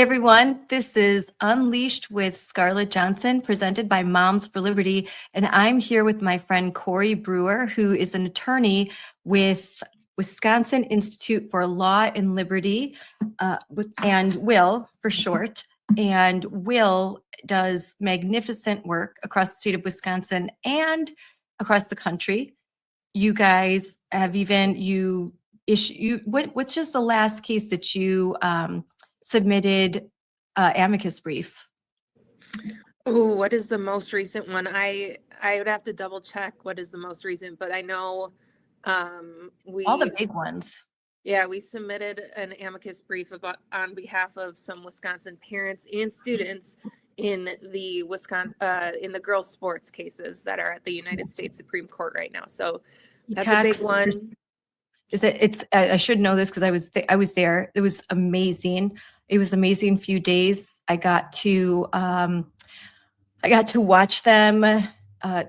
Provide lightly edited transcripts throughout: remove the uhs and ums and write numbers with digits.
Hey everyone, this is Unleashed with Scarlett Johnson, presented by Moms for Liberty, and I'm here with my friend Cory Brewer, who is an attorney with Wisconsin Institute for Law and Liberty, and Will for short. And Will does magnificent work across the state of Wisconsin and across the country. You guys have what's just the last case that you submitted amicus brief? Oh, what is the most recent one? I would have to double check what is the most recent, but I know All the big ones. Yeah, we submitted an amicus brief on behalf of some Wisconsin parents and students in the girls' sports cases that are at the United States Supreme Court right now. So that's a big one. I should know this because I was there. It was amazing. It was amazing few days. I got to watch them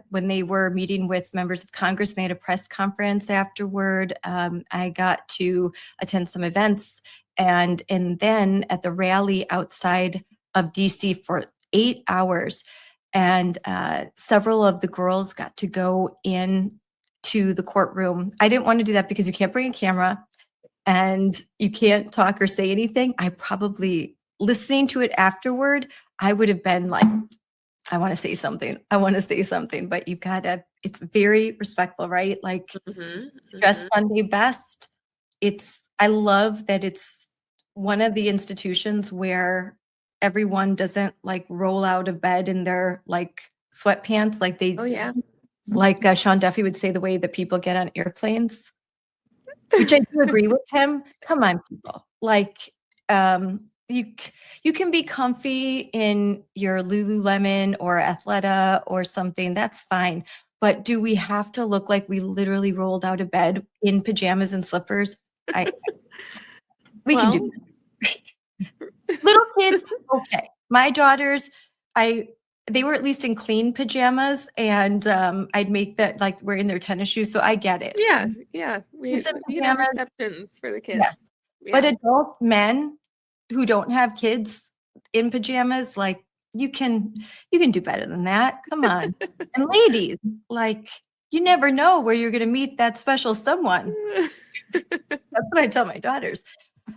when they were meeting with members of Congress, and they had a press conference afterward. I got to attend some events, and then at the rally outside of DC for 8 hours, and several of the girls got to go in to the courtroom. I didn't want to do that because you can't bring a camera and you can't talk or say anything. I probably, listening to it afterward, I would have been like, I want to say something, but you've got to, it's very respectful, right? Like Dress Sunday best. I love that it's one of the institutions where everyone doesn't like roll out of bed in their like sweatpants like they, oh yeah, like Sean Duffy would say, the way that people get on airplanes, which I do agree with him. Come on, people. Like, you can be comfy in your Lululemon or Athleta or something. That's fine. But do we have to look like we literally rolled out of bed in pajamas and slippers? We can do that. Little kids, okay. My daughters, they were at least in clean pajamas, and I'd make that like wearing their tennis shoes. So I get it. Yeah. We have exceptions for the kids. Yes. Yeah. But adult men who don't have kids in pajamas, like you can do better than that. Come on. And ladies, like you never know where you're going to meet that special someone. That's what I tell my daughters.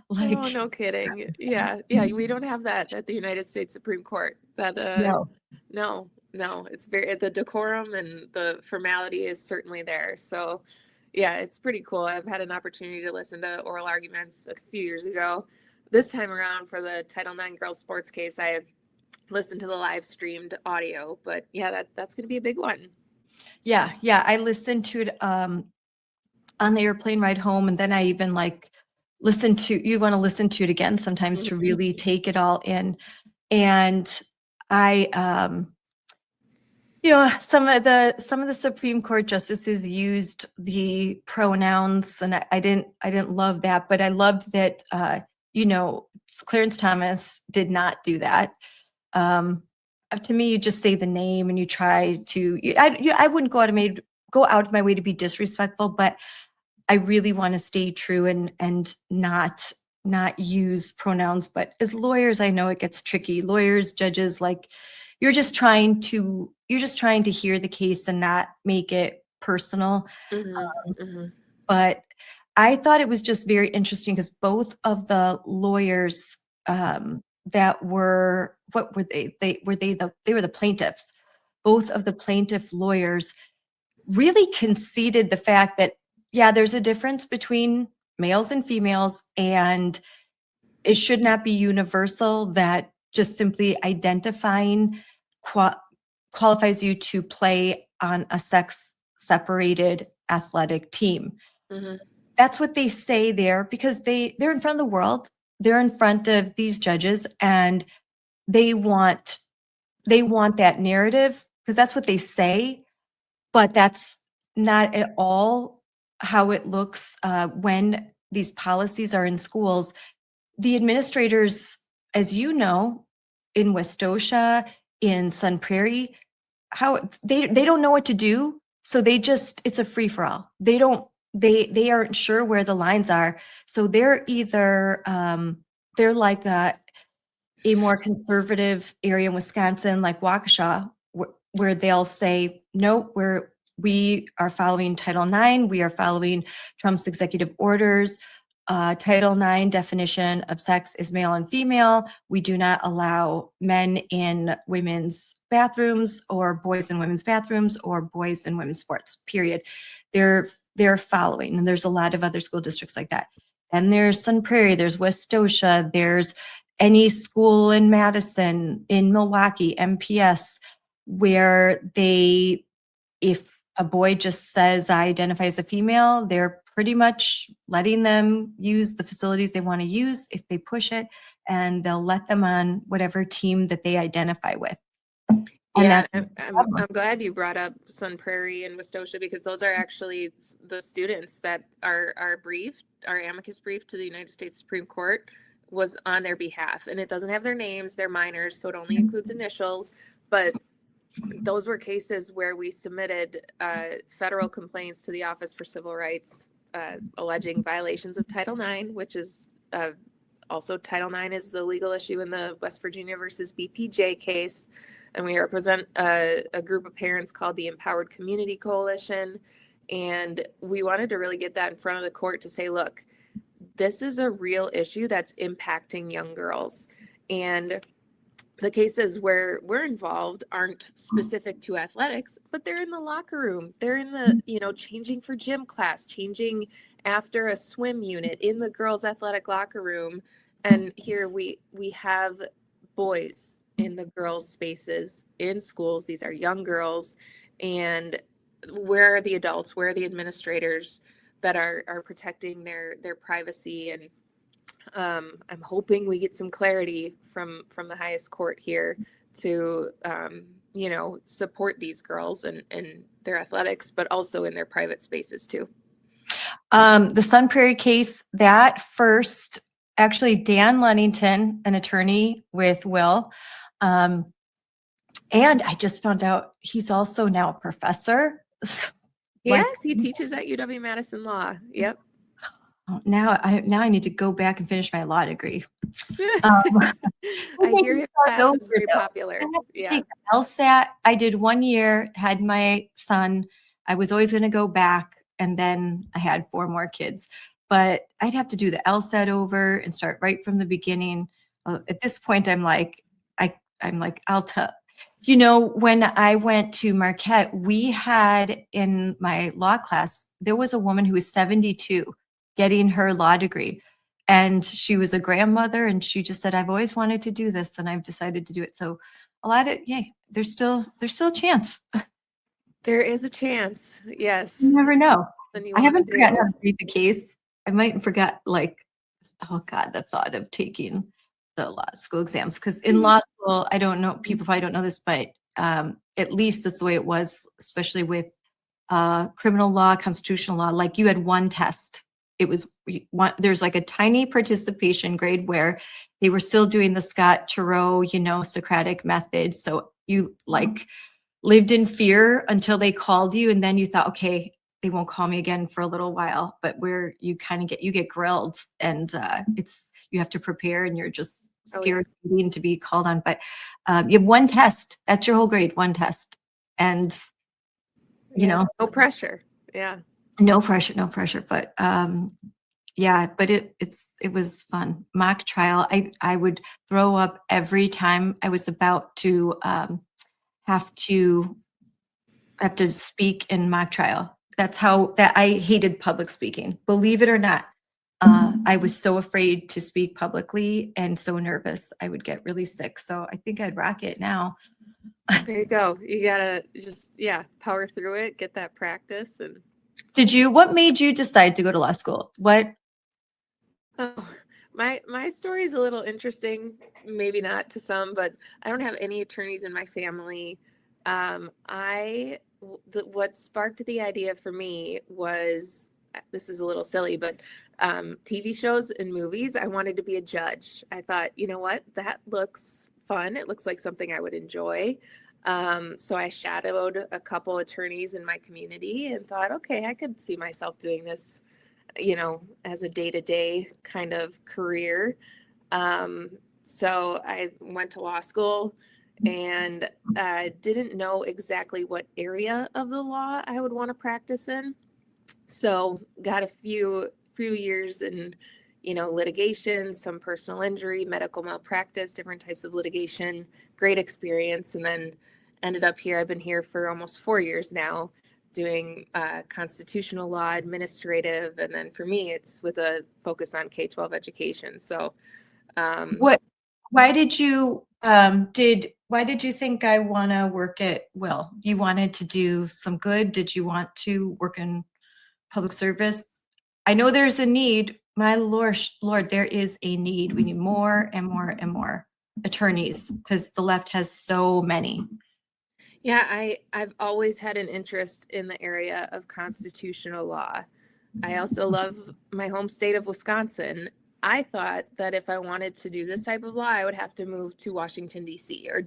Like, oh, no kidding. Yeah. We don't have that at the United States Supreme Court. That no, it's the decorum and the formality is certainly there. So yeah, it's pretty cool. I've had an opportunity to listen to oral arguments a few years ago. This time around for the Title IX girls sports case, I had listened to the live streamed audio, but yeah, that's going to be a big one. Yeah. I listened to it on the airplane ride home, and then I even like you want to listen to it again sometimes to really take it all in. And I, some of the Supreme Court justices used the pronouns, and I didn't love that, but I loved that, Clarence Thomas did not do that. To me, you just say the name and you try to, I wouldn't go out of my way to be disrespectful, but I really want to stay true and not use pronouns. But as lawyers, I know it gets tricky. Lawyers, judges, like you're just trying to hear the case and not make it personal. But I thought it was just very interesting because both of the lawyers that were, what were they? They were the plaintiffs. Both of the plaintiff lawyers really conceded the fact that, yeah, there's a difference between males and females, and it should not be universal that just simply identifying qualifies you to play on a sex-separated athletic team. That's what they say there because they're in front of the world. They're in front of these judges, and they want that narrative because that's what they say, but that's not at all how it looks when these policies are in schools. The administrators, as you know, in Westosha, in Sun Prairie, how they don't know what to do. So it's a free for all. They aren't sure where the lines are. So they're either they're like a more conservative area in Wisconsin, like Waukesha, where they'll say, no, we are following Title IX. We are following Trump's executive orders. Title IX definition of sex is male and female. We do not allow men in women's bathrooms or boys in women's bathrooms or boys in women's sports, period. They're following, and there's a lot of other school districts like that. And there's Sun Prairie, there's Westosha, there's any school in Madison, in Milwaukee, MPS, where if a boy just says I identify as a female, they're pretty much letting them use the facilities they want to use if they push it, and they'll let them on whatever team that they identify with. And I'm glad you brought up Sun Prairie and Westosha, because those are actually the students that our amicus brief to the United States Supreme Court was on their behalf. And it doesn't have their names, they're minors, so it only includes initials. But those were cases where we submitted federal complaints to the Office for Civil Rights alleging violations of Title IX, which is also Title IX is the legal issue in the West Virginia versus BPJ case. And we represent a group of parents called the Empowered Community Coalition. And we wanted to really get that in front of the court to say, look, this is a real issue that's impacting young girls. And the cases where we're involved aren't specific to athletics, but they're in the locker room. They're in the, changing for gym class, changing after a swim unit in the girls' athletic locker room. And here we have boys in the girls' spaces in schools. These are young girls. And where are the adults? Where are the administrators that are protecting their privacy? And I'm hoping we get some clarity from the highest court here to, support these girls and their athletics, but also in their private spaces too. The Sun Prairie case, that first, actually Dan Lunnington, an attorney with Will, and I just found out he's also now a professor. Yes, he teaches at UW-Madison Law. Yep. Now I need to go back and finish my law degree. I hear his class is very popular. Yeah. LSAT, I did 1 year, had my son. I was always going to go back, and then I had 4 more kids. But I'd have to do the LSAT over and start right from the beginning. At this point, I'm like, I'll tell. When I went to Marquette, we had in my law class, there was a woman who was 72 getting her law degree. And she was a grandmother, and she just said, I've always wanted to do this, and I've decided to do it. So there's still a chance. There is a chance. Yes. You never know. I haven't forgotten how to read the case. I might forget, oh God, the thought of taking the law school exams. Because in law school, I don't know, people probably don't know this, but at least that's the way it was, especially with criminal law, constitutional law. Like, you had one test. It was there's like a tiny participation grade where they were still doing the Scott Turow, Socratic method. So you lived in fear until they called you, and then you thought, okay, they won't call me again for a little while. But where you kind of get grilled, and you have to prepare, and you're just scared to be called on. But you have one test. That's your whole grade, one test, and no pressure. Yeah. No pressure. But but it was fun. Mock trial. I would throw up every time I was about to have to speak in mock trial. That's that I hated public speaking. Believe it or not. I was so afraid to speak publicly and so nervous. I would get really sick. So I think I'd rock it now. There you go. You gotta just power through it, get that practice. And what made you decide to go to law school? What? Oh, my story is a little interesting, maybe not to some, but I don't have any attorneys in my family. What sparked the idea for me was, this is a little silly, but TV shows and movies. I wanted to be a judge. I thought, you know what, that looks fun. It looks like something I would enjoy. So I shadowed a couple attorneys in my community and thought, okay, I could see myself doing this, as a day-to-day kind of career. So I went to law school and didn't know exactly what area of the law I would want to practice in. So got a few years in, litigation, some personal injury, medical malpractice, different types of litigation, great experience. And then ended up here. I've been here for almost 4 years now doing constitutional law, administrative. And then for me, it's with a focus on K-12 education. So why did you think I want to work at Will? You wanted to do some good? Did you want to work in public service? I know there's a need. My Lord, there is a need. We need more and more and more attorneys because the left has so many. Yeah, I've always had an interest in the area of constitutional law. I also love my home state of Wisconsin. I thought that if I wanted to do this type of law, I would have to move to Washington, D.C. or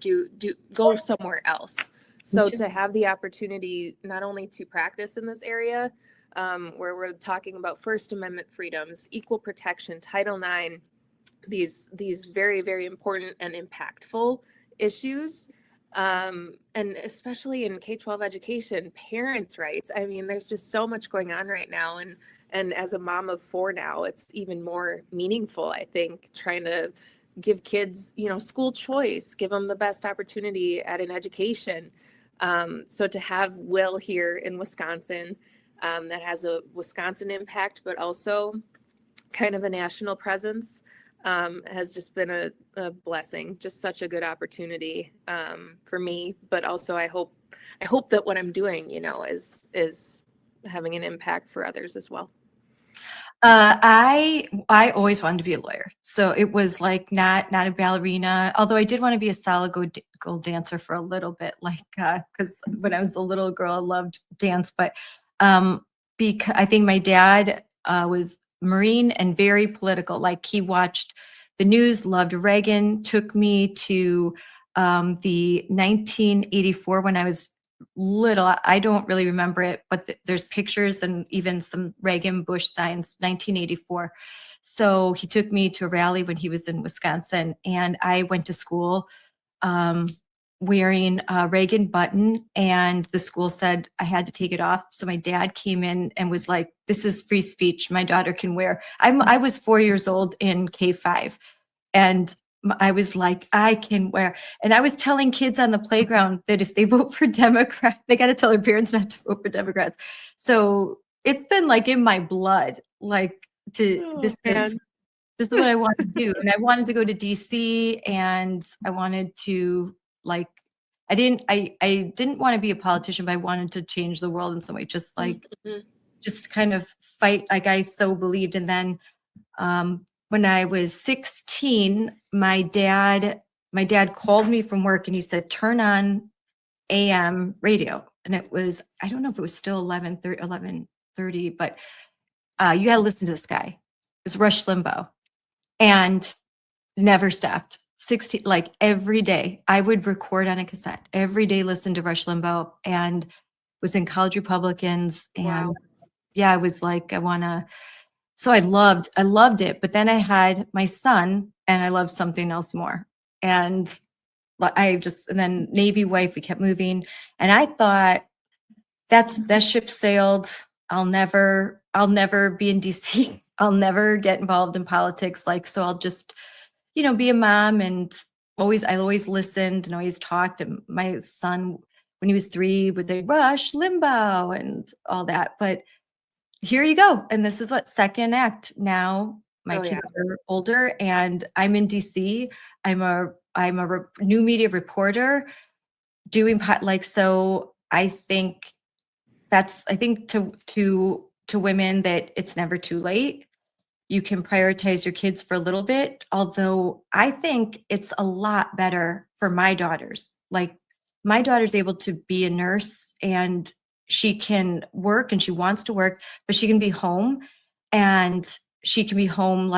go somewhere else. So to have the opportunity not only to practice in this area, where we're talking about First Amendment freedoms, equal protection, Title IX, these very, very important and impactful issues, and especially in K-12 education, parents' rights. I mean, there's just so much going on right now, and as a mom of 4 now, it's even more meaningful, I think, trying to give kids, school choice, give them the best opportunity at an education. So to have Will here in Wisconsin, that has a Wisconsin impact, but also kind of a national presence, has just been a blessing, just such a good opportunity for me. But also I hope that what I'm doing, is having an impact for others as well. I always wanted to be a lawyer, so it was like not a ballerina. Although I did want to be a solid gold dancer for a little bit, like because when I was a little girl, I loved dance. But because I think my dad was Marine and very political. Like he watched the news, loved Reagan. Took me to the 1984 when I was little. I don't really remember it, but there's pictures and even some Reagan Bush signs, 1984. So he took me to a rally when he was in Wisconsin, and I went to school wearing a Reagan button, and the school said I had to take it off. So my dad came in and was like, "This is free speech. My daughter can wear." I was 4 years old in K-5, and I was like, I can wear. And I was telling kids on the playground that if they vote for Democrats, they got to tell their parents not to vote for Democrats. So it's been like in my blood, like this is what I want to do. And I wanted to go to DC, and I wanted to I didn't want to be a politician, but I wanted to change the world in some way, just just kind of fight like I so believed. And then when I was 16, my dad called me from work and he said, "Turn on AM radio." And it was, I don't know if it was still 11:30, but you got to listen to this guy. It was Rush Limbaugh, and never stopped. 16, like every day I would record on a cassette, every day listen to Rush Limbaugh, and was in College Republicans. And wow. Yeah, I was like, so I loved it. But then I had my son, and I loved something else more. And and then Navy wife, we kept moving. And I thought that ship sailed. I'll never be in DC. I'll never get involved in politics. So I'll just, be a mom. And I always listened and always talked. And my son, when he was 3, would say Rush Limbaugh and all that. But here you go. And this is what second act. Now my kids are older, and I'm in DC. I'm a new media reporter doing so I think to women that it's never too late. You can prioritize your kids for a little bit, although I think it's a lot better for my daughters. Like my daughter's able to be a nurse, and she can work, and she wants to work, but she can be home, and she can be home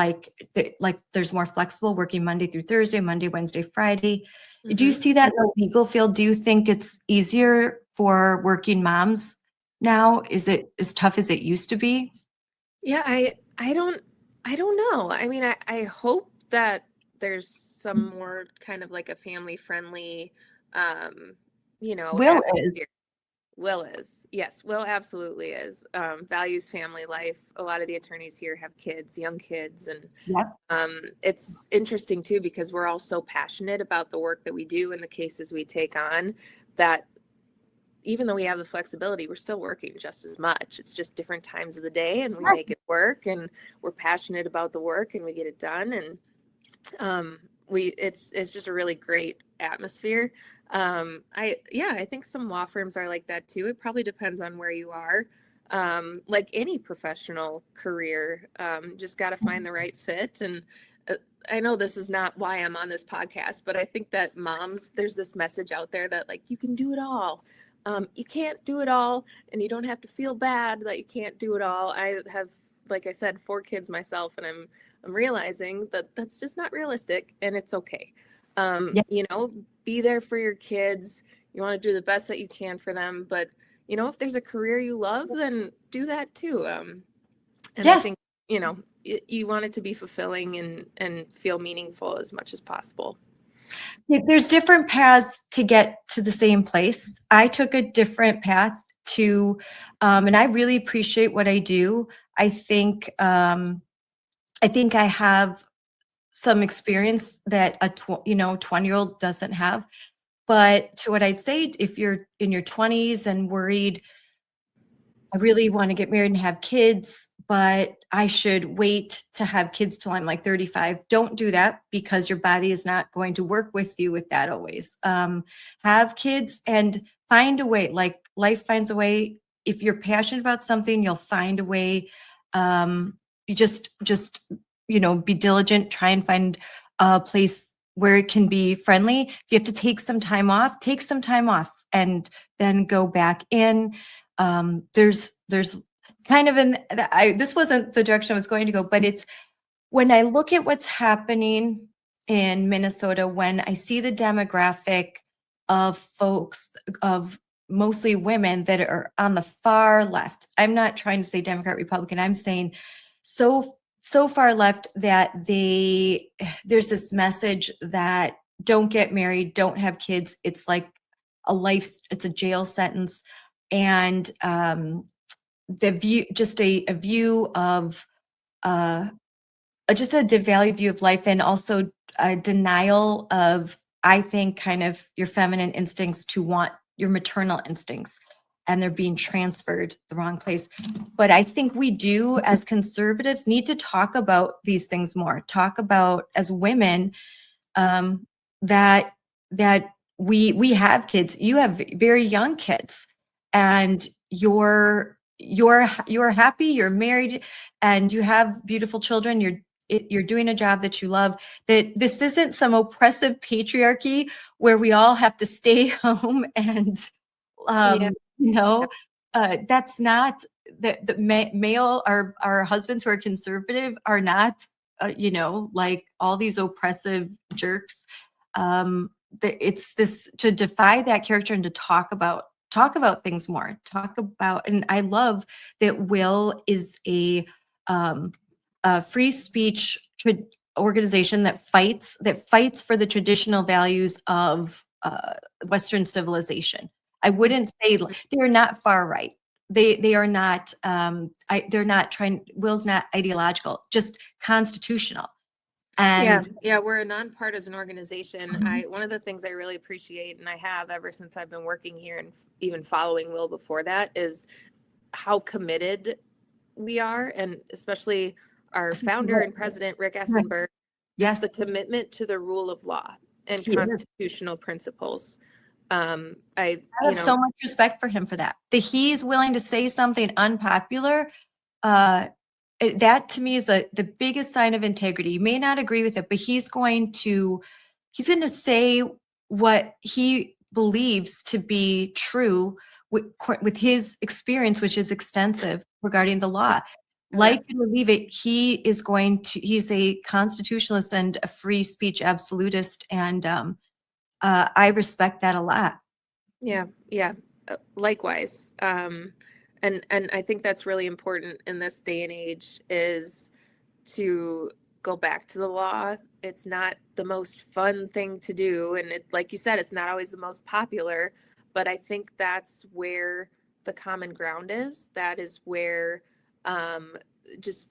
there's more flexible working Monday through Thursday, Monday, Wednesday, Friday. Mm-hmm. Do you see that in the legal field? Do you think it's easier for working moms now? Is it as tough as it used to be? Yeah, I don't know. I mean, I hope that there's some more kind of like a family friendly, Will is. atmosphere. Will is. Yes, Will absolutely is. Values family life. A lot of the attorneys here have kids, young kids, and Yep. it's interesting too because we're all so passionate about the work that we do and the cases we take on that even though we have the flexibility, we're still working just as much. It's just different times of the day, and we Right. make it work, and we're passionate about the work, and we get it done, and it's just a really great atmosphere. I think some law firms are like that too. It probably depends on where you are. Like any professional career, just got to find the right fit. And I know this is not why I'm on this podcast, but I think that moms, there's this message out there that like you can do it all. You can't do it all, and you don't have to feel bad that you can't do it all. I have, like I said, 4 kids myself, and I'm realizing that that's just not realistic, and it's okay. Yeah. Be there for your kids. You want to do the best that you can for them, but if there's a career you love, then do that too. And I Yes. think, you want it to be fulfilling and feel meaningful as much as possible. There's different paths to get to the same place. I took a different path to, and I really appreciate what I do. I think I have some experience that a 20-year-old doesn't have. But to what I'd say, if you're in your 20s and worried, I really want to get married and have kids, but I should wait to have kids till I'm like 35. Don't do that because your body is not going to work with you with that always. Have kids and find a way, like life finds a way. If you're passionate about something, you'll find a way. You just be diligent, try and find a place where it can be friendly. If you have to take some time off, take some time off and then go back in. There's kind of this wasn't the direction I was going to go, but it's when I look at what's happening in Minnesota, when I see the demographic of folks, of mostly women that are on the far left. I'm not trying to say Democrat, Republican. I'm saying so far left that there's this message that don't get married, don't have kids. It's like it's a jail sentence. And the view, just a view of just a devalued view of life, and also a denial of, I think, kind of your feminine instincts to want your maternal instincts, and they're being transferred the wrong place. But I think we do, as conservatives, need to talk about these things more. Talk about, as women, that we have kids. You have very young kids, and you're happy, you're married, and you have beautiful children. You're doing a job that you love. That this isn't some oppressive patriarchy where we all have to stay home and Yeah. that's not the male. Our husbands who are conservative are not like all these oppressive jerks. It's this, to defy that character and to talk about things more, and I love that Will is a free speech organization that fights for the traditional values of Western civilization. I wouldn't say they're not far right. They are not. They're not trying. Will's not ideological, just constitutional. And yeah, we're a nonpartisan organization. One of the things I really appreciate, and I have ever since I've been working here and even following Will before that, is how committed we are, and especially our founder and president, Rick Essenberg, yes, just the commitment to the rule of law and constitutional principles. I have so much respect for him for that. That he's willing to say something unpopular. That to me is the biggest sign of integrity. You may not agree with it, but he's going to say what he believes to be true with his experience, which is extensive regarding the law. Like it or leave it, he's a constitutionalist and a free speech absolutist. And I respect that a lot. Yeah. Likewise. And I think that's really important in this day and age, is to go back to the law. It's not the most fun thing to do. And it, like you said, it's not always the most popular, but I think that's where the common ground is. That is where just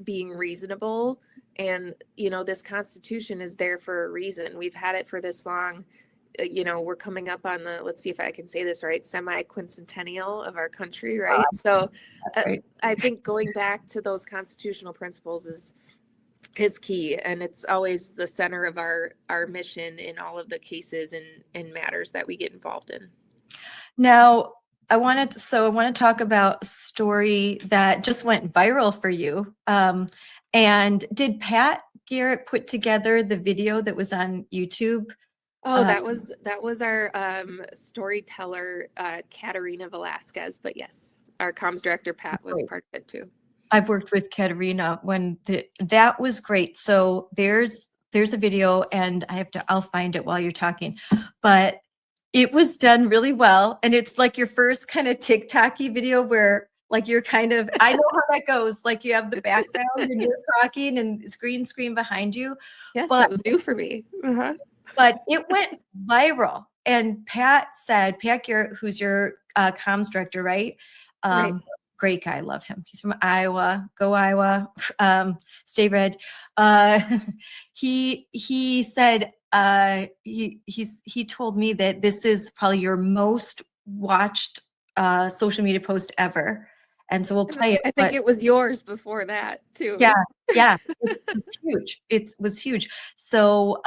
being reasonable. And, you know, this Constitution is there for a reason. We've had it for this long. You know, we're coming up on the, let's see if I can say this right, semi-quincentennial of our country, right? So Right. I think going back to those constitutional principles is key, and it's always the center of our mission in all of the cases and matters that we get involved in. Now, I want to talk about a story that just went viral for you. And did Pat Garrett put together the video that was on YouTube? Oh, that was our storyteller, Katarina Velasquez. But yes, our comms director, Pat, was part of it too. I've worked with Katarina that was great. So there's a video, and I'll find it while you're talking, but it was done really well. And it's like your first kind of TikTok-y video where like you're kind of, I know how that goes. Like you have the background and you're talking and it's green screen behind you. Yes, that was new for me. Uh-huh. But it went viral. And Pat Garrett, who's your comms director, right? Right. Great guy. Love him. He's from Iowa. Go Iowa. Stay red. He said, he told me that this is probably your most watched social media post ever. And so we'll play it. I think it was yours before that too. Yeah. It's huge. It was huge. So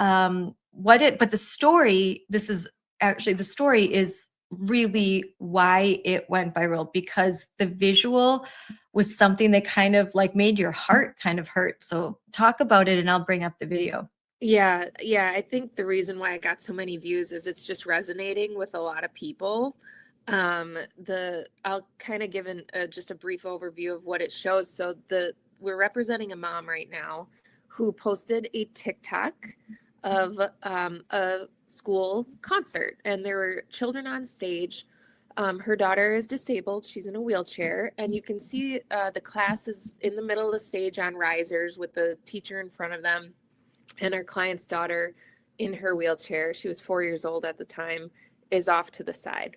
but the story is really why it went viral, because the visual was something that kind of like made your heart kind of hurt. So talk about it and I'll bring up the video. Yeah. I think the reason why it got so many views is it's just resonating with a lot of people. I'll kind of give just a brief overview of what it shows. So we're representing a mom right now who posted a TikTok of a school concert, and there were children on stage. Her daughter is disabled. She's in a wheelchair, and you can see the class is in the middle of the stage on risers with the teacher in front of them, and our client's daughter in her wheelchair, she was 4 years old at the time, is off to the side.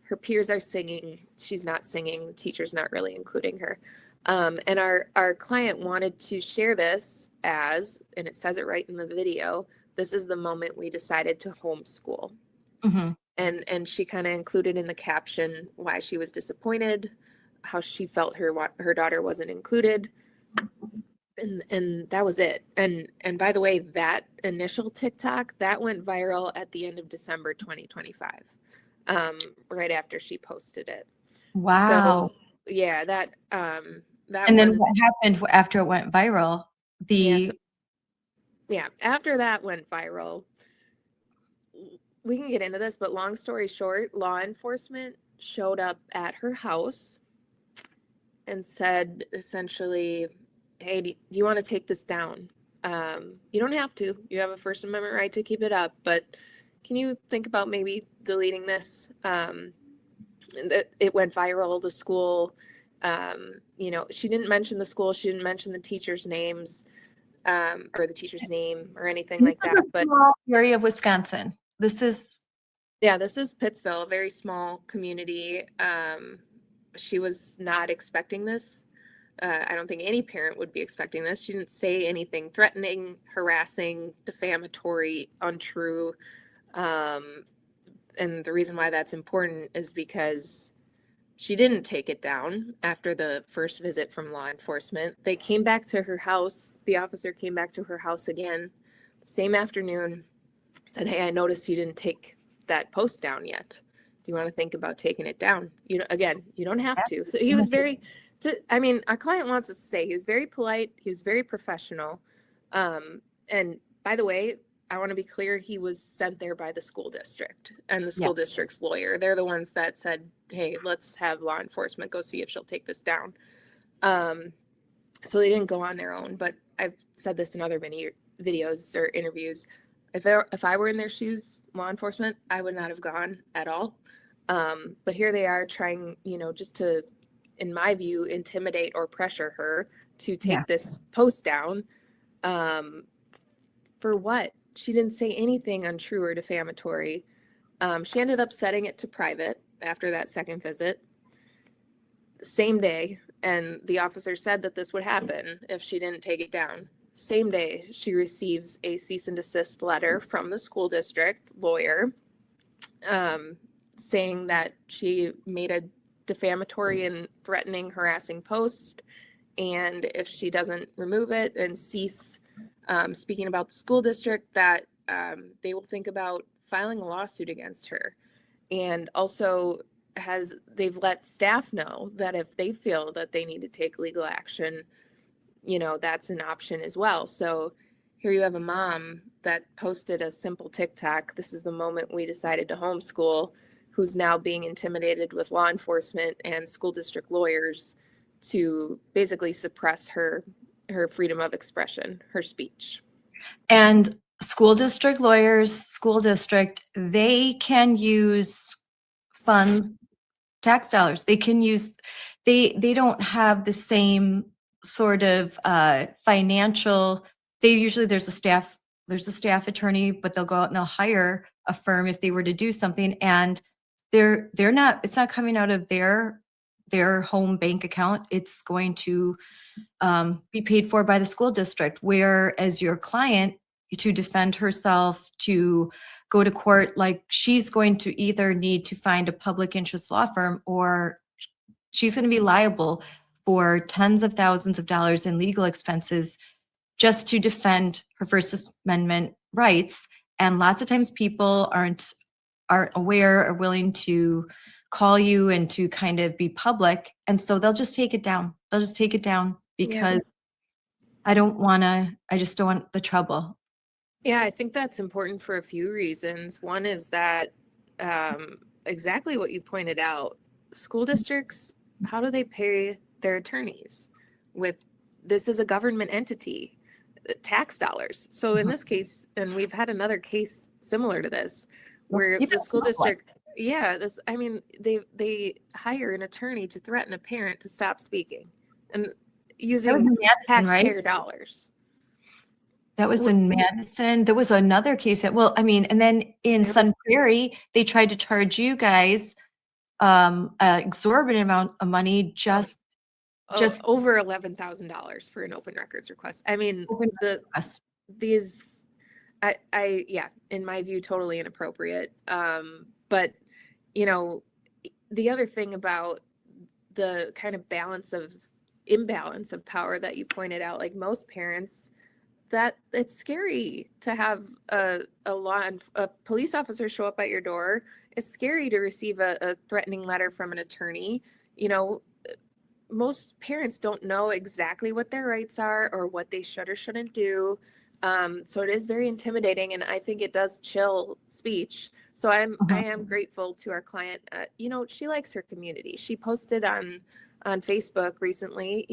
Her peers are singing. She's not singing. The teacher's not really including her. And our client wanted to share this and it says it right in the video, this is the moment we decided to homeschool. Mm-hmm. And she kind of included in the caption why she was disappointed, how she felt her daughter wasn't included. And that was it. And by the way, that initial TikTok, that went viral at the end of December 2025, right after she posted it. Wow. So yeah, that and then what happened after it went viral? After that went viral, we can get into this, but long story short, law enforcement showed up at her house and said essentially, hey, do you want to take this down? You don't have to. You have a First Amendment right to keep it up, but can you think about maybe deleting this? It went viral. The school, she didn't mention the school. She didn't mention the teachers' names, or the teacher's name or anything like that. But area of Wisconsin. This is Pittsville, a very small community. She was not expecting this. I don't think any parent would be expecting this. She didn't say anything threatening, harassing, defamatory, untrue. And the reason why that's important is because she didn't take it down after the first visit from law enforcement. They came back to her house. The officer came back to her house again, same afternoon, said, hey, I noticed you didn't take that post down yet. Do you want to think about taking it down? You don't have to. So he was our client wants us to say he was very polite. He was very professional. And by the way, I want to be clear, he was sent there by the school district and the school district's lawyer. They're the ones that said, hey, let's have law enforcement go see if she'll take this down. So they didn't go on their own, but I've said this in other videos or interviews. If I were in their shoes, law enforcement, I would not have gone at all. But here they are trying, just to, in my view, intimidate or pressure her to take this post down. For what? She didn't say anything untrue or defamatory. She ended up setting it to private after that second visit, same day. And the officer said that this would happen if she didn't take it down. Same day, she receives a cease and desist letter from the school district lawyer, saying that she made a defamatory and threatening, harassing post. And if she doesn't remove it and cease speaking about the school district, that they will think about filing a lawsuit against her. And also they've let staff know that if they feel that they need to take legal action, that's an option as well. So here you have a mom that posted a simple TikTok. This is the moment we decided to homeschool, who's now being intimidated with law enforcement and school district lawyers to basically suppress her freedom of expression, her speech. And school district lawyers, they can use funds, tax dollars. They can use, they don't have the same sort of financial, there's a staff attorney, but they'll go out and they'll hire a firm if they were to do something, and it's not coming out of their home bank account. It's going to be paid for by the school district, whereas your client, to defend herself, to go to court, like, she's going to either need to find a public interest law firm, or she's going to be liable for tens of thousands of dollars in legal expenses just to defend her First Amendment rights. And lots of times people aren't aware or willing to call you and to kind of be public. And so they'll just take it down. Because I just don't want the trouble. Yeah, I think that's important for a few reasons. One is that exactly what you pointed out. School districts, how do they pay their attorneys? This is a government entity, tax dollars. So in this case, and we've had another case similar to this, where the school district, they hire an attorney to threaten a parent to stop speaking, and using taxpayer dollars. That was in Madison. There was another case and then in Sun Prairie, they tried to charge you guys an exorbitant amount of money, just over $11,000 for an open records request. I mean, in my view, totally inappropriate. But the other thing about the kind of imbalance of power that you pointed out, like, most parents, that it's scary to have a police officer show up at your door. It's scary to receive a threatening letter from an attorney. Most parents don't know exactly what their rights are or what they should or shouldn't do. So it is very intimidating, and I think it does chill speech. So I am grateful to our client. She likes her community. She posted on Facebook recently,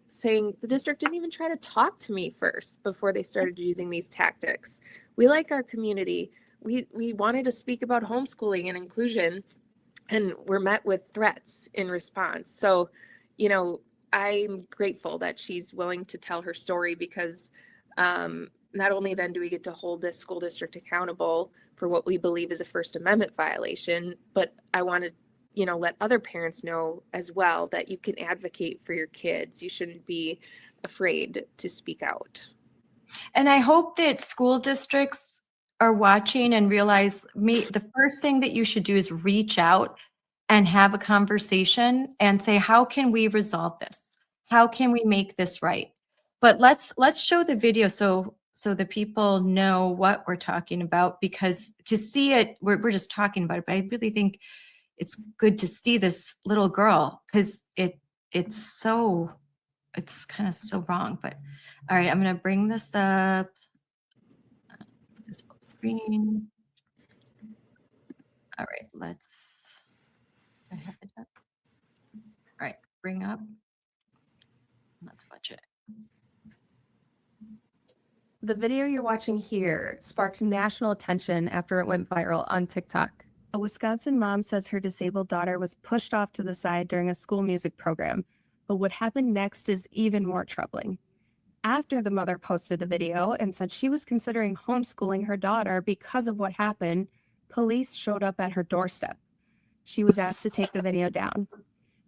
saying the district didn't even try to talk to me first before they started using these tactics. We like our community. We wanted to speak about homeschooling and inclusion, and we're met with threats in response. So, I'm grateful that she's willing to tell her story, because not only then do we get to hold this school district accountable for what we believe is a First Amendment violation, but I want to let other parents know as well that you can advocate for your kids. You shouldn't be afraid to speak out. And I hope that school districts are watching and realize the first thing that you should do is reach out and have a conversation and say, how can we resolve this? How can we make this right? But let's show the video so the people know what we're talking about, because to see it, we're just talking about it, but I really think it's good to see this little girl, because it's kind of so wrong. But all right, I'm going to bring this up. This full screen. All right, I have it up. All right, bring up. Let's watch it. The video you're watching here sparked national attention after it went viral on TikTok. A Wisconsin mom says her disabled daughter was pushed off to the side during a school music program, but what happened next is even more troubling. After the mother posted the video and said she was considering homeschooling her daughter because of what happened, police showed up at her doorstep. She was asked to take the video down.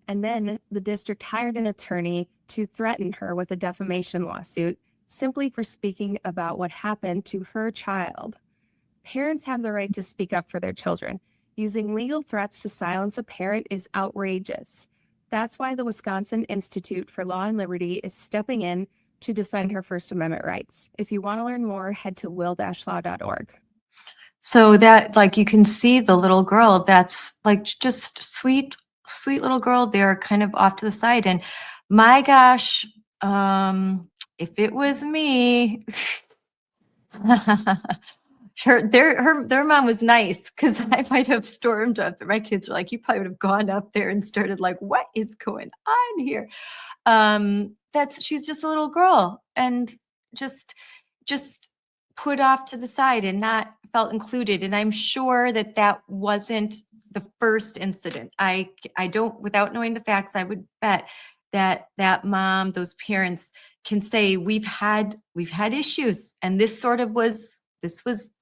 And then the district hired an attorney to threaten her with a defamation lawsuit simply for speaking about what happened to her child. Parents have the right to speak up for their children. Using legal threats to silence a parent is outrageous. That's why the Wisconsin Institute for Law and Liberty is stepping in to defend her First Amendment rights. If you want to learn more, head to will-law.org. So that, like, you can see the little girl, that's like just sweet little girl there, kind of off to the side. And my gosh, if it was me, their mom was nice, because I might have stormed up. My kids are like, you probably would have gone up there and started like, what is going on here? She's just a little girl, and just put off to the side and not felt included. And I'm sure that wasn't the first incident. I don't, without knowing the facts, I would bet that mom, those parents can say, we've had issues, and this was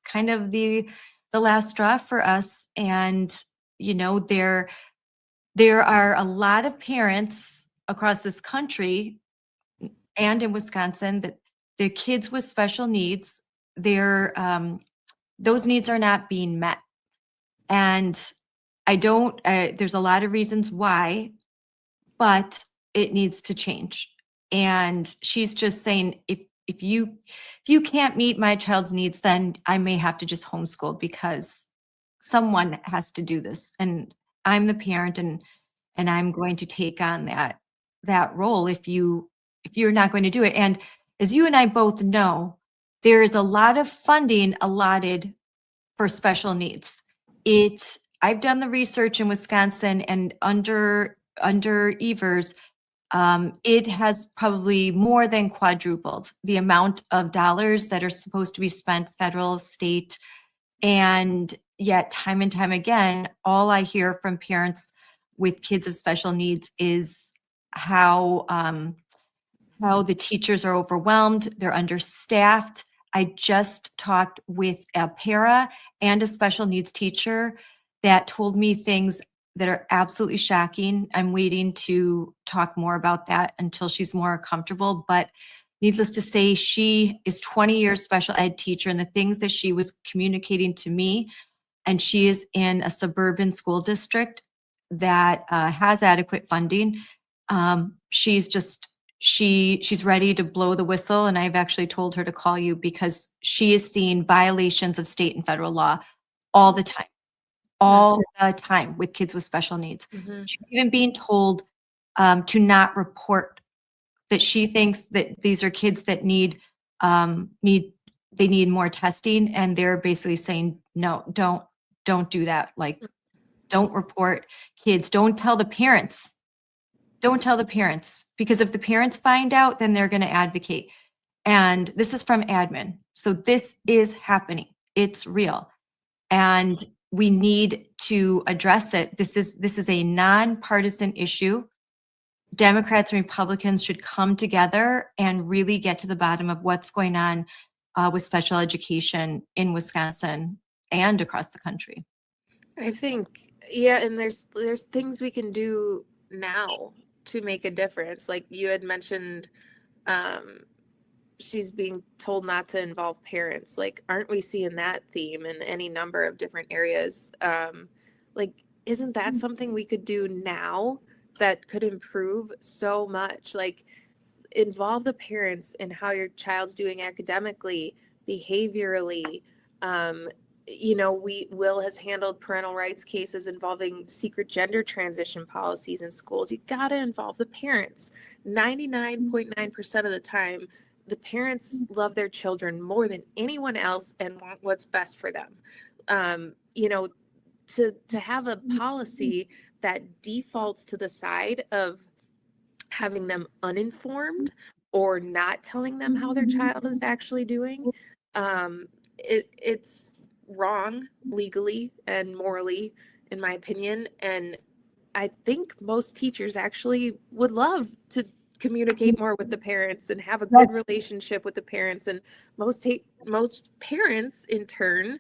kind of the last straw for us. And there are a lot of parents across this country and in Wisconsin that their kids with special needs, those needs are not being met. And there's a lot of reasons why, but it needs to change. And she's just saying, if you can't meet my child's needs, then I may have to just homeschool, because someone has to do this. And I'm the parent, and I'm going to take on that role if you're not going to do it. And as you and I both know, there is a lot of funding allotted for special needs. I've done the research in Wisconsin, and under Evers, it has probably more than quadrupled the amount of dollars that are supposed to be spent, federal, state. And yet, time and time again, all I hear from parents with kids of special needs is how the teachers are overwhelmed, they're understaffed. I just talked with a para and a special needs teacher that told me things that are absolutely shocking. I'm waiting to talk more about that until she's more comfortable. But needless to say, she is 20 years special ed teacher, and the things that she was communicating to me, and she is in a suburban school district that has adequate funding. She's ready to blow the whistle, and I've actually told her to call you, because she is seeing violations of state and federal law all the time with kids with special needs. Mm-hmm. She's even being told to not report, that she thinks that these are kids that need more testing, and they're basically saying, no, don't do that. Like, don't report kids. Don't tell the parents. Don't tell the parents, because if the parents find out, then they're going to advocate. And this is from admin. So this is happening. It's real. And we need to address it. This is a nonpartisan issue. Democrats and Republicans should come together and really get to the bottom of what's going on with special education in Wisconsin and across the country. I think, yeah, and there's things we can do now to make a difference. Like you had mentioned, she's being told not to involve parents. Like, aren't we seeing that theme in any number of different areas? Like, isn't that something we could do now that could improve so much? Like, involve the parents in how your child's doing academically, behaviorally. Will has handled parental rights cases involving secret gender transition policies in schools. You got to involve the parents. 99.9% of the time, the parents love their children more than anyone else and want what's best for them. To have a policy that defaults to the side of having them uninformed or not telling them how their child is actually doing, it's wrong legally and morally, in my opinion. And I think most teachers actually would love to communicate more with the parents and have a good relationship with the parents. And most parents in turn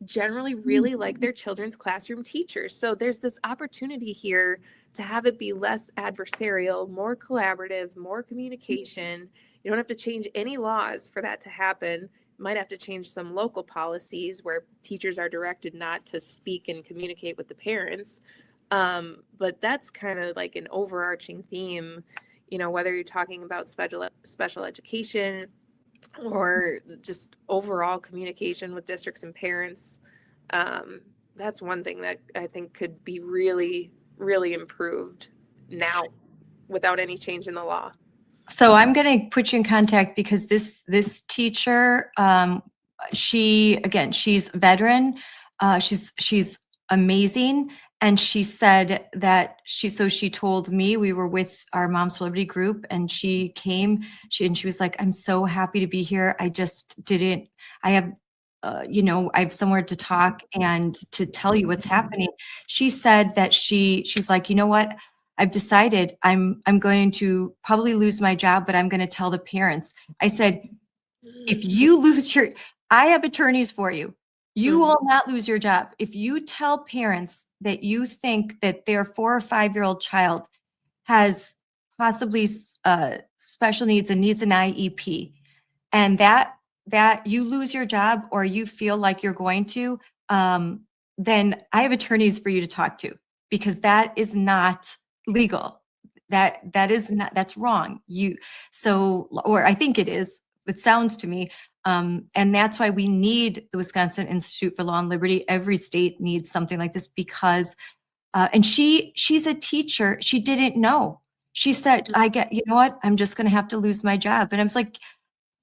generally really like their children's classroom teachers. So there's this opportunity here to have it be less adversarial, more collaborative, more communication. You don't have to change any laws for that to happen. You might have to change some local policies where teachers are directed not to speak and communicate with the parents. But that's kind of like an overarching theme, you know, whether you're talking about special education or just overall communication with districts and parents. That's one thing that I think could be really, really improved now without any change in the law. So I'm going to put you in contact because this teacher, she's a veteran. She's amazing. And she said that she told me, we were with our Moms for Liberty group, and she came, and she was like, I'm so happy to be here. I have, I have somewhere to talk and to tell you what's happening. She said that she's like, you know what? I've decided I'm going to probably lose my job, but I'm going to tell the parents. I said, if you lose I have attorneys for you. You will not lose your job. If you tell parents that you think that their 4 or 5-year-old child has possibly special needs and needs an IEP, and that you lose your job or you feel like you're going to, then I have attorneys for you to talk to, because that is not legal. That's wrong. Or I think it is. It sounds to me. And that's why we need the Wisconsin Institute for Law and Liberty. Every state needs something like this because, and she's a teacher. She didn't know. She said, you know what? I'm just going to have to lose my job. And I was like,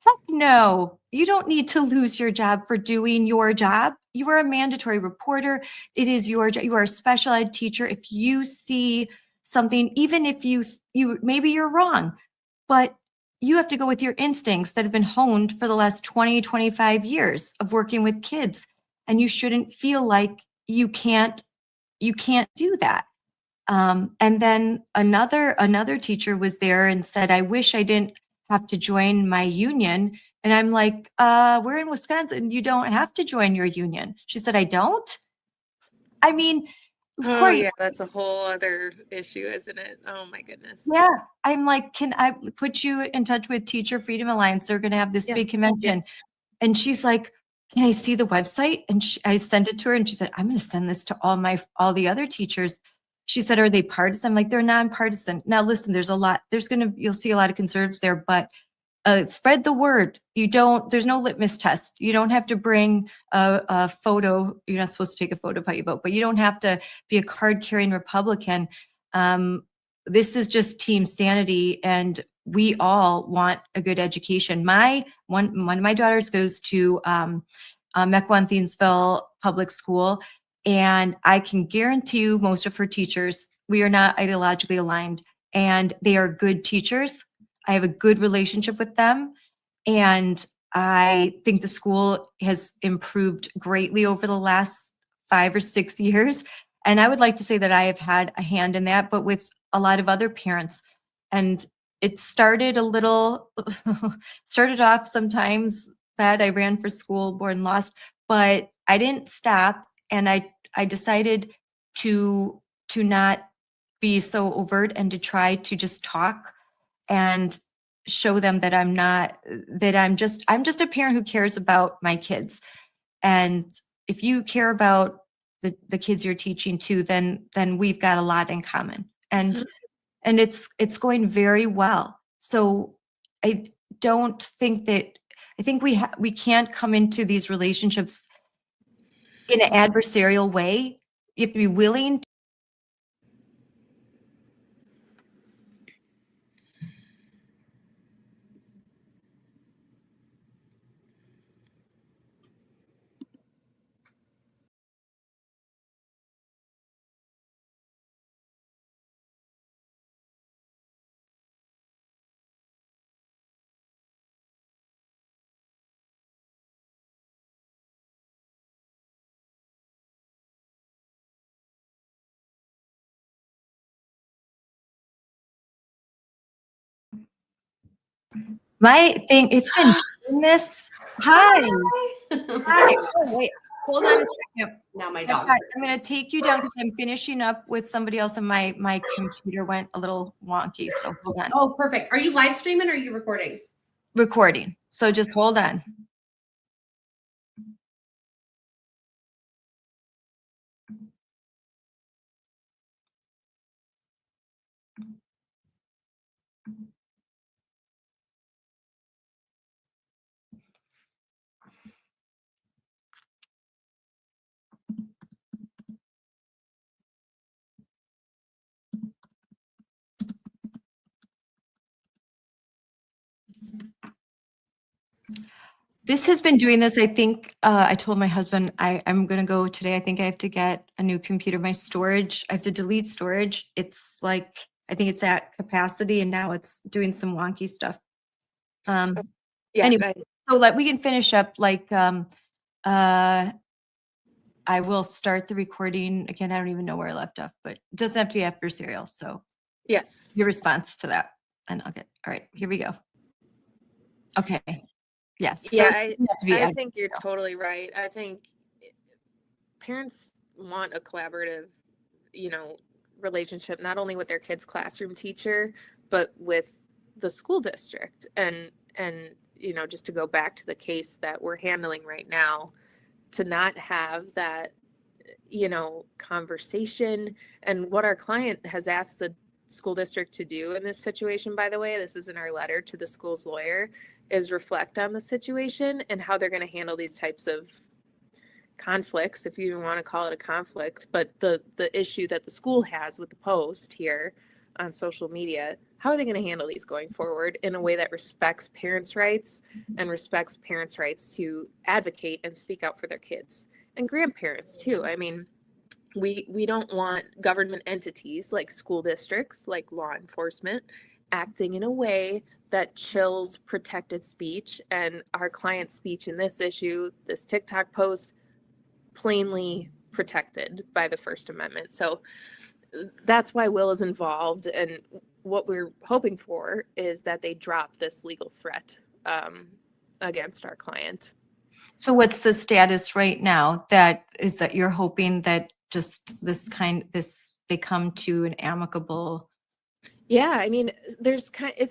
heck no, you don't need to lose your job for doing your job. You are a mandatory reporter. It is your job. You are a special ed teacher. If you see something, even if you maybe you're wrong, but you have to go with your instincts that have been honed for the last 20, 25 years of working with kids. And you shouldn't feel like you can't do that. And then another teacher was there and said, I wish I didn't have to join my union. And I'm like, we're in Wisconsin. You don't have to join your union. She said, I don't. I mean, Cory, yeah, that's a whole other issue, isn't it? Oh my goodness. Yeah. I'm like, can I put you in touch with Teacher Freedom Alliance? They're going to have this big convention. Yeah. And she's like, can I see the website? And I sent it to her and she said, I'm going to send this to all the other teachers. She said, are they partisan? I'm like, they're nonpartisan. Now, listen, you'll see a lot of conservatives there, but spread the word. There's no litmus test. You don't have to bring a photo. You're not supposed to take a photo of how you vote, but you don't have to be a card carrying Republican. This is just team sanity, and we all want a good education. One of my daughters goes to Mequon-Thiensville Public School, and I can guarantee you most of her teachers, we are not ideologically aligned, and they are good teachers. I have a good relationship with them, and I think the school has improved greatly over the last 5 or 6 years. And I would like to say that I have had a hand in that, but with a lot of other parents. And it started off sometimes bad. I ran for school board and lost, but I didn't stop. And I decided to not be so overt and to try to just talk and show them that I'm just a parent who cares about my kids. And if you care about the kids you're teaching to, then we've got a lot in common. And it's going very well. So I think we can't come into these relationships in an adversarial way. You have to be willing My thing, it's been doing this. Hi. Hi. Oh, wait, hold on a second. Now my I'm dog. going to take you down because I'm finishing up with somebody else and my computer went a little wonky. So hold on. Oh, perfect. Are you live streaming or are you recording? Recording. So just hold on. This has been doing this. I think I told my husband I'm going to go today. I think I have to get a new computer. My storage, I have to delete storage. It's like, I think it's at capacity and now it's doing some wonky stuff. Yeah. Anyway, so we can finish up I will start the recording again. I don't even know where I left off, but it doesn't have to be adversarial. So yes. your response to that and I'll get, all right, here we go. Okay. Yes. So Yeah, it doesn't have to be I think you're totally right. I think parents want a collaborative, relationship, not only with their kid's classroom teacher, but with the school district. And just to go back to the case that we're handling right now, to not have that, conversation. And what our client has asked the school district to do in this situation, by the way, this is in our letter to the school's lawyer, is reflect on the situation and how they're going to handle these types of conflicts, if you even want to call it a conflict. But the issue that the school has with the post here on social media, how are they going to handle these going forward in a way that respects parents' rights and respects parents' rights to advocate and speak out for their kids, and grandparents too. I mean, we don't want government entities like school districts, like law enforcement, acting in a way that chills protected speech. And our client's speech in this issue, this TikTok post, plainly protected by the First Amendment. So that's why Will is involved. And what we're hoping for is that they drop this legal threat against our client. So what's the status right now? That you're hoping that just they come to an amicable. Yeah, I mean, it's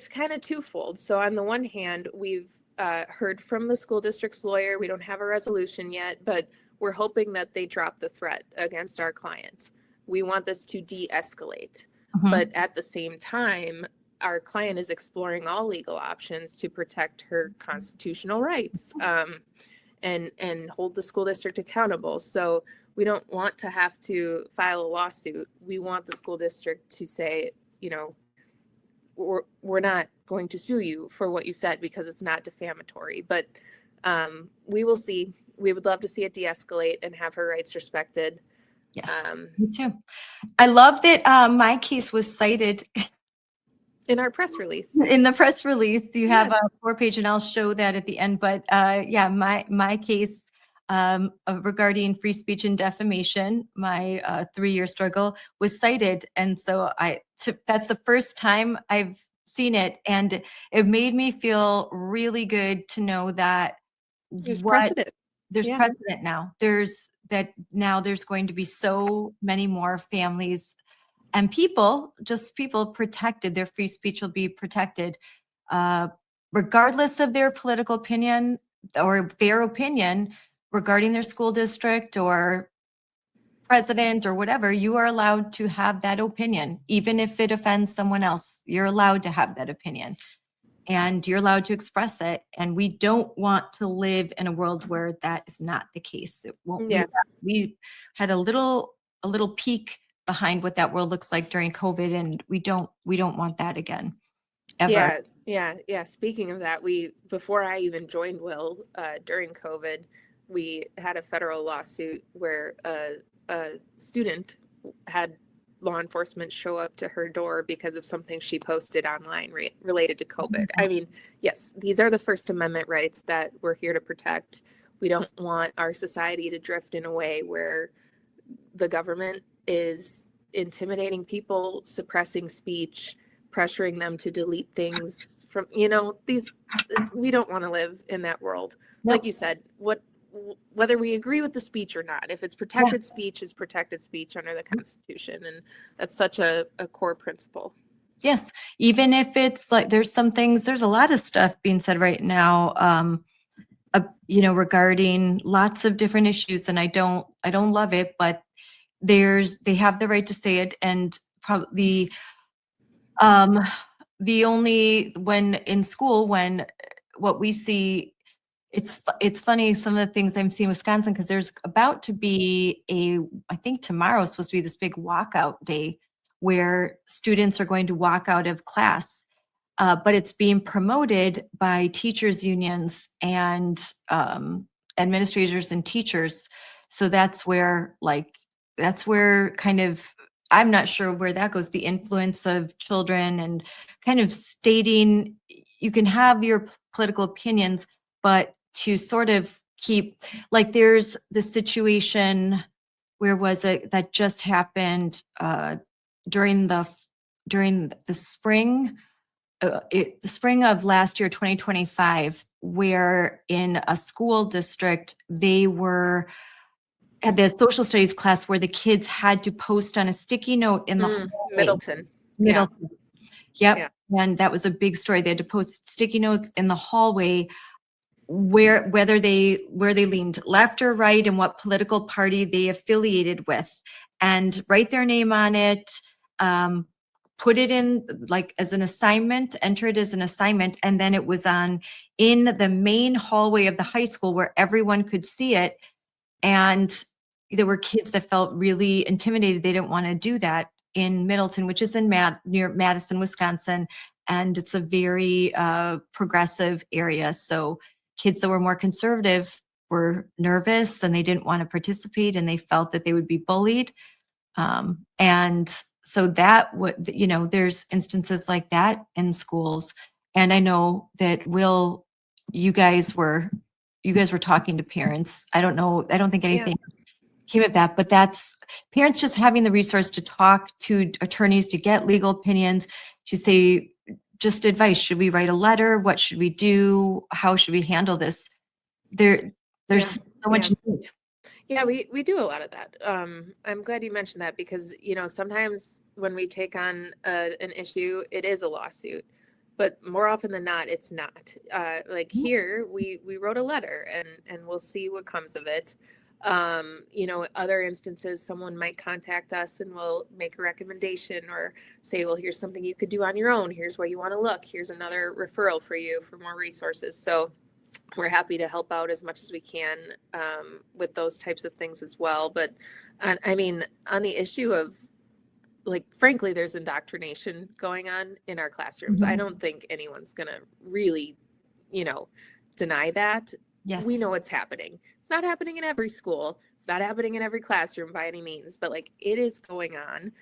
kind of twofold. So on the one hand, we've heard from the school district's lawyer. We don't have a resolution yet, but we're hoping that they drop the threat against our client. We want this to de-escalate. Mhm. But at the same time, our client is exploring all legal options to protect her constitutional rights and hold the school district accountable. So we don't want to have to file a lawsuit. We want the school district to say, we're not going to sue you for what you said because it's not defamatory. But we will see. We would love to see it de-escalate and have her rights respected. Yes, me too. I love that my case was cited in our press release. In the press release, you have a Yes. 4-page, and I'll show that at the end. But yeah, my case regarding free speech and defamation, my 3-year struggle was cited, and so that's the first time I've seen it, and it made me feel really good to know that There's precedent. There's Yeah. precedent now. There's going to be so many more families and people protected. Their free speech will be protected, regardless of their political opinion or their opinion regarding their school district or president or whatever. You are allowed to have that opinion, even if it offends someone else. You're allowed to have that opinion. And you're allowed to express it. And we don't want to live in a world where that is not the case. It won't be. We had a little peek behind what that world looks like during COVID, and we don't want that again, ever. Yeah. Speaking of that, before I even joined Will, during COVID, we had a federal lawsuit where a student had law enforcement show up to her door because of something she posted online related to COVID. I mean, yes, these are the First Amendment rights that we're here to protect. We don't want our society to drift in a way where the government is intimidating people, suppressing speech, pressuring them to delete things from, we don't want to live in that world. Nope. Like you said, whether we agree with the speech or not, if it's protected speech, it's protected speech under the Constitution. And that's such a core principle. Yes. Even if it's like, there's a lot of stuff being said right now, regarding lots of different issues, and I don't love it, but they have the right to say it. And probably the only, when in school, when what we see, it's funny, some of the things I'm seeing in Wisconsin, because there's about to be I think tomorrow is supposed to be this big walkout day where students are going to walk out of class. But it's being promoted by teachers unions and administrators and teachers. So that's where kind of, I'm not sure where that goes, the influence of children and kind of stating, you can have your political opinions, but to sort of keep, like, there's the situation, where was it, that just happened during the spring, the spring of last year, 2025, where in a school district, they were at the social studies class where the kids had to post on a sticky note in the hallway. Middleton. Middleton. Yep. Yeah. And that was a big story. They had to post sticky notes in the hallway where they leaned left or right and what political party they affiliated with, and write their name on it, put it in like as an assignment, enter it as an assignment, and then it was in the main hallway of the high school where everyone could see it. And there were kids that felt really intimidated. They didn't want to do that in Middleton, which is near Madison, Wisconsin, and it's a very progressive area. So kids that were more conservative were nervous and they didn't want to participate, and they felt that they would be bullied. And so that would, there's instances like that in schools. And I know that you guys were talking to parents. I don't think anything came of that, but that's parents just having the resource to talk to attorneys, to get legal opinions, to say, just advice. Should we write a letter? What should we do? How should we handle this? There's so much need. Yeah, we do a lot of that. I'm glad you mentioned that, because, sometimes when we take on an issue, it is a lawsuit, but more often than not, it's not. Like here, we wrote a letter and we'll see what comes of it. Other instances, someone might contact us and we'll make a recommendation or say, well, here's something you could do on your own. Here's where you want to look. Here's another referral for you for more resources. So we're happy to help out as much as we can with those types of things as well. But I mean, on the issue of, like, frankly, there's indoctrination going on in our classrooms. I don't think anyone's going to really, deny that. Yes. We know it's happening. It's not happening in every school. It's not happening in every classroom by any means, but like, it is going on.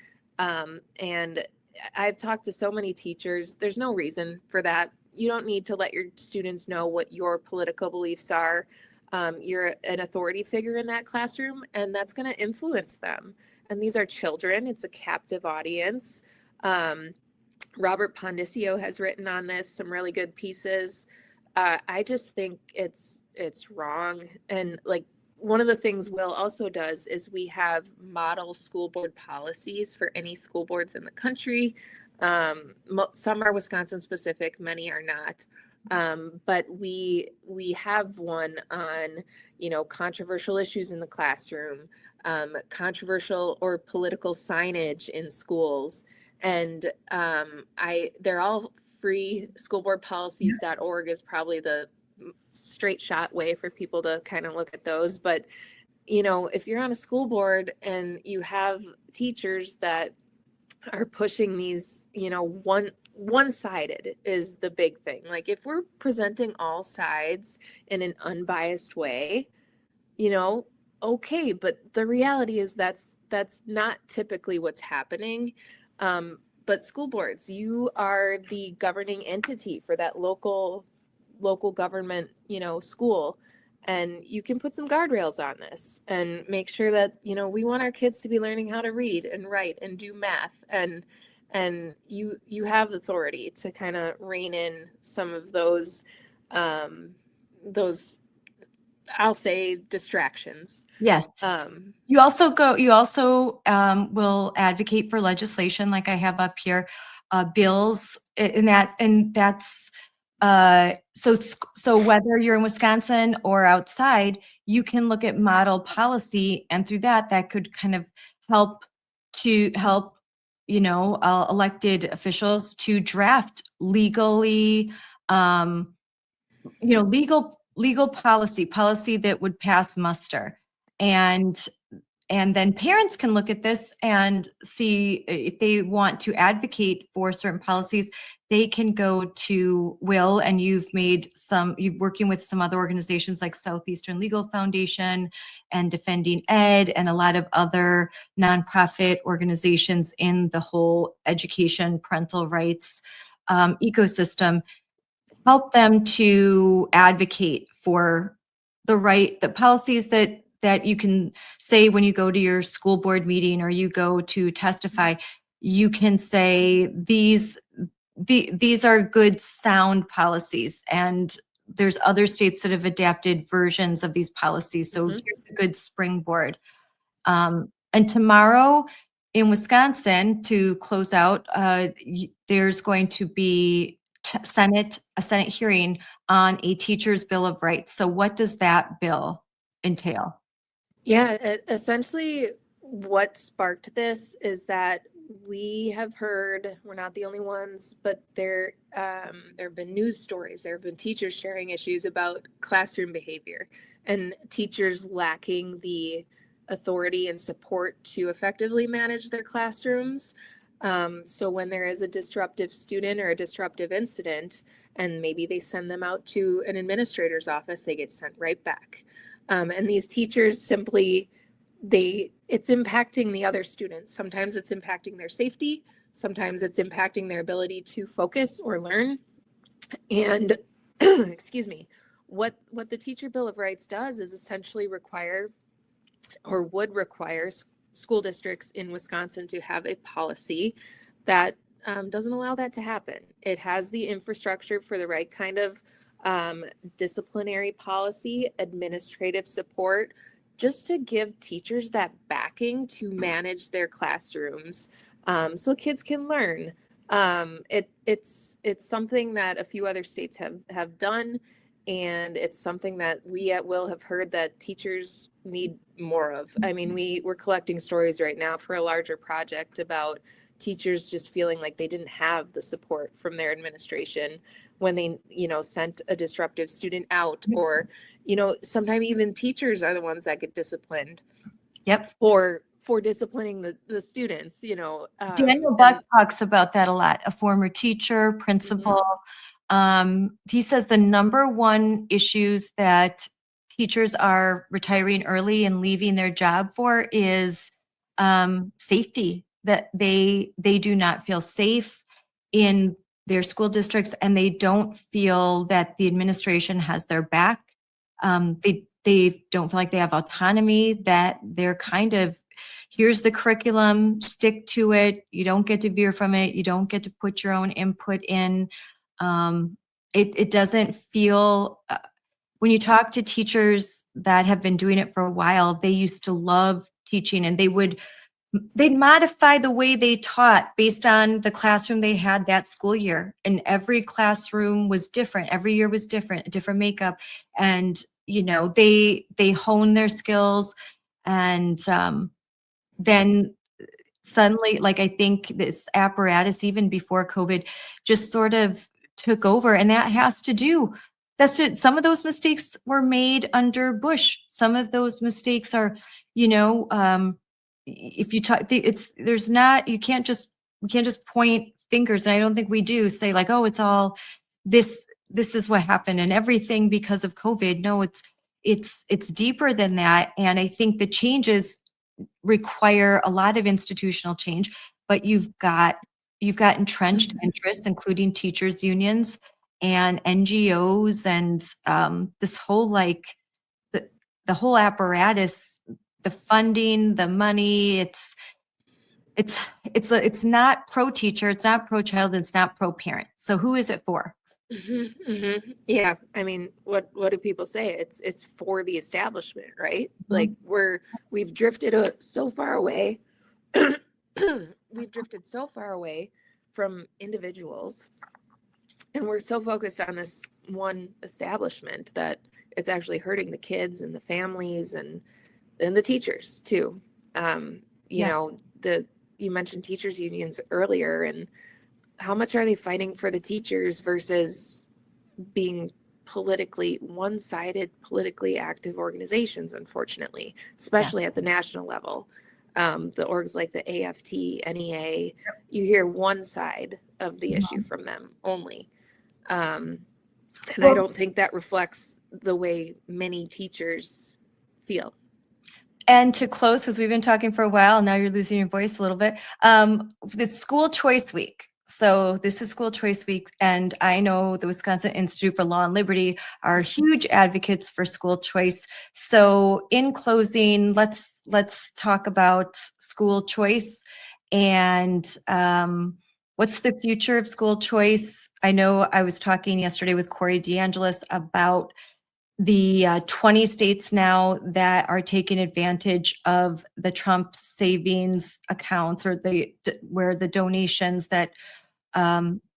And I've talked to so many teachers. There's no reason for that. You don't need to let your students know what your political beliefs are. You're an authority figure in that classroom, and that's going to influence them. And these are children. It's a captive audience. Robert Pondicio has written on this, some really good pieces. I just think it's wrong. And like, one of the things Will also does is we have model school board policies for any school boards in the country. Some are Wisconsin specific, many are not. But we have one on, controversial issues in the classroom, controversial or political signage in schools. And they're all free. Schoolboardpolicies.org is probably the straight shot way for people to kind of look at those. But, if you're on a school board and you have teachers that are pushing these, one-sided is the big thing. Like, if we're presenting all sides in an unbiased way, okay, but the reality is that's not typically what's happening. But school boards, you are the governing entity for that local government, school. And you can put some guardrails on this and make sure that, we want our kids to be learning how to read and write and do math. And and you have authority to kind of rein in some of those I'll say distractions. Yes. You also will advocate for legislation, like I have up here, bills, and that's so whether you're in Wisconsin or outside, you can look at model policy, and through that could kind of help elected officials to draft legally, legal policy that would pass muster. And then parents can look at this and see if they want to advocate for certain policies. They can go to Will, and you're working with some other organizations like Southeastern Legal Foundation and Defending Ed and a lot of other nonprofit organizations in the whole education parental rights ecosystem. Help them to advocate for the policies that you can say when you go to your school board meeting or you go to testify. You can say these are good sound policies, and there's other states that have adapted versions of these policies. So here's a good springboard. And tomorrow in Wisconsin, to close out, there's going to be a Senate hearing on a teacher's Bill of Rights. So what does that bill entail? Yeah, essentially what sparked this is that we have heard, we're not the only ones, but there have been news stories, there have been teachers sharing issues about classroom behavior and teachers lacking the authority and support to effectively manage their classrooms. So when there is a disruptive student or a disruptive incident, and maybe they send them out to an administrator's office, they get sent right back. And these teachers simply, it's impacting the other students. Sometimes it's impacting their safety. Sometimes it's impacting their ability to focus or learn. And excuse me, what the Teacher Bill of Rights does is essentially would require school districts in Wisconsin to have a policy that doesn't allow that to happen. It has the infrastructure for the right kind of disciplinary policy, administrative support, just to give teachers that backing to manage their classrooms, so kids can learn. It's something that a few other states have done, and it's something that we at Will have heard that teachers need more of. I mean, we're collecting stories right now for a larger project about teachers just feeling like they didn't have the support from their administration when they, sent a disruptive student out, or, sometimes even teachers are the ones that get disciplined. Yep. For disciplining the students, Daniel Buck talks about that a lot, a former teacher, principal. He says the number one issues that teachers are retiring early and leaving their job for is safety, that they do not feel safe in their school districts, and they don't feel that the administration has their back. They don't feel like they have autonomy, that they're kind of, here's the curriculum, stick to it. You don't get to veer from it. You don't get to put your own input in. It doesn't feel, when you talk to teachers that have been doing it for a while, they used to love teaching, and they'd modify the way they taught based on the classroom they had that school year. And every classroom was different. Every year was different, a different makeup. And, they hone their skills. And then suddenly, like, I think this apparatus, even before COVID, just sort of took over. And that has to do, some of those mistakes were made under Bush. Some of those mistakes are, if you talk, we can't just point fingers. And I don't think we do say like, oh, it's all this is what happened and everything because of COVID. No, it's deeper than that. And I think the changes require a lot of institutional change, but you've got entrenched interests, including teachers unions and NGOs, and this whole, like, the whole apparatus, the funding, the money, It's not pro teacher, it's not pro child, it's not pro parent. So who is it for? Yeah, I mean, what do people say? It's for the establishment, right? Like we've drifted so far away. We've drifted so far away from individuals, and we're so focused on this one establishment that it's actually hurting the kids and the families and the teachers too. You know, you mentioned teachers unions earlier, and how much are they fighting for the teachers versus being politically one-sided, politically active organizations, unfortunately, especially at the national level. The orgs like the AFT, NEA, you hear one side of the issue from them only. And I don't think that reflects the way many teachers feel. And to close, because we've been talking for a while, now you're losing your voice a little bit. It's School Choice Week. So this is School Choice Week, and I know the Wisconsin Institute for Law and Liberty are huge advocates for school choice. So in closing, let's talk about school choice and what's the future of school choice. I know I was talking yesterday with Cory DeAngelis about the 20 states now that are taking advantage of the Trump savings accounts, or where the donations that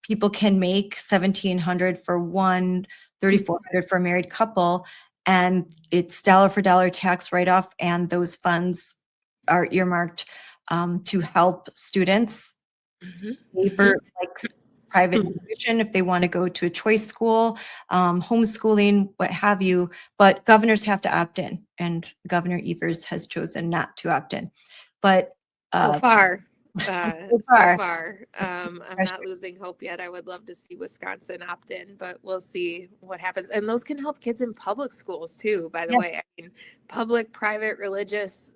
people can make, $1,700 for one, $3,400 for a married couple, and it's dollar for dollar tax write-off, and those funds are earmarked to help students pay for like private tuition if they want to go to a choice school, homeschooling, what have you. But governors have to opt in, and Governor Evers has chosen not to opt in. But so far. I'm not losing hope yet. I would love to see Wisconsin opt in, but we'll see what happens. And those can help kids in public schools too, by the way. I mean, public, private, religious,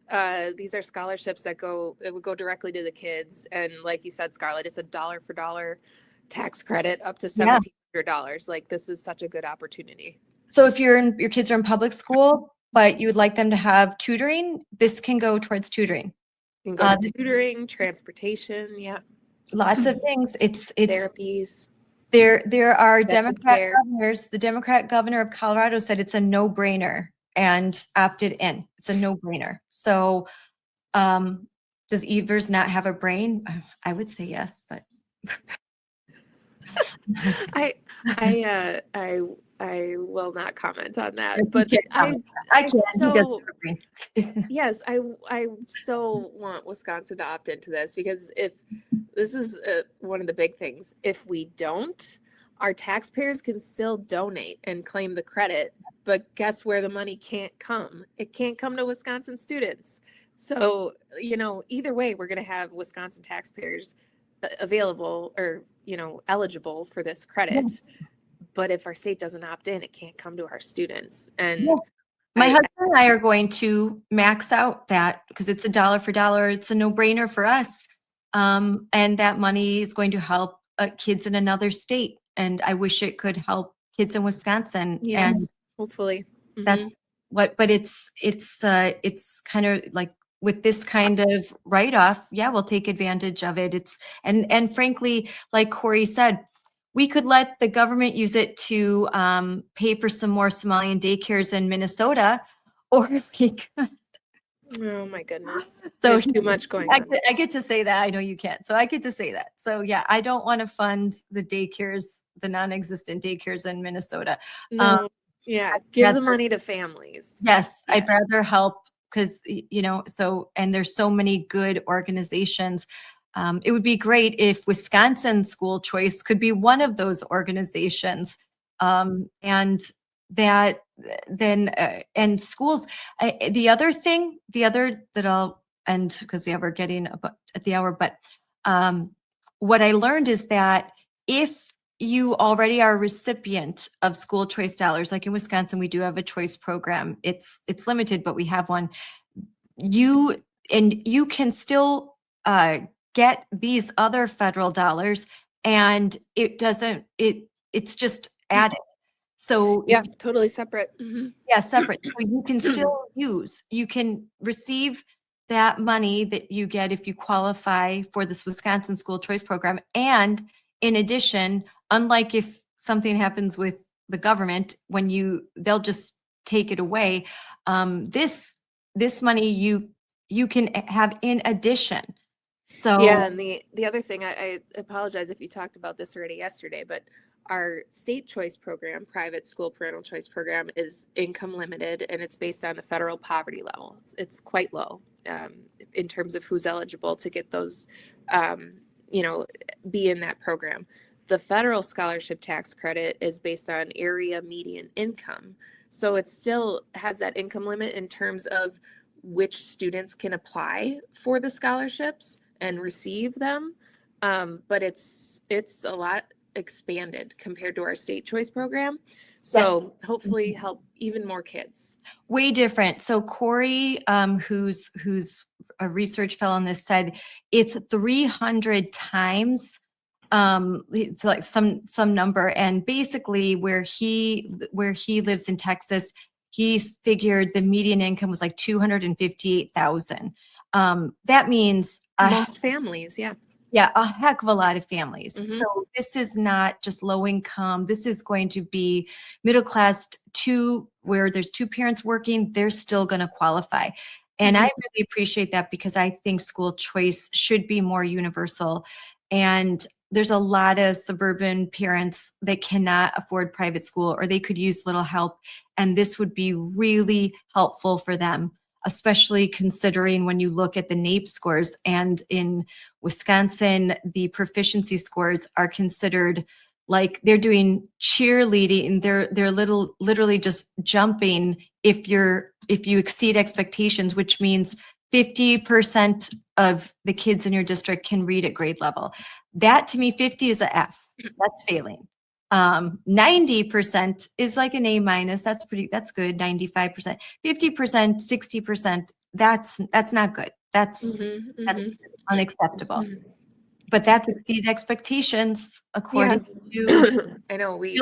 these are scholarships that would go directly to the kids. And like you said, Scarlett, it's a dollar for dollar tax credit up to $1,700. Like, this is such a good opportunity. So if your kids are in public school, but you would like them to have tutoring, this can go towards tutoring. You can go to tutoring, transportation, lots of things. It's therapies. There are Democrat governors. The Democrat governor of Colorado said it's a no-brainer and opted in. It's a no-brainer. So does Evers not have a brain? I would say yes, but I will not comment on that. But I can. Yes, I so want Wisconsin to opt into this, because if this is one of the big things, if we don't, our taxpayers can still donate and claim the credit, but guess where the money can't come? It can't come to Wisconsin students. So, either way, we're going to have Wisconsin taxpayers available or, eligible for this credit. But if our state doesn't opt in, it can't come to our students. And my husband and I are going to max out that, because it's a dollar for dollar. It's a no-brainer for us. And that money is going to help kids in another state. And I wish it could help kids in Wisconsin. Yes, and hopefully. That's what, but it's kind of like with this kind of write-off, we'll take advantage of it. And frankly, like Cory said, we could let the government use it to pay for some more Somalian daycares in Minnesota, or we could. Oh my goodness. So there's too much going on. I get to say that. I know you can't. So I get to say that. So I don't want to fund the daycares, the non-existent daycares in Minnesota. No. Give the money to families. Yes. I'd rather help, because, and there's so many good organizations. It would be great if Wisconsin School Choice could be one of those organizations, and schools. The other that I'll end, because we're getting at the hour, but what I learned is that if you already are a recipient of school choice dollars, like in Wisconsin, we do have a choice program. It's limited, but we have one. You can still get these other federal dollars, and it's just added. So totally separate. Separate. So you can still you can receive that money that you get if you qualify for this Wisconsin school choice program. And in addition, unlike if something happens with the government, they'll just take it away. This money you can have in addition. So yeah, and the other thing, I apologize if you talked about this already yesterday, but our state choice program, private school parental choice program, is income limited, and it's based on the federal poverty level. It's quite low in terms of who's eligible to get those, be in that program. The federal scholarship tax credit is based on area median income. So it still has that income limit in terms of which students can apply for the scholarships and receive them. But it's a lot expanded compared to our state choice program. So hopefully help even more kids. Way different. So Cory, who's a research fellow on this, said it's 300 times. It's like some number, and basically where he lives in Texas, he's figured the median income was like 258,000. That means Most families, yeah. Yeah, a heck of a lot of families. Mhm. So this is not just low income. This is going to be middle class where there's two parents working, they're still going to qualify. And I really appreciate that, because I think school choice should be more universal. And there's a lot of suburban parents that cannot afford private school, or they could use little help. And this would be really helpful for them, especially considering when you look at the NAEP scores. And in Wisconsin, the proficiency scores are considered like they're doing cheerleading. They're literally just jumping if you exceed expectations, which means 50% of the kids in your district can read at grade level. That, to me, 50 is a F. That's failing. 90% is like an A minus. That's good. 95%, 50%, 60%. That's not good. That's unacceptable. But that's exceeded expectations according to I know we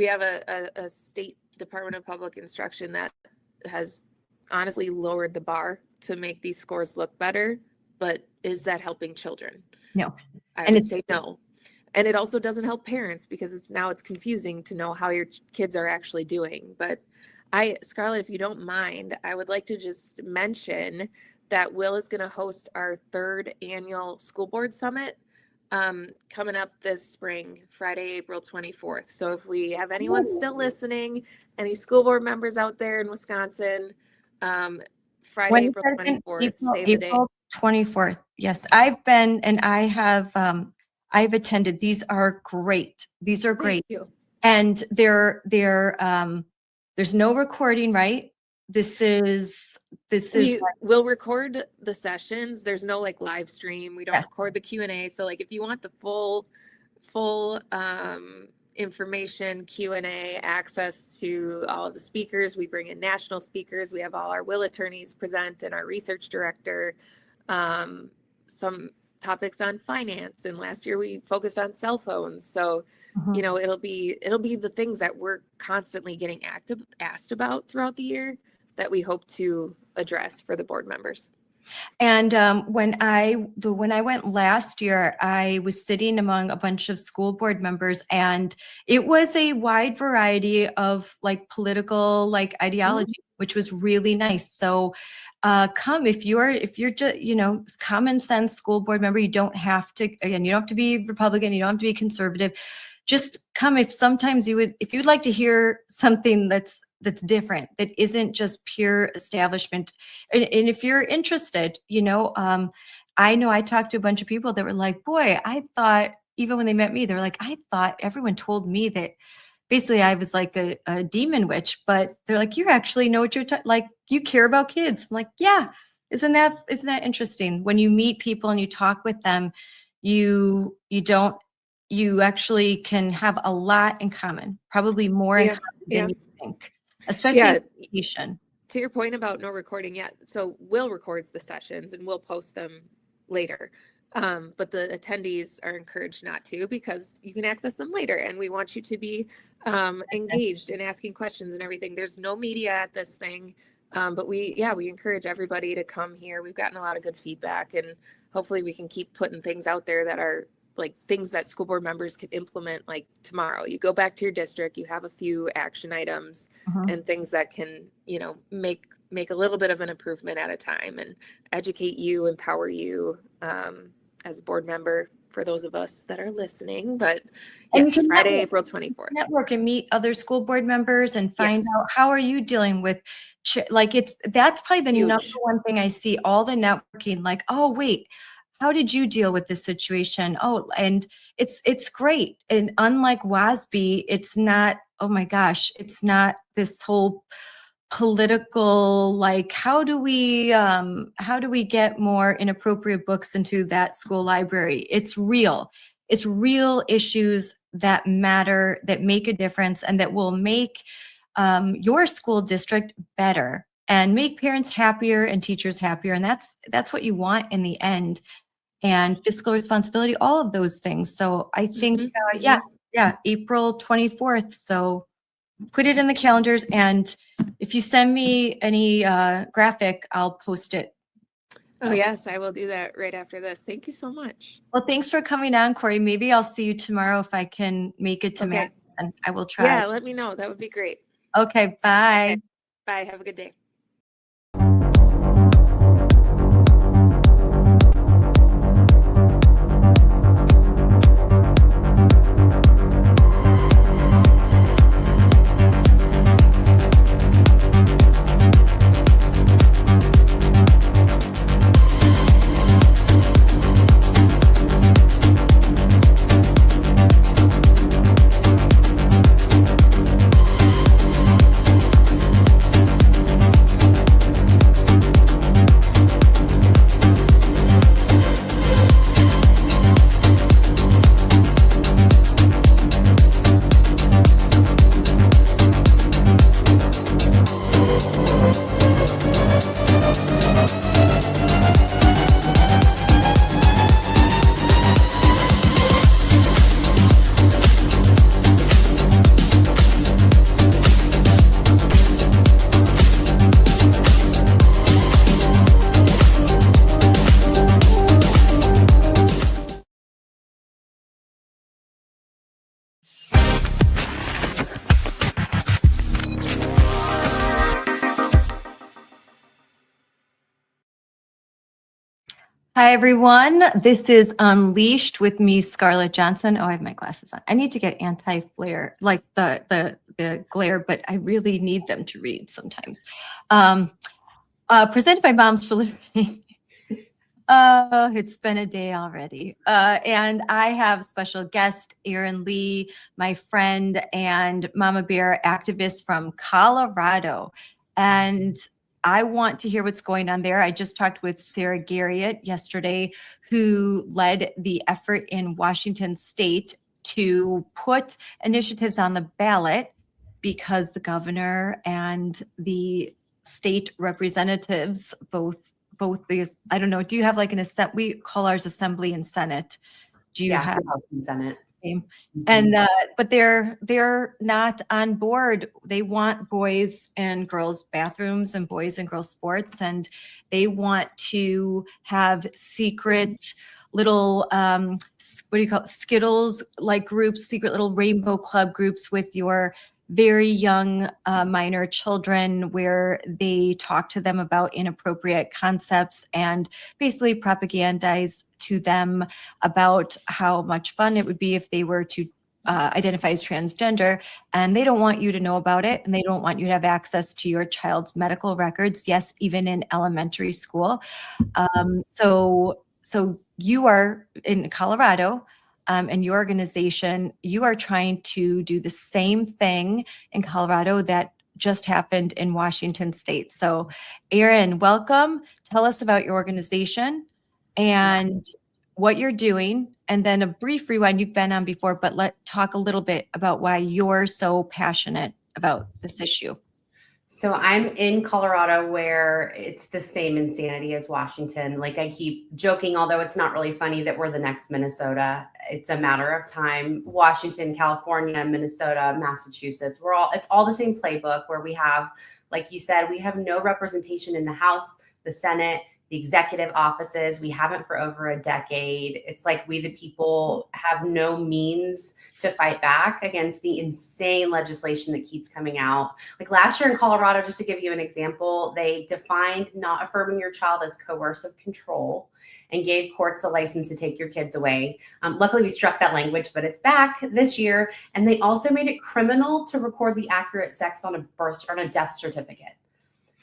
have a state Department of Public Instruction that has honestly lowered the bar to make these scores look better. But is that helping children? No. I would say no. And it also doesn't help parents, because it's confusing to know how your kids are actually doing. But Scarlett, if you don't mind, I would like to just mention that Will is going to host our 3rd annual school board summit coming up this spring, Friday, April 24th. So if we have anyone still listening, any school board members out there in Wisconsin, Friday, April 24th, save the date. April 24th. Yes, I've been, and I've attended. These are great. These are great. Thank you. And there's no recording, right? We'll record the sessions. There's no live stream. We don't record the Q&A. So if you want the full information, Q&A, access to all of the speakers, we bring in national speakers. We have all our Will attorneys present and our research director. Some topics on finance, and last year we focused on cell phones. So it'll be the things that we're constantly getting asked about throughout the year that we hope to address for the board members. And when I went last year, I was sitting among a bunch of school board members, and it was a wide variety of political ideology, which was really nice. So come if you're just common sense school board member. You don't have to be Republican, you don't have to be conservative. Just come if you'd like to hear something that's different, that isn't just pure establishment. And if you're interested, I know I talked to a bunch of people that were like, boy, I thought, even when they met me, they were like, I thought everyone told me that basically I was like a demon witch, but they're like, you actually know what you're you care about kids. I'm like, yeah, isn't that interesting? When you meet people and you talk with them, you actually can have a lot in common, probably more in common than you think, especially education. To your point about no recording yet, so Will records the sessions and we'll post them later. But the attendees are encouraged not to, because you can access them later, and we want you to be engaged in asking questions and everything. There's no media at this thing. But we encourage everybody to come here. We've gotten a lot of good feedback, and hopefully we can keep putting things out there that are like things that school board members could implement. Like tomorrow, you go back to your district, you have a few action items and things that can, make a little bit of an improvement at a time and educate you, empower you as a board member for those of us that are listening. But And yes, Friday, April 24th. Network and meet other school board members and find Yes. out how are you dealing with that's probably the Huge. number one thing I see, all the networking, like, oh wait, how did you deal with this situation? Oh, and it's great. And unlike WASB, it's not, oh my gosh, it's not this whole political, like, how do we get more inappropriate books into that school library? It's real issues that matter, that make a difference, and that will make your school district better and make parents happier and teachers happier. And that's what you want in the end. And fiscal responsibility, all of those things. So I think, April 24th. So put it in the calendars. And if you send me any graphic, I'll post it. Oh, yes, I will do that right after this. Thank you so much. Well, thanks for coming on, Cory. Maybe I'll see you tomorrow if I can make it to Madison. I will try. Yeah, let me know. That would be great. Okay, bye. Okay. Bye. Have a good day. Hi, everyone. This is Unleashed with me, Scarlett Johnson. Oh, I have my glasses on. I need to get anti-flare, like the glare, but I really need them to read sometimes. Presented by Moms for Liberty. It's been a day already. And I have special guest, Erin Lee, my friend and Mama Bear activist from Colorado. And I want to hear what's going on there. I just talked with Sarah Garriott yesterday, who led the effort in Washington State to put initiatives on the ballot because the governor and the state representatives both these, I don't know, do you have like an assembly? We call ours assembly and senate. Do you have Senate? And but they're not on board. They want boys and girls bathrooms and boys and girls sports, and they want to have secret little what do you call it? Skittles like groups, secret little rainbow club groups with your very young minor children, where they talk to them about inappropriate concepts and basically propagandize to them about how much fun it would be if they were to identify as transgender. And they don't want you to know about it, and they don't want you to have access to your child's medical records. Yes, even in elementary school. So you are in Colorado. And your organization, you are trying to do the same thing in Colorado that just happened in Washington State. So, Erin, welcome. Tell us about your organization and what you're doing, and then a brief rewind. You've been on before, but let's talk a little bit about why you're so passionate about this issue. So I'm in Colorado where it's the same insanity as Washington. Like I keep joking, although it's not really funny, that we're the next Minnesota. It's a matter of time. Washington, California, Minnesota, Massachusetts, it's all the same playbook where we have, like you said, we have no representation in the House, the Senate, the executive offices. We haven't for over a decade. It's like we, the people, have no means to fight back against the insane legislation that keeps coming out. Like last year in Colorado, just to give you an example, they defined not affirming your child as coercive control and gave courts a license to take your kids away. Luckily, we struck that language, but it's back this year. And they also made it criminal to record the accurate sex on a death certificate.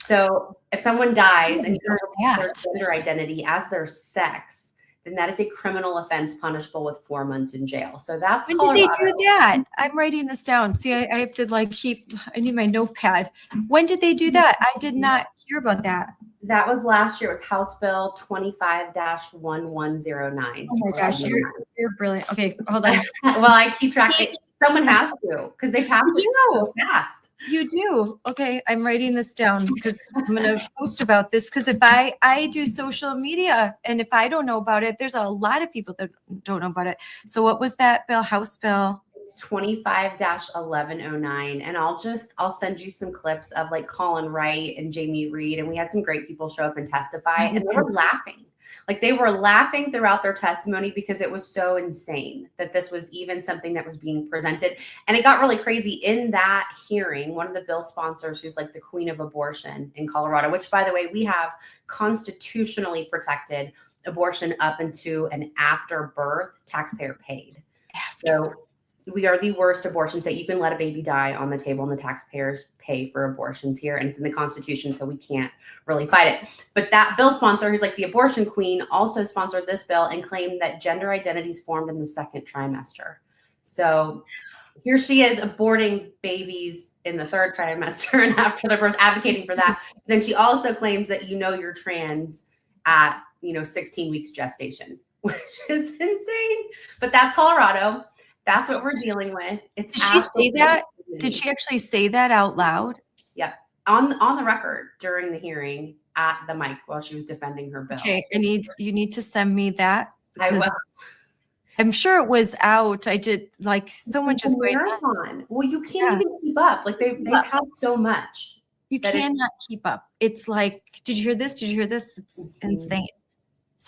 So if someone dies and you don't have their gender identity as their sex, then that is a criminal offense punishable with 4 months in jail. So that's When Colorado. did they do that? I'm writing this down. See, I have to like I need my notepad. When did they do that? I did not hear about that. That was last year. It was House Bill 25-1109. Oh my gosh, you're brilliant. Okay, hold on. Well, I keep track. Someone has to, because they pass it so fast. You do. Okay, I'm writing this down because I'm going to post about this, because if I do social media, and if I don't know about it, there's a lot of people that don't know about it. So what was that bill? House Bill? It's 25-1109. And I'll send you some clips of like Colin Wright and Jamie Reed. And we had some great people show up and testify, and they were laughing. Like they were laughing throughout their testimony because it was so insane that this was even something that was being presented. And it got really crazy in that hearing. One of the bill sponsors, who's like the queen of abortion in Colorado, which by the way, we have constitutionally protected abortion up into and after birth, taxpayer paid. So we are the worst abortion state. You can let a baby die on the table and the taxpayers pay for abortions here. And it's in the Constitution, so we can't really fight it. But that bill sponsor, who's like the abortion queen, also sponsored this bill and claimed that gender identities formed in the second trimester. So here she is aborting babies in the third trimester and after their birth, advocating for that. Then she also claims that you're trans at 16 weeks gestation, which is insane. But that's Colorado. That's what we're dealing with. Did she say that? Did she actually say that out loud? Yeah. On the record during the hearing at the mic while she was defending her bill. Okay, you need to send me that. I will. I'm sure it was out. I did like so much is going on. Well, you can't even keep up. Like they've had so much. You cannot keep up. It's like, did you hear this? Did you hear this? It's insane.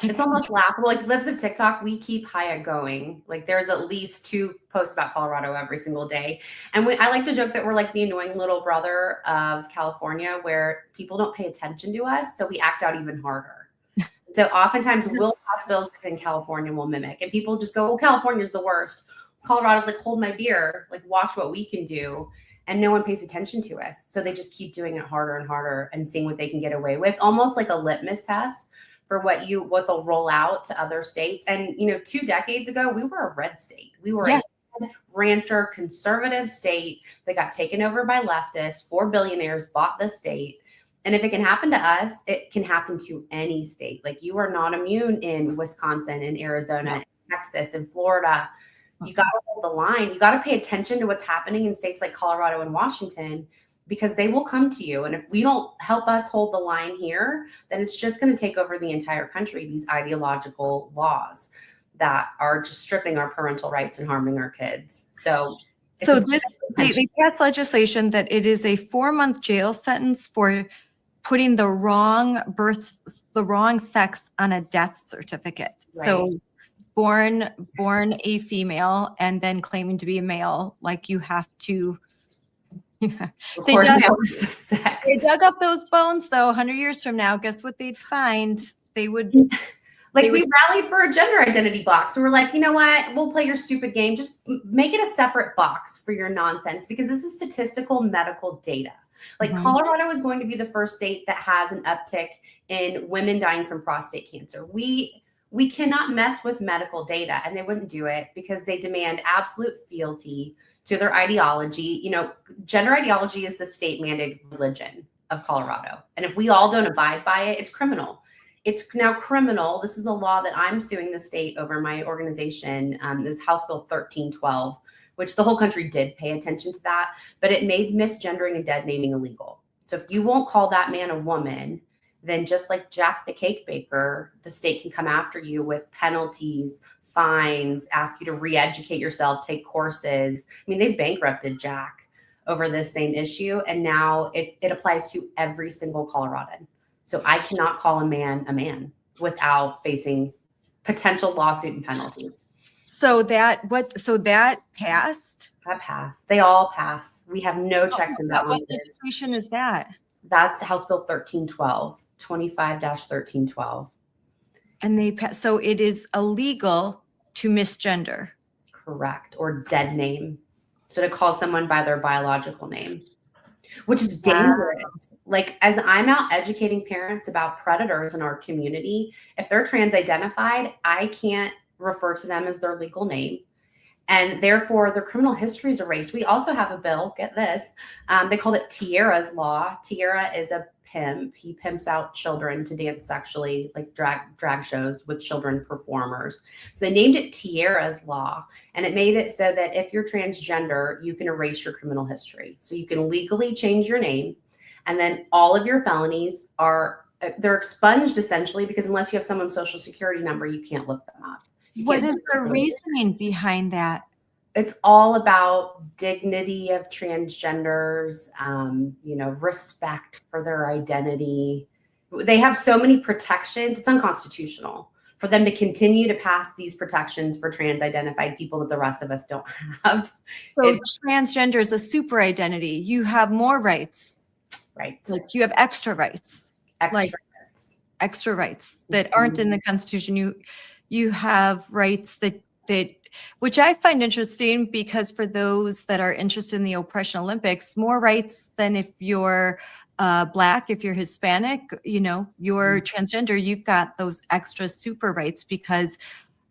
It's almost laughable. Like Libs of TikTok, we keep Haya going. Like there's at least 2 posts about Colorado every single day. And I like to joke that we're like the annoying little brother of California, where people don't pay attention to us. So we act out even harder. So oftentimes we'll pass bills in California will mimic. And people just go, well, California's the worst. Colorado's like, hold my beer. Like watch what we can do. And no one pays attention to us. So they just keep doing it harder and harder and seeing what they can get away with. Almost like a litmus test for what they'll roll out to other states. And 2 decades ago, we were a red state. We were a rancher conservative state that got taken over by leftists. 4 billionaires bought the state. And if it can happen to us, it can happen to any state. Like you are not immune in Wisconsin, in Arizona, in Texas, in Florida. You got to hold the line. You got to pay attention to what's happening in states like Colorado and Washington, because they will come to you. And if we don't help us hold the line here, then it's just going to take over the entire country, these ideological laws that are just stripping our parental rights and harming our kids. So they passed legislation that it is a 4-month jail sentence for putting the wrong sex on a death certificate. Right. So born a female and then claiming to be a male, like you have to. Yeah. They dug up those bones, though. 100 years from now, guess what they'd find? We rallied for a gender identity box. So we're like, you know what? We'll play your stupid game. Just make it a separate box for your nonsense, because this is statistical medical data. Like Colorado is going to be the first state that has an uptick in women dying from prostate cancer. We cannot mess with medical data, and they wouldn't do it because they demand absolute fealty to their ideology. Gender ideology is the state mandated religion of Colorado. And if we all don't abide by it, it's criminal. It's now criminal. This is a law that I'm suing the state over, my organization. It was House Bill 1312, which the whole country did pay attention to that, but it made misgendering and dead naming illegal. So if you won't call that man a woman, then just like Jack the cake baker, the state can come after you with penalties, fines, ask you to re-educate yourself, take courses. I mean, they've bankrupted Jack over this same issue, and now it applies to every single Coloradan. So I cannot call a man without facing potential lawsuit and penalties. So that passed? That passed. They all pass. We have no checks and balances. What legislation is that? That's House Bill 1312, 25-1312. And so it is illegal to misgender. Correct. Or dead name. So to call someone by their biological name, which is dangerous. Like, as I'm out educating parents about predators in our community, if they're trans identified, I can't refer to them as their legal name. And therefore, their criminal history is erased. We also have a bill, get this, they called it Tierra's Law. Tierra is a pimp. He pimps out children to dance sexually, like drag shows with children performers. So they named it Tierra's Law, and it made it so that if you're transgender, you can erase your criminal history. So you can legally change your name, and then all of your felonies they're expunged essentially, because unless you have someone's social security number, you can't look them up. What is the reasoning behind that? It's all about dignity of transgenders, respect for their identity. They have so many protections. It's unconstitutional for them to continue to pass these protections for trans identified people that the rest of us don't have. So transgender is a super identity. You have more rights. Right. Like you have extra rights. Extra rights that aren't in the Constitution. You have rights that which I find interesting, because for those that are interested in the Oppression Olympics, more rights than if you're Black, if you're Hispanic, you're transgender, you've got those extra super rights, because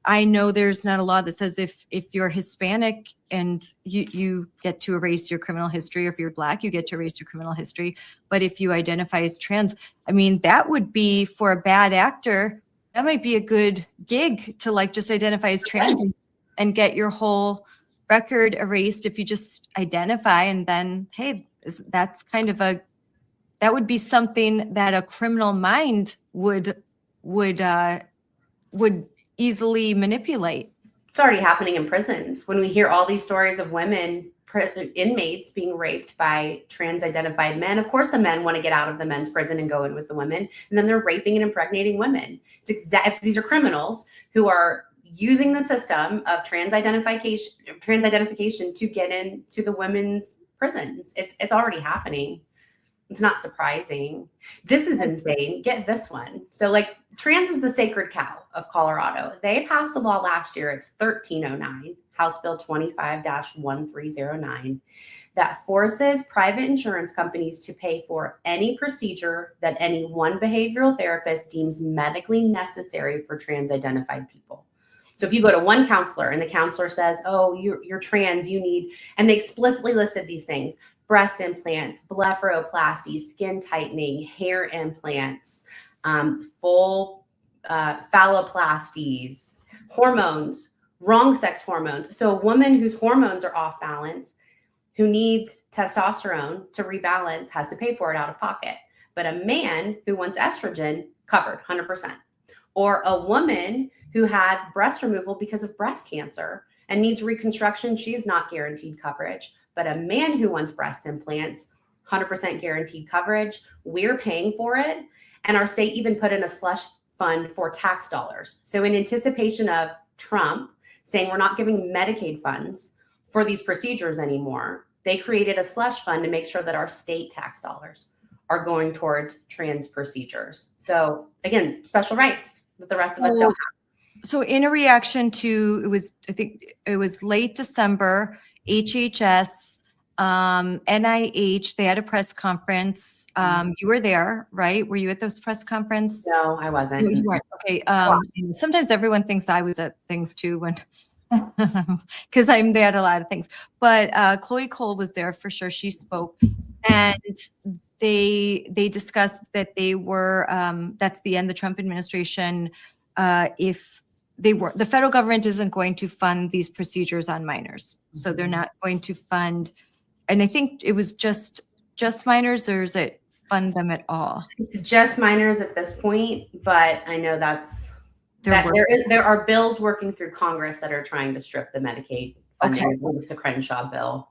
I know there's not a law that says if you're Hispanic and you get to erase your criminal history, or if you're Black, you get to erase your criminal history. But if you identify as trans, I mean, that would be, for a bad actor, that might be a good gig to like just identify as trans and get your whole record erased if you just identify. And then, hey, that's kind of that would be something that a criminal mind would easily manipulate. It's already happening in prisons. When we hear all these stories of women, inmates being raped by trans identified men, of course the men want to get out of the men's prison and go in with the women, and then they're raping and impregnating women. These are criminals who are using the system of trans identification to get into the women's prisons. It's already happening. It's not surprising. This is insane. Get this one. So like, trans is the sacred cow of Colorado. They passed a law last year. It's 1309, House Bill 25-1309, that forces private insurance companies to pay for any procedure that any one behavioral therapist deems medically necessary for trans identified people. So if you go to one counselor and the counselor says, oh, you're trans, you need, and they explicitly listed these things: breast implants, blepharoplasty, skin tightening, hair implants, full phalloplasties, hormones, wrong sex hormones. So a woman whose hormones are off balance, who needs testosterone to rebalance, has to pay for it out of pocket. But a man who wants estrogen, covered 100%. Or a woman who had breast removal because of breast cancer and needs reconstruction, she is not guaranteed coverage. But a man who wants breast implants, 100% guaranteed coverage. We're paying for it. And our state even put in a slush fund for tax dollars. So in anticipation of Trump saying we're not giving Medicaid funds for these procedures anymore, they created a slush fund to make sure that our state tax dollars are going towards trans procedures. So again, special rights that the rest of us don't have. So in a reaction to, I think it was late December, HHS, NIH, they had a press conference. You were there, right? Were you at those press conference? No, I wasn't. You weren't. Okay. Sometimes everyone thinks I was at things too, when because they had a lot of things. But Chloe Cole was there for sure. She spoke, and they discussed that they were that's the end of the Trump administration. If the federal government isn't going to fund these procedures on minors, so they're not going to fund. And I think it was just minors, or is it fund them at all. It's just minors at this point, but I know They're there are bills working through Congress that are trying to strip the Medicaid funding. Okay. I believe it's the Crenshaw bill.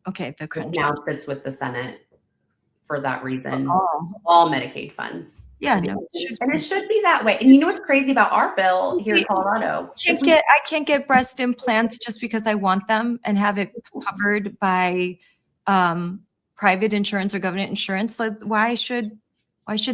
Okay, the It Crenshaw. now sits with the Senate for that reason. Oh, All Medicaid funds. yeah, And no. it should be that way. And you know what's crazy about our bill here in Colorado? I can't get breast implants just because I want them and have it covered by private insurance or government insurance. Like, why should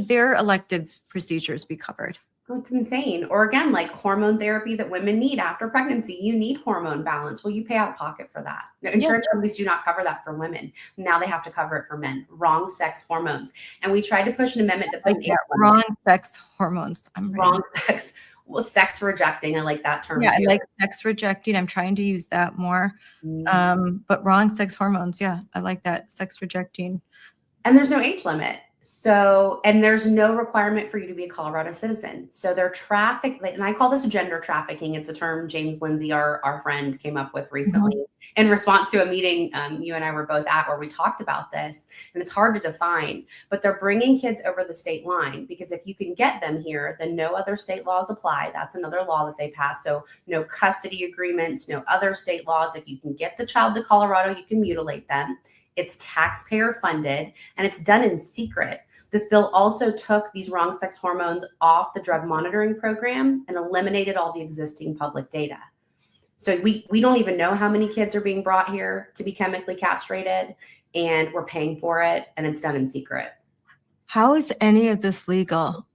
their elective procedures be covered? Oh, it's insane. Or again, like hormone therapy that women need after pregnancy. You need hormone balance. Well, you pay out of pocket for that. No, insurance companies do not cover that for women. Now they have to cover it for men. Wrong sex hormones. And we tried to push an amendment that put wrong sex hormones. Wrong sex. Well, sex rejecting. I like that term. Yeah, too. I like sex rejecting. I'm trying to use that more. But wrong sex hormones. Yeah, I like that. Sex rejecting. And there's no age limit. So, and there's no requirement for you to be a Colorado citizen. So they're and I call this gender trafficking. It's a term James Lindsay, our friend, came up with recently in response to a meeting you and I were both at where we talked about this. And it's hard to define, but they're bringing kids over the state line because if you can get them here, then no other state laws apply. That's another law that they passed. So no custody agreements, no other state laws. If you can get the child to Colorado, you can mutilate them. It's taxpayer funded and it's done in secret. This bill also took these wrong sex hormones off the drug monitoring program and eliminated all the existing public data. So we don't even know how many kids are being brought here to be chemically castrated, and we're paying for it, and it's done in secret. How is any of this legal?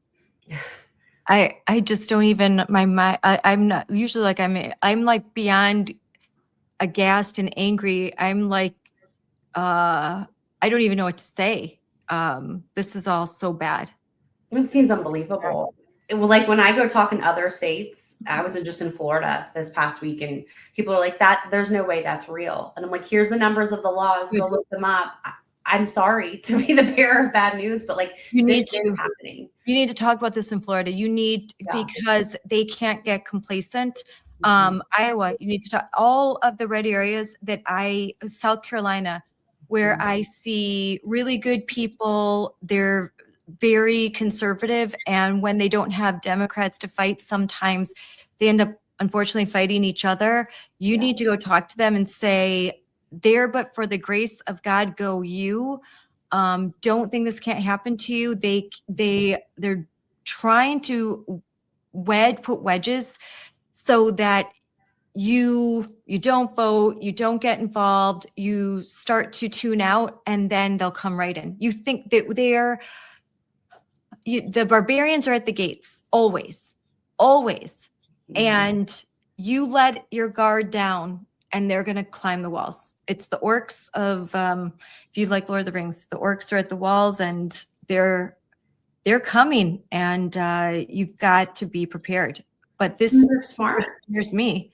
I just don't even, I'm not usually like, I'm like beyond aghast and angry. I'm like, I don't even know what to say. This is all so bad. It seems unbelievable. Like when I go talk in other states, I was just in Florida this past week and people are like, there's no way that's real. And I'm like, here's the numbers of the laws, go look them up. I'm sorry to be the bearer of bad news, but like this is happening. You need to talk about this in Florida. You need, because they can't get complacent. Iowa, you need to talk, all of the red areas South Carolina, where I see really good people, they're very conservative. And when they don't have Democrats to fight, sometimes they end up unfortunately fighting each other. You need to go talk to them and say, there, but for the grace of God, go you. Don't think this can't happen to you. They're trying to put wedges so that you don't vote, you don't get involved, you start to tune out, and then they'll come right in. You think that the barbarians are at the gates, always. And you let your guard down and they're going to climb the walls. It's the orcs of, if you like Lord of the Rings, the orcs are at the walls and they're coming, and you've got to be prepared. But this scares me.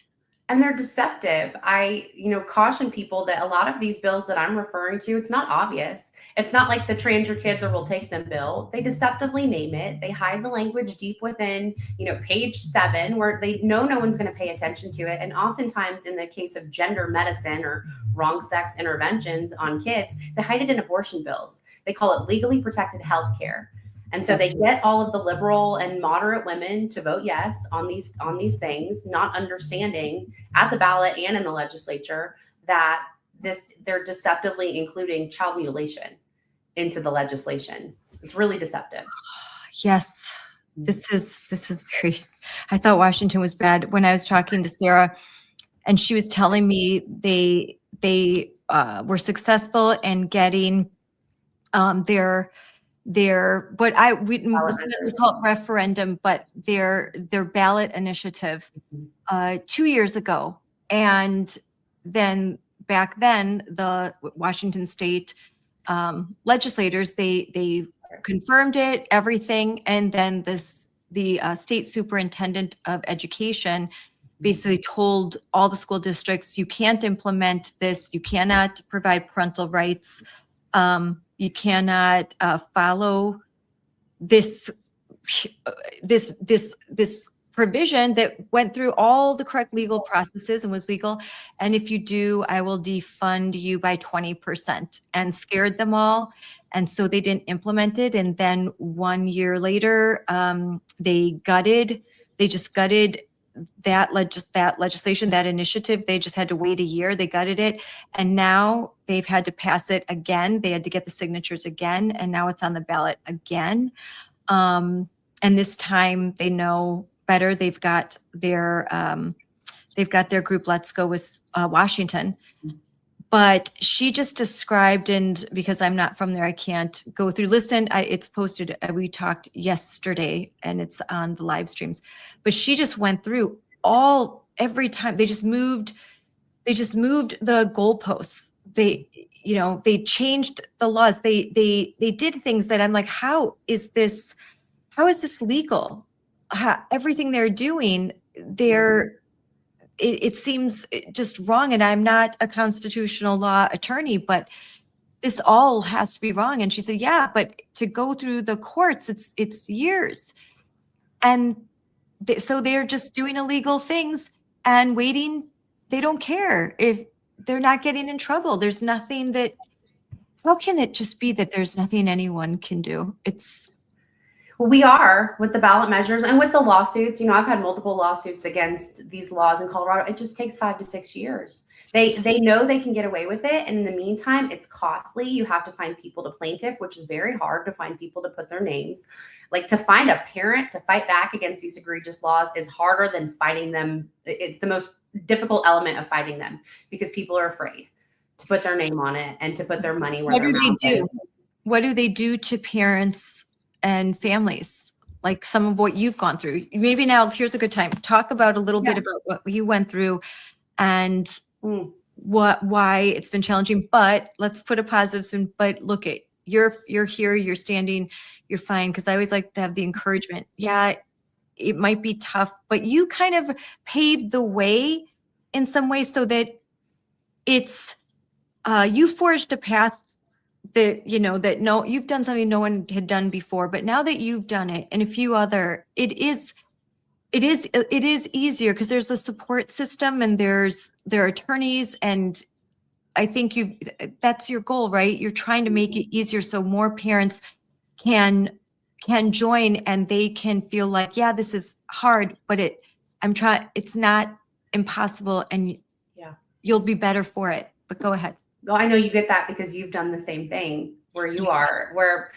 And they're deceptive. I, caution people that a lot of these bills that I'm referring to, it's not obvious. It's not like the trans your kids or we'll take them bill. They deceptively name it. They hide the language deep within, page 7, where they know no one's going to pay attention to it. And oftentimes in the case of gender medicine or wrong sex interventions on kids, they hide it in abortion bills. They call it legally protected health care. And so they get all of the liberal and moderate women to vote yes on these things, not understanding at the ballot and in the legislature that they're deceptively including child mutilation into the legislation. It's really deceptive. Yes, this is very. I thought Washington was bad when I was talking to Sarah, and she was telling me they were successful in getting their we call it referendum, but their ballot initiative 2 years ago. And then back then the Washington state legislators, they confirmed it, everything. And then the state superintendent of education basically told all the school districts, you can't implement this. You cannot provide parental rights. You cannot follow this provision that went through all the correct legal processes and was legal. And if you do, I will defund you by 20%, and scared them all. And so they didn't implement it. And then 1 year later, they just gutted that legislation, that initiative. They just had to wait a year. They gutted it. And now they've had to pass it again. They had to get the signatures again. And now it's on the ballot again. And this time they know better. They've got their group, Let's Go with Washington. But she just described, and because I'm not from there, I can't go through. Listen, it's posted. We talked yesterday, and it's on the live streams. But she just went through every time. They just moved the goalposts. They changed the laws. They did things that I'm like, how is this legal? Everything they're doing, it seems just wrong. And I'm not a constitutional law attorney, but this all has to be wrong. And she said, yeah, but to go through the courts, it's years. And so they're just doing illegal things and waiting. They don't care if they're not getting in trouble. There's nothing how can it just be that there's nothing anyone can do? Well, we are with the ballot measures and with the lawsuits. I've had multiple lawsuits against these laws in Colorado. It just takes 5 to 6 years. They know they can get away with it. And in the meantime, it's costly. You have to find people to plaintiff, which is very hard to find people to put their names. Like, to find a parent to fight back against these egregious laws is harder than fighting them. It's the most difficult element of fighting them because people are afraid to put their name on it and to put their money where their mouth is. What do they do to parents and families, like some of what you've gone through? Maybe now here's a good time. Talk about a little bit about what you went through and why it's been challenging, but let's put a positive spin. But look, you're here, you're standing, you're fine. Cause I always like to have the encouragement. Yeah, it might be tough, but you kind of paved the way in some ways so that you forged a path that you've done something no one had done before, but now that you've done it and a few other, it is easier because there's a support system and there are attorneys, and I think that's your goal, right? You're trying to make it easier so more parents can join and they can feel like, yeah, this is hard, but it's not impossible, and you'll be better for it. But go ahead. Well, I know you get that because you've done the same thing where you are, where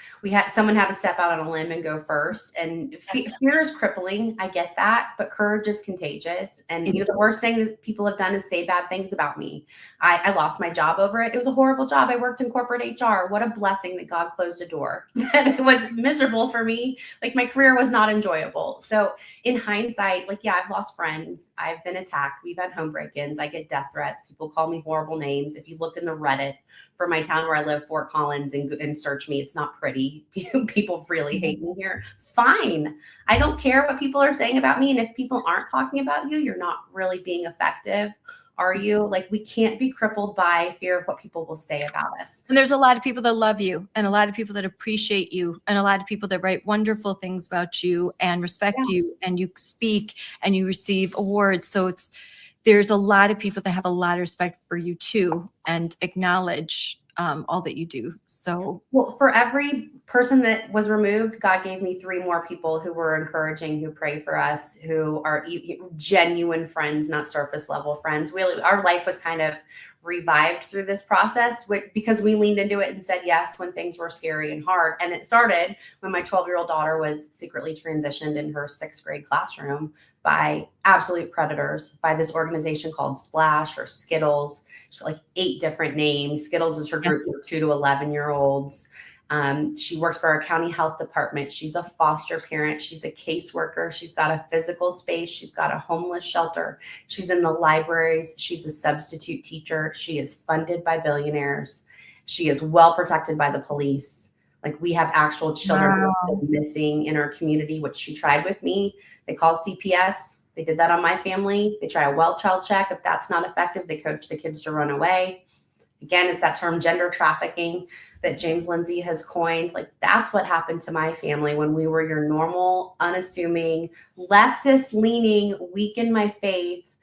someone had to step out on a limb and go first. And fear is crippling. I get that, but courage is contagious. And the worst thing that people have done is say bad things about me. I lost my job over it. It was a horrible job. I worked in corporate HR. What a blessing that God closed a door. That it was miserable for me. Like, my career was not enjoyable. So in hindsight, I've lost friends. I've been attacked. We've had home break-ins. I get death threats. People call me horrible names. If you look in the Reddit for my town where I live, Fort Collins, and search me, it's not pretty. People really hate me here. Fine. I don't care what people are saying about me. And if people aren't talking about you, you're not really being effective, are you? We can't be crippled by fear of what people will say about us. And there's a lot of people that love you, and a lot of people that appreciate you, and a lot of people that write wonderful things about you and respect you, and you speak and you receive awards. So there's a lot of people that have a lot of respect for you too, and acknowledge all that you do. So, well, for every person that was removed, God gave me 3 more people who were encouraging, who pray for us, who are genuine friends, not surface level friends. Really, our life was kind of revived through this process because we leaned into it and said yes when things were scary and hard. And it started when my 12-year-old daughter was secretly transitioned in her 6th grade classroom by absolute predators, by this organization called Splash or Skittles. She's 8 different names. Skittles is her group for 2 to 11-year-olds. She works for our county health department. She's a foster parent. She's a caseworker. She's got a physical space. She's got a homeless shelter. She's in the libraries. She's a substitute teacher. She is funded by billionaires. She is well protected by the police. We have actual children who have been missing in our community, which she tried with me. They called CPS. They did that on my family. They try a well child check. If that's not effective, they coach the kids to run away. Again, it's that term gender trafficking that James Lindsay has coined. That's what happened to my family when we were your normal, unassuming, leftist-leaning, weak in my faith,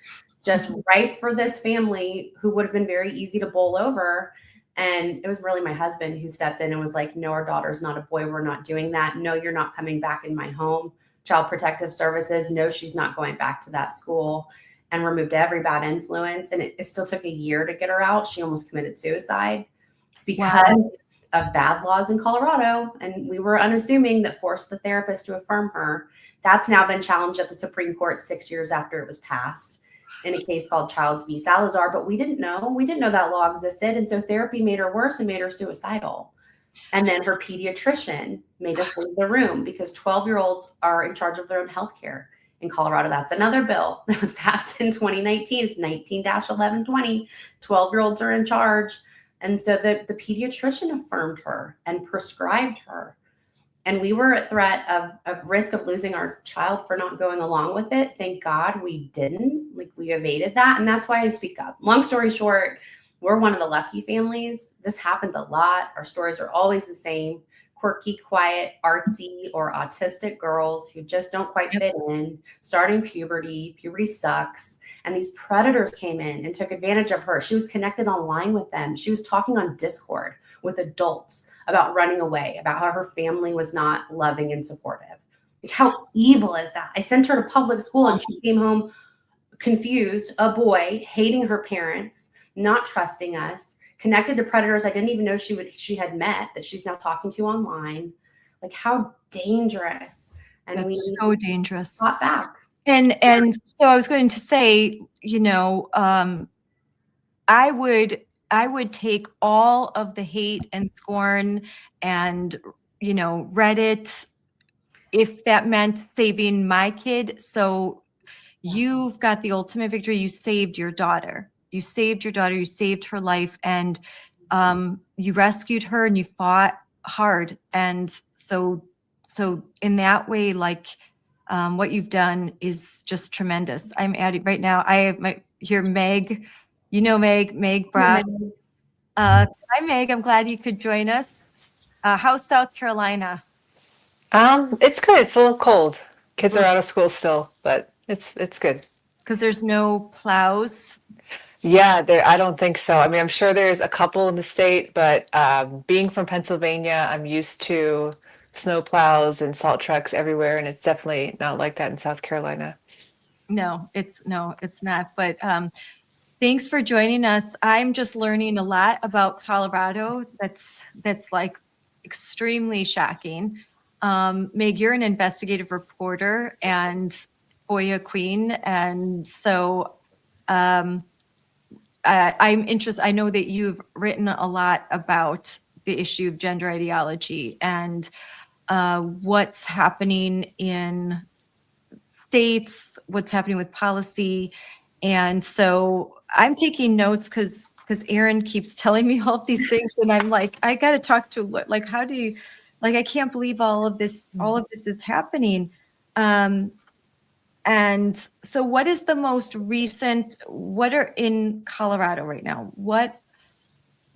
just ripe for this family who would have been very easy to bowl over. And it was really my husband who stepped in and was like, no, our daughter's not a boy. We're not doing that. No, you're not coming back in my home. Child Protective Services. No, she's not going back to that school, and removed every bad influence. And it still took a year to get her out. She almost committed suicide because of bad laws in Colorado. And we were unassuming that forced the therapist to affirm her. That's now been challenged at the Supreme Court 6 years after it was passed in a case called Childs v. Salazar. But we didn't know that law existed. And so therapy made her worse and made her suicidal. And then her pediatrician made us leave the room because 12-year-olds are in charge of their own health care. In Colorado, that's another bill that was passed in 2019. It's 19-1120. 12-year-olds are in charge. And so the pediatrician affirmed her and prescribed her. And we were at threat of risk of losing our child for not going along with it. Thank God we didn't. Like, we evaded that. And that's why I speak up. Long story short, we're one of the lucky families. This happens a lot. Our stories are always the same. Quirky, quiet, artsy, or autistic girls who just don't quite fit in, starting puberty. Puberty sucks. And these predators came in and took advantage of her. She was connected online with them. She was talking on Discord with adults about running away, about how her family was not loving and supportive. Like, how evil is that? I sent her to public school and she came home confused, a boy, hating her parents, not trusting us, connected to predators I didn't even know she had met, that she's now talking to online. Like, how dangerous. And that's so dangerous. Fought back. And so I was going to say, I would take all of the hate and scorn and, Reddit, if that meant saving my kid. So you've got the ultimate victory. You saved your daughter. You saved her life, and you rescued her, and you fought hard. And so in that way, like, what you've done is just tremendous. I'm adding right now. I have Meg, Meg Brock. Hi, Meg. I'm glad you could join us. How's South Carolina? It's good. It's a little cold. Kids are out of school still, but it's good. Because there's no plows. Yeah, I don't think so. I mean, I'm sure there's a couple in the state, but being from Pennsylvania, I'm used to snow plows and salt trucks everywhere, and it's definitely not like that in South Carolina. No, it's not. But thanks for joining us. I'm just learning a lot about Colorado. That's like extremely shocking. Meg, you're an investigative reporter and FOIA queen, and so I'm interested. I know that you've written a lot about the issue of gender ideology and what's happening in states, what's happening with policy. And so I'm taking notes because Erin keeps telling me all of these things, and I'm like, I got to talk to, like, how do you, like, I can't believe all of this is happening. And so what is the most recent, what are in Colorado right now? What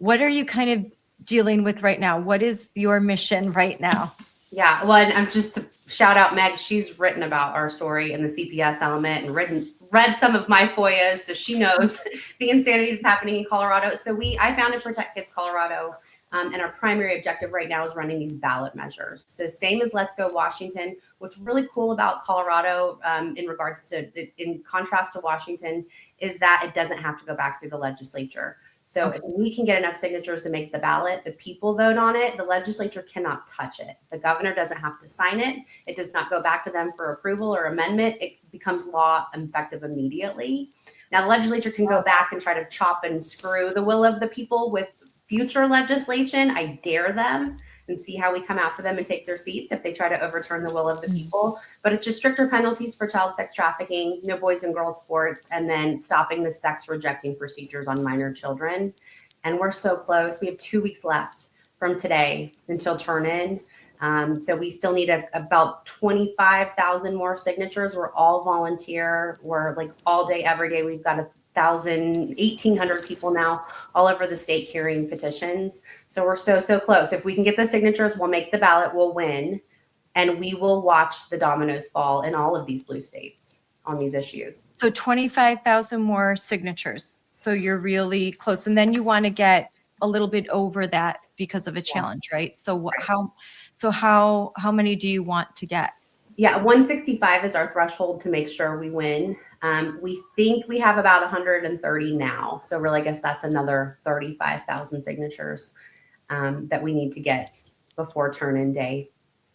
are you kind of dealing with right now? What is your mission right now? Yeah, well, and I'm just to shout out Meg. She's written about our story in the CPS element and read some of my FOIAs, so she knows the insanity that's happening in Colorado. So I founded Protect Kids Colorado, and our primary objective right now is running these ballot measures. So same as Let's Go Washington. What's really cool about Colorado, in contrast to Washington, is that it doesn't have to go back through the legislature. So if we can get enough signatures to make the ballot, the people vote on it, the legislature cannot touch it. The governor doesn't have to sign it. It does not go back to them for approval or amendment. It becomes law effective immediately. Now, the legislature can go back and try to chop and screw the will of the people with future legislation. I dare them, and see how we come after them and take their seats if they try to overturn the will of the people. But it's just stricter penalties for child sex trafficking, no boys and girls sports, and then stopping the sex rejecting procedures on minor children. And we're so close. We have 2 weeks left from today until turn in. So we still need about 25,000 more signatures. We're all volunteer. We're like all day, every day. We've got 1,800 people now all over the state carrying petitions. So we're so close. If we can get the signatures, we'll make the ballot, we'll win, and we will watch the dominoes fall in all of these blue states on these issues. So 25,000 more signatures. So you're really close. And then you want to get a little bit over that because of a challenge, right? So how many do you want to get? Yeah, 165 is our threshold to make sure we win. We think we have about 130 now. So really, I guess that's another 35,000 signatures that we need to get before turn-in day,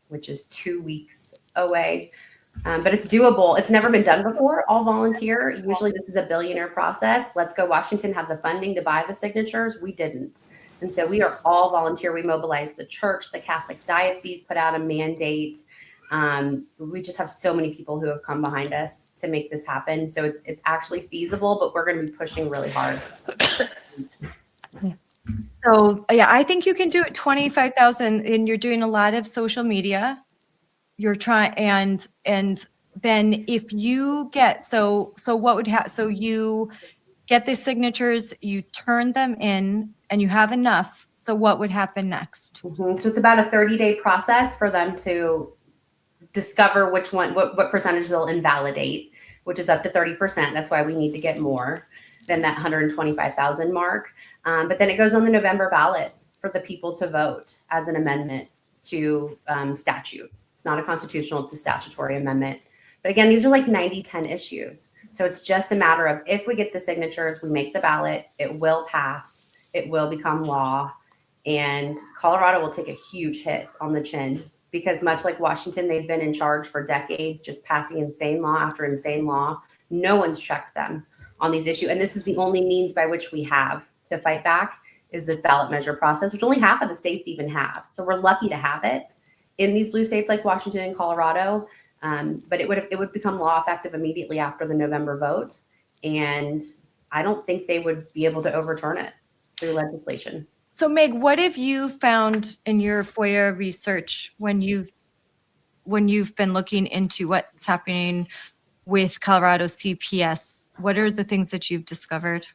which is 2 weeks away. But it's doable. It's never been done before. All volunteer. Usually this is a billionaire process. Let's Go Washington had the funding to buy the signatures. We didn't. And so we are all volunteer. We mobilized the church, the Catholic diocese put out a mandate. We just have so many people who have come behind us to make this happen. So it's actually feasible, but we're going to be pushing really hard. So yeah, I think you can do it. 25,000, and you're doing a lot of social media. You're trying, and then if you get so what would happen? So you get the signatures, you turn them in, and you have enough. So what would happen next? So it's about a 30-day process for them to discover which one, what percentage they'll invalidate, which is up to 30%. That's why we need to get more than that 125,000 mark. But then it goes on the November ballot for the people to vote as an amendment to statute. It's not a constitutional, it's a statutory amendment. But again, these are like 90-10 issues. So it's just a matter of if we get the signatures, we make the ballot, it will pass, it will become law. And Colorado will take a huge hit on the chin because much like Washington, they've been in charge for decades, just passing insane law after insane law. No one's checked them on these issues. And this is the only means by which we have to fight back is this ballot measure process, which only half of the states even have. So we're lucky to have it in these blue states like Washington and Colorado. But it would become law effective immediately after the November vote. And I don't think they would be able to overturn it through legislation. So Meg, what have you found in your FOIA research when you've been looking into what's happening with Colorado CPS? What are the things that you've discovered?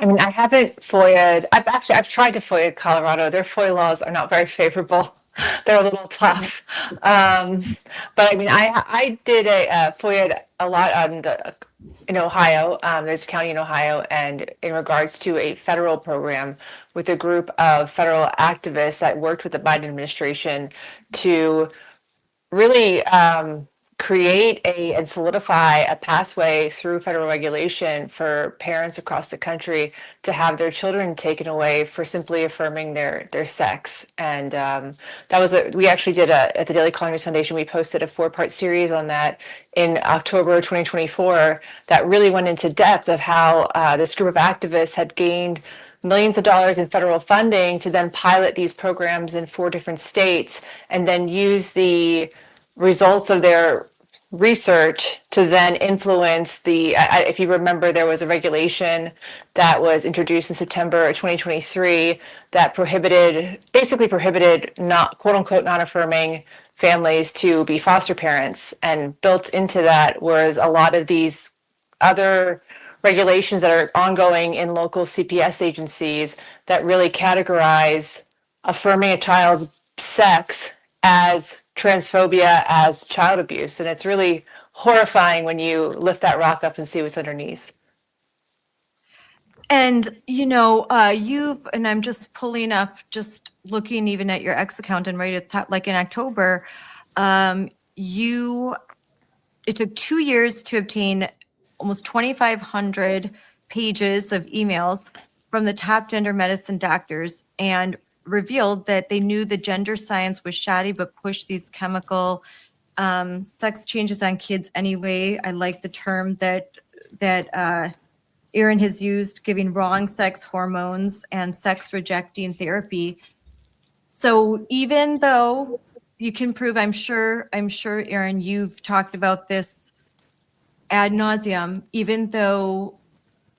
I mean, I haven't FOIA'd. I've tried to FOIA Colorado. Their FOIA laws are not very favorable. They're a little tough. But I mean, I did a FOIA'd a lot on in Ohio. There's a county in Ohio, and in regards to a federal program with a group of federal activists that worked with the Biden administration to really create and solidify a pathway through federal regulation for parents across the country to have their children taken away for simply affirming their sex. And that was we actually did at the Daily Calling News Foundation, we posted a 4-part series on that in October 2024 that really went into depth of how this group of activists had gained millions of dollars in federal funding to then pilot these programs in 4 different states and then use the results of their research to then influence if you remember, there was a regulation that was introduced in September of 2023 that basically prohibited not, quote unquote, non-affirming families to be foster parents. And built into that was a lot of these other regulations that are ongoing in local CPS agencies that really categorize affirming a child's sex as transphobia, as child abuse. And it's really horrifying when you lift that rock up and see what's underneath. And, and I'm just pulling up, just looking even at your X account and right at the top, like in October, it took 2 years to obtain almost 2,500 pages of emails from the top gender medicine doctors and revealed that they knew the gender science was shoddy, but pushed these chemical sex changes on kids anyway. I like the term that Erin has used, giving wrong sex hormones and sex rejecting therapy. So even though you can prove, I'm sure, Erin, you've talked about this ad nauseum, even though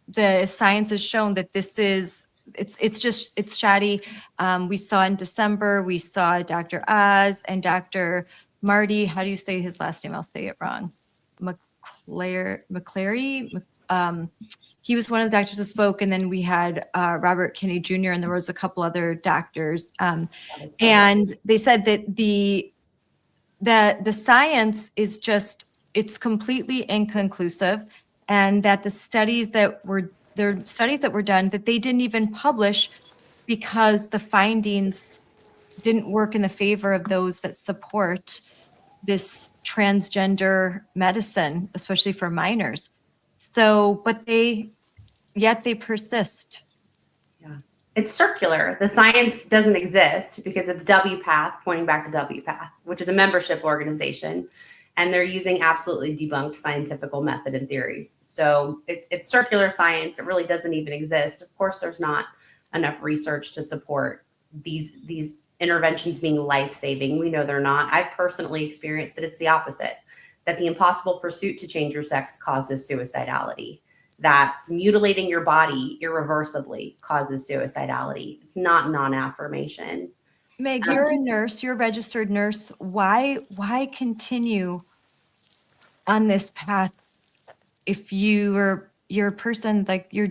the science has shown that this is, it's shoddy. We saw in December, we saw Dr. Oz and Dr. Marty, how do you say his last name? I'll say it wrong. McClary. He was one of the doctors that spoke, and then we had Robert Kinney Jr. and there was a couple other doctors, and they said that the science is just, it's completely inconclusive, and that the studies that were done that they didn't even publish because the findings didn't work in the favor of those that support this transgender medicine, especially for minors. So, but yet they persist. Yeah. It's circular. The science doesn't exist because it's WPATH pointing back to WPATH, which is a membership organization. And they're using absolutely debunked scientific method and theories. So it's circular science. It really doesn't even exist. Of course, there's not enough research to support these interventions being life-saving. We know they're not. I've personally experienced that it's the opposite, that the impossible pursuit to change your sex causes suicidality, that mutilating your body irreversibly causes suicidality. It's not non-affirmation. Meg, you're a nurse, you're a registered nurse. Why continue on this path if you're a person like you're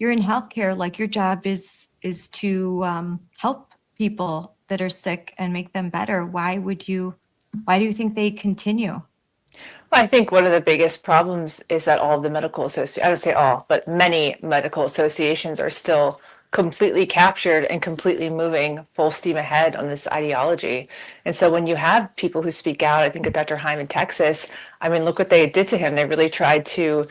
in healthcare, like your job is to help people that are sick and make them better? Why do you think they continue? Well, I think one of the biggest problems is that all of the medical associations, I don't say all, but many medical associations are still completely captured and completely moving full steam ahead on this ideology. And so when you have people who speak out, I think of Dr. Heim in Texas, I mean, look what they did to him. They really tried to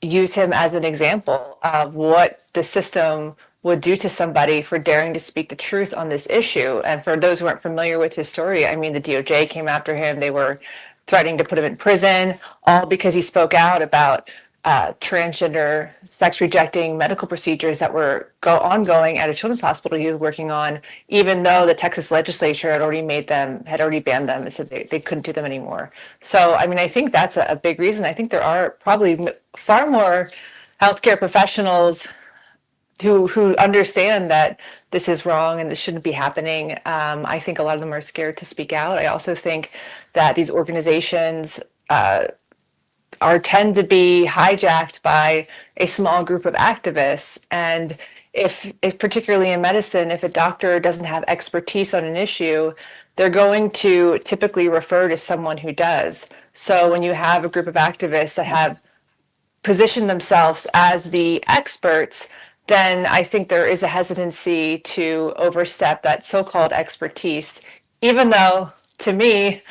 use him as an example of what the system would do to somebody for daring to speak the truth on this issue. And for those who aren't familiar with his story, I mean, the DOJ came after him. They were threatening to put him in prison, all because he spoke out about transgender, sex-rejecting medical procedures that were ongoing at a children's hospital he was working on, even though the Texas legislature had already banned them and said they couldn't do them anymore. So, I mean, I think that's a big reason. I think there are probably far more healthcare professionals who understand that this is wrong and this shouldn't be happening. I think a lot of them are scared to speak out. I also think that these organizations tend to be hijacked by a small group of activists. And if particularly in medicine, if a doctor doesn't have expertise on an issue, they're going to typically refer to someone who does. So when you have a group of activists that have positioned themselves as the experts, then I think there is a hesitancy to overstep that so-called expertise, even though, to me,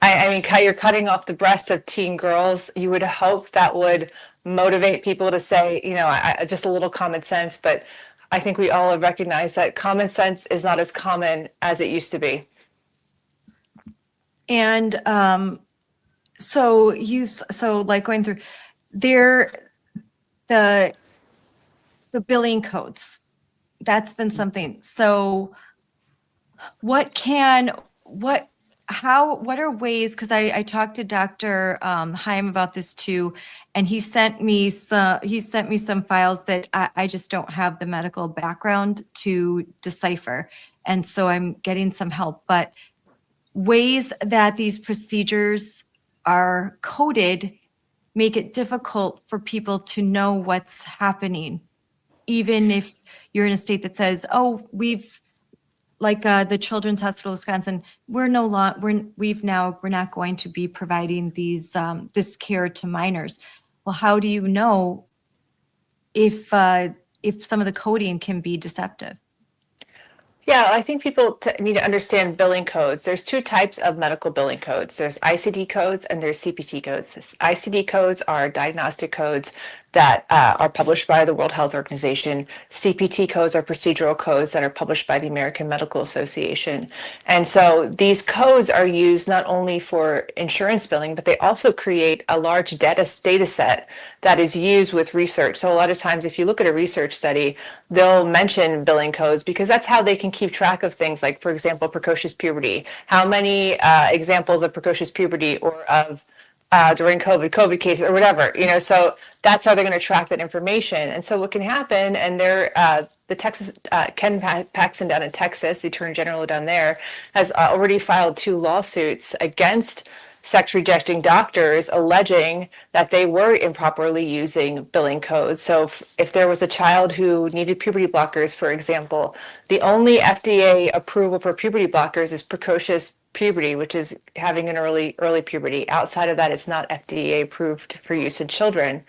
I mean, you're cutting off the breasts of teen girls. You would hope that would motivate people to say, you know, just a little common sense. But I think we all have recognized that common sense is not as common as it used to be. And so like going through the billing codes, that's been something. So what are ways, because I talked to Dr. Heim about this too, and he sent me some files that I just don't have the medical background to decipher. And so I'm getting some help, but ways that these procedures are coded make it difficult for people to know what's happening. Even if you're in a state that says, oh, we've, like the Children's Hospital of Wisconsin, we're not going to be providing this care to minors. Well, how do you know if some of the coding can be deceptive? Yeah, I think people need to understand billing codes. There's two types of medical billing codes. There's ICD codes and there's CPT codes. ICD codes are diagnostic codes that are published by the World Health Organization. CPT codes are procedural codes that are published by the American Medical Association. And so these codes are used not only for insurance billing, but they also create a large data set that is used with research. So a lot of times if you look at a research study, they'll mention billing codes because that's how they can keep track of things like, for example, precocious puberty. How many examples of precocious puberty or of during COVID cases or whatever, you know, so that's how they're going to track that information. And so what can happen, and the Texas, Ken Paxton down in Texas, the Attorney General down there, has already filed 2 lawsuits against sex rejecting doctors alleging that they were improperly using billing codes. So if there was a child who needed puberty blockers, for example, the only FDA approval for puberty blockers is precocious puberty, which is having an early puberty. Outside of that, it's not FDA approved for use in children.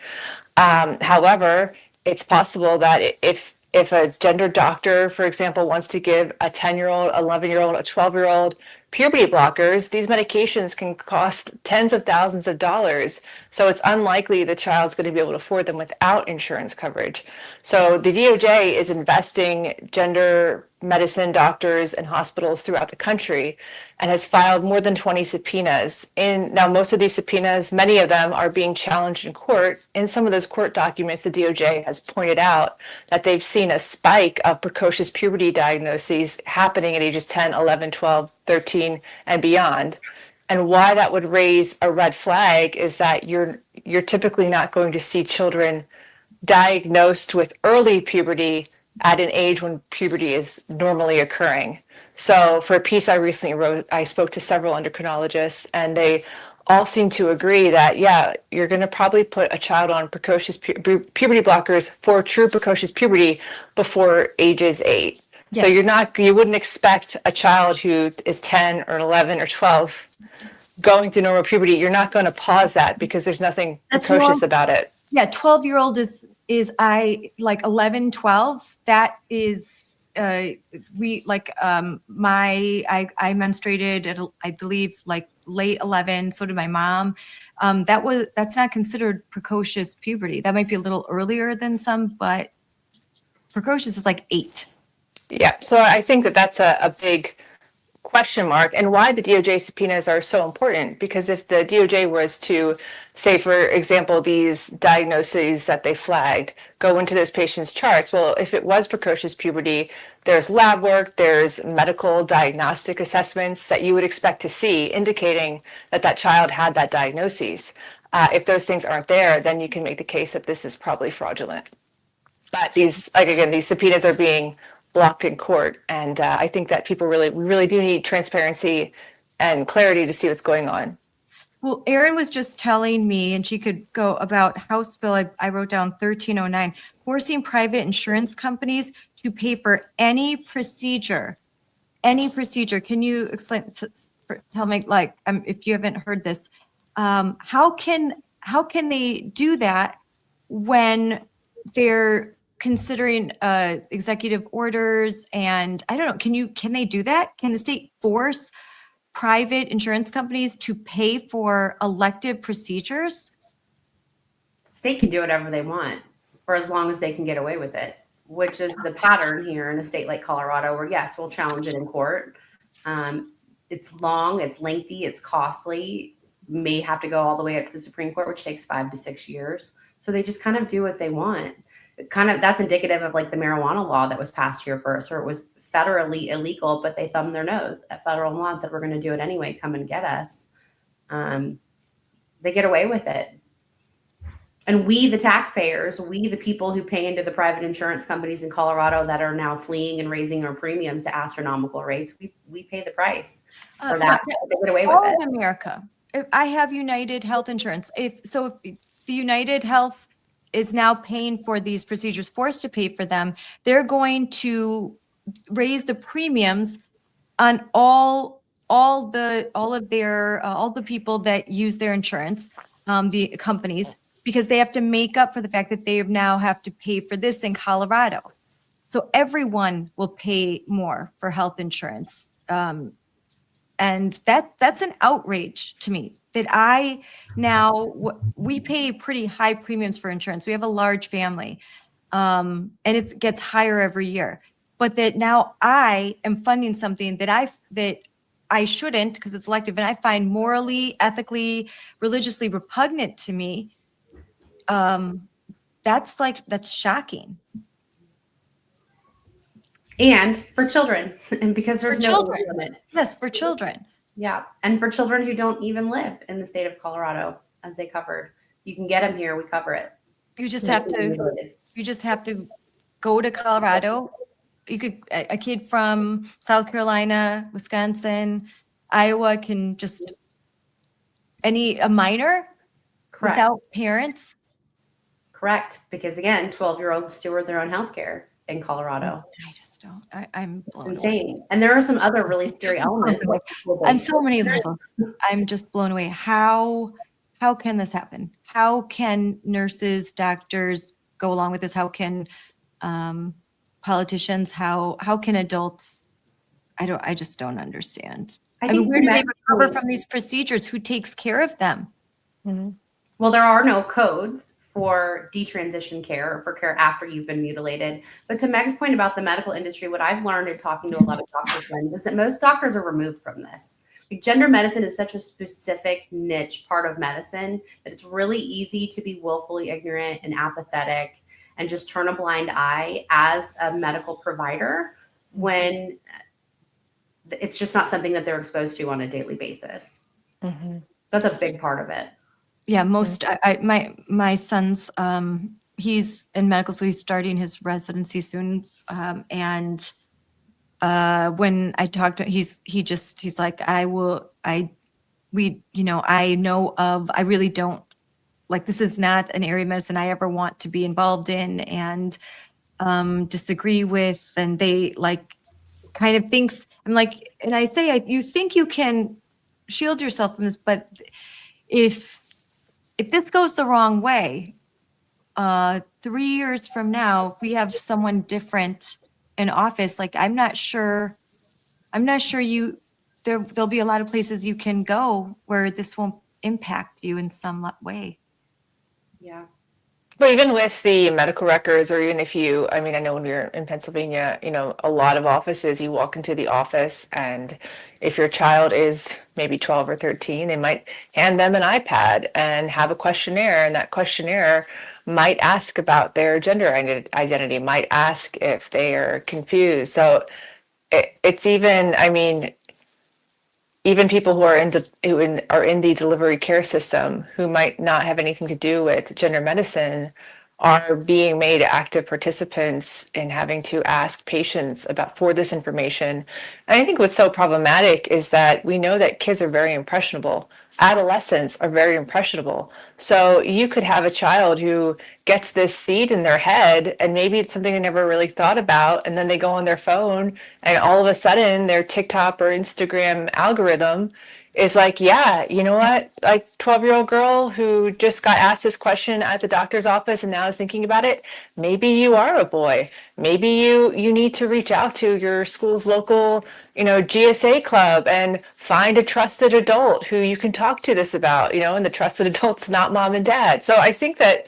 However, it's possible that if if a gender doctor, for example, wants to give a 10-year-old, 11-year-old, a 12-year-old puberty blockers, these medications can cost tens of thousands of dollars. So it's unlikely the child's going to be able to afford them without insurance coverage. So the DOJ is investing gender medicine doctors and hospitals throughout the country and has filed more than 20 subpoenas. Now, most of these subpoenas, many of them are being challenged in court. In some of those court documents, the DOJ has pointed out that they've seen a spike of precocious puberty diagnoses happening at ages 10, 11, 12, 13, and beyond. And why that would raise a red flag is that you're typically not going to see children diagnosed with early puberty at an age when puberty is normally occurring. So for a piece I recently wrote, I spoke to several endocrinologists, and they all seem to agree that, yeah, you're going to probably put a child on precocious puberty blockers for true precocious puberty before ages 8. Yes. So you wouldn't expect a child who is 10 or 11 or 12 going to normal puberty. You're not going to pause that because there's nothing precocious about it. Yeah, 12-year-old is I like 11, 12. That is I menstruated at, I believe, like late 11. So did my mom. That's not considered precocious puberty. That might be a little earlier than some, but precocious is like 8. Yeah. So I think that's a big question mark, and why the DOJ subpoenas are so important, because if the DOJ was to say, for example, these diagnoses that they flagged go into those patients' charts, well, if it was precocious puberty, there's lab work, there's medical diagnostic assessments that you would expect to see indicating that that child had that diagnosis. If those things aren't there, then you can make the case that this is probably fraudulent. But these subpoenas are being blocked in court, and I think that we really do need transparency and clarity to see what's going on. Well, Erin was just telling me, and she could go about House Bill, I wrote down 1309, forcing private insurance companies to pay for any procedure. Can you explain, tell me, like, if you haven't heard this, how can they do that when they're considering executive orders? And I don't know, can they do that? Can the state force private insurance companies to pay for elective procedures? State can do whatever they want for as long as they can get away with it, which is the pattern here in a state like Colorado, where yes, we'll challenge it in court. It's long, it's lengthy, it's costly, may have to go all the way up to the Supreme Court, which takes 5 to 6 years. So they just kind of do what they want. That's indicative of like the marijuana law that was passed here first, where it was federally illegal, but they thumbed their nose at federal law and said, we're going to do it anyway. Come and get us. They get away with it. And we, the taxpayers, we, the people who pay into the private insurance companies in Colorado that are now fleeing and raising our premiums to astronomical rates, we pay the price for that. They get away with it. All of America. If I have United Health Insurance. If the United Health is now paying for these procedures, forced to pay for them, they're going to raise the premiums on all the people that use their insurance, the companies, because they have to make up for the fact that they now have to pay for this in Colorado. So everyone will pay more for health insurance. And that's an outrage to me that we pay pretty high premiums for insurance. We have a large family, and it gets higher every year. But that now I am funding something that I shouldn't, because it's elective, and I find morally, ethically, religiously repugnant to me. That's shocking. And for children, and because there's no limit. Yes, for children. Yeah, and for children who don't even live in the state of Colorado, as they covered. You can get them here. We cover it. You just have to go to Colorado. You could, a kid from South Carolina, Wisconsin, Iowa can just, a minor. Correct. Without parents. Correct. Because again, 12-year-olds steward their own healthcare in Colorado. I just don't. I'm blown insane. away. And there are some other really scary elements. On so many levels. I'm just blown away. How can this happen? How can nurses, doctors go along with this? How can politicians, how can adults, I just don't understand. I I mean, think where the do they next recover point- from these procedures? Who takes care of them? Mhm. Well, there are no codes for detransition care or for care after you've been mutilated. But to Meg's point about the medical industry, what I've learned in talking to a lot of doctor friends is that most doctors are removed from this. Like, gender medicine is such a specific niche part of medicine that it's really easy to be willfully ignorant and apathetic and just turn a blind eye as a medical provider when it's just not something that they're exposed to on a daily basis. Mhm. That's a big part of it. Yeah, my son's he's in medical, so he's starting his residency soon. And when I talked to him, he's like, I really don't like, this is not an area of medicine I ever want to be involved in and disagree with. And they like kind of thinks, I'm like, and I say, you think you can shield yourself from this, but if this goes the wrong way, 3 years from now, if we have someone different in office, like I'm not sure there'll be a lot of places you can go where this won't impact you in some way. Yeah. But even with the medical records, or even if you, I mean, I know when you're in Pennsylvania, a lot of offices, you walk into the office, and if your child is maybe 12 or 13, they might hand them an iPad and have a questionnaire, and that questionnaire might ask about their gender identity, might ask if they are confused. So it's even, I mean, even people who are in the delivery care system who might not have anything to do with gender medicine are being made active participants in having to ask patients for this information. And I think what's so problematic is that we know that kids are very impressionable. Adolescents are very impressionable. So you could have a child who gets this seed in their head, and maybe it's something they never really thought about, and then they go on their phone, and all of a sudden their TikTok or Instagram algorithm is like, yeah, you know what? Like 12-year-old girl who just got asked this question at the doctor's office and now is thinking about it. Maybe you are a boy. Maybe you need to reach out to your school's local, GSA club and find a trusted adult who you can talk to this about, and the trusted adult's not mom and dad. So I think that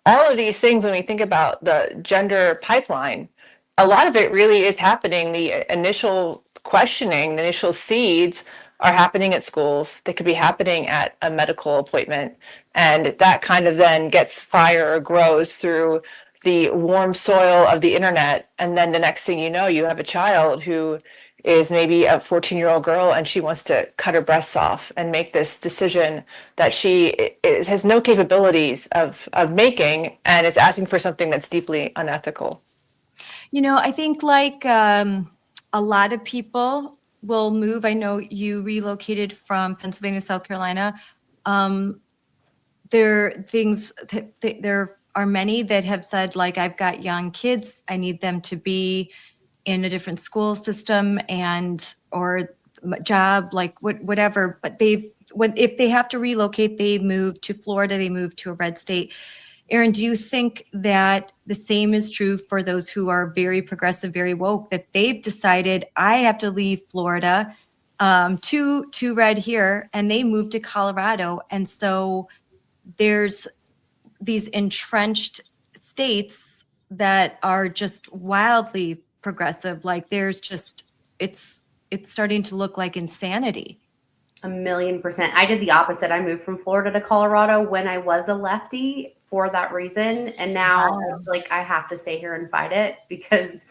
all of these things, when we think about the gender pipeline, a lot of it really is happening. The initial questioning, the initial seeds are happening at schools. They could be happening at a medical appointment. And that kind of then gets fire or grows through the warm soil of the internet. And then the next thing you know, you have a child who is maybe a 14-year-old girl, and she wants to cut her breasts off and make this decision that she has no capabilities of making, and is asking for something that's deeply unethical. I think like a lot of people will move. I know you relocated from Pennsylvania to South Carolina. There are many that have said, like, I've got young kids, I need them to be in a different school system or job, like whatever. But if they have to relocate, they move to Florida, they move to a red state. Erin, do you think that the same is true for those who are very progressive, very woke, that they've decided, I have to leave Florida to red here, and they move to Colorado? And so there's these entrenched states that are just wildly progressive. Like it's starting to look like insanity. 1,000,000%. I did the opposite. I moved from Florida to Colorado when I was a lefty for that reason. And now I have to stay here and fight it because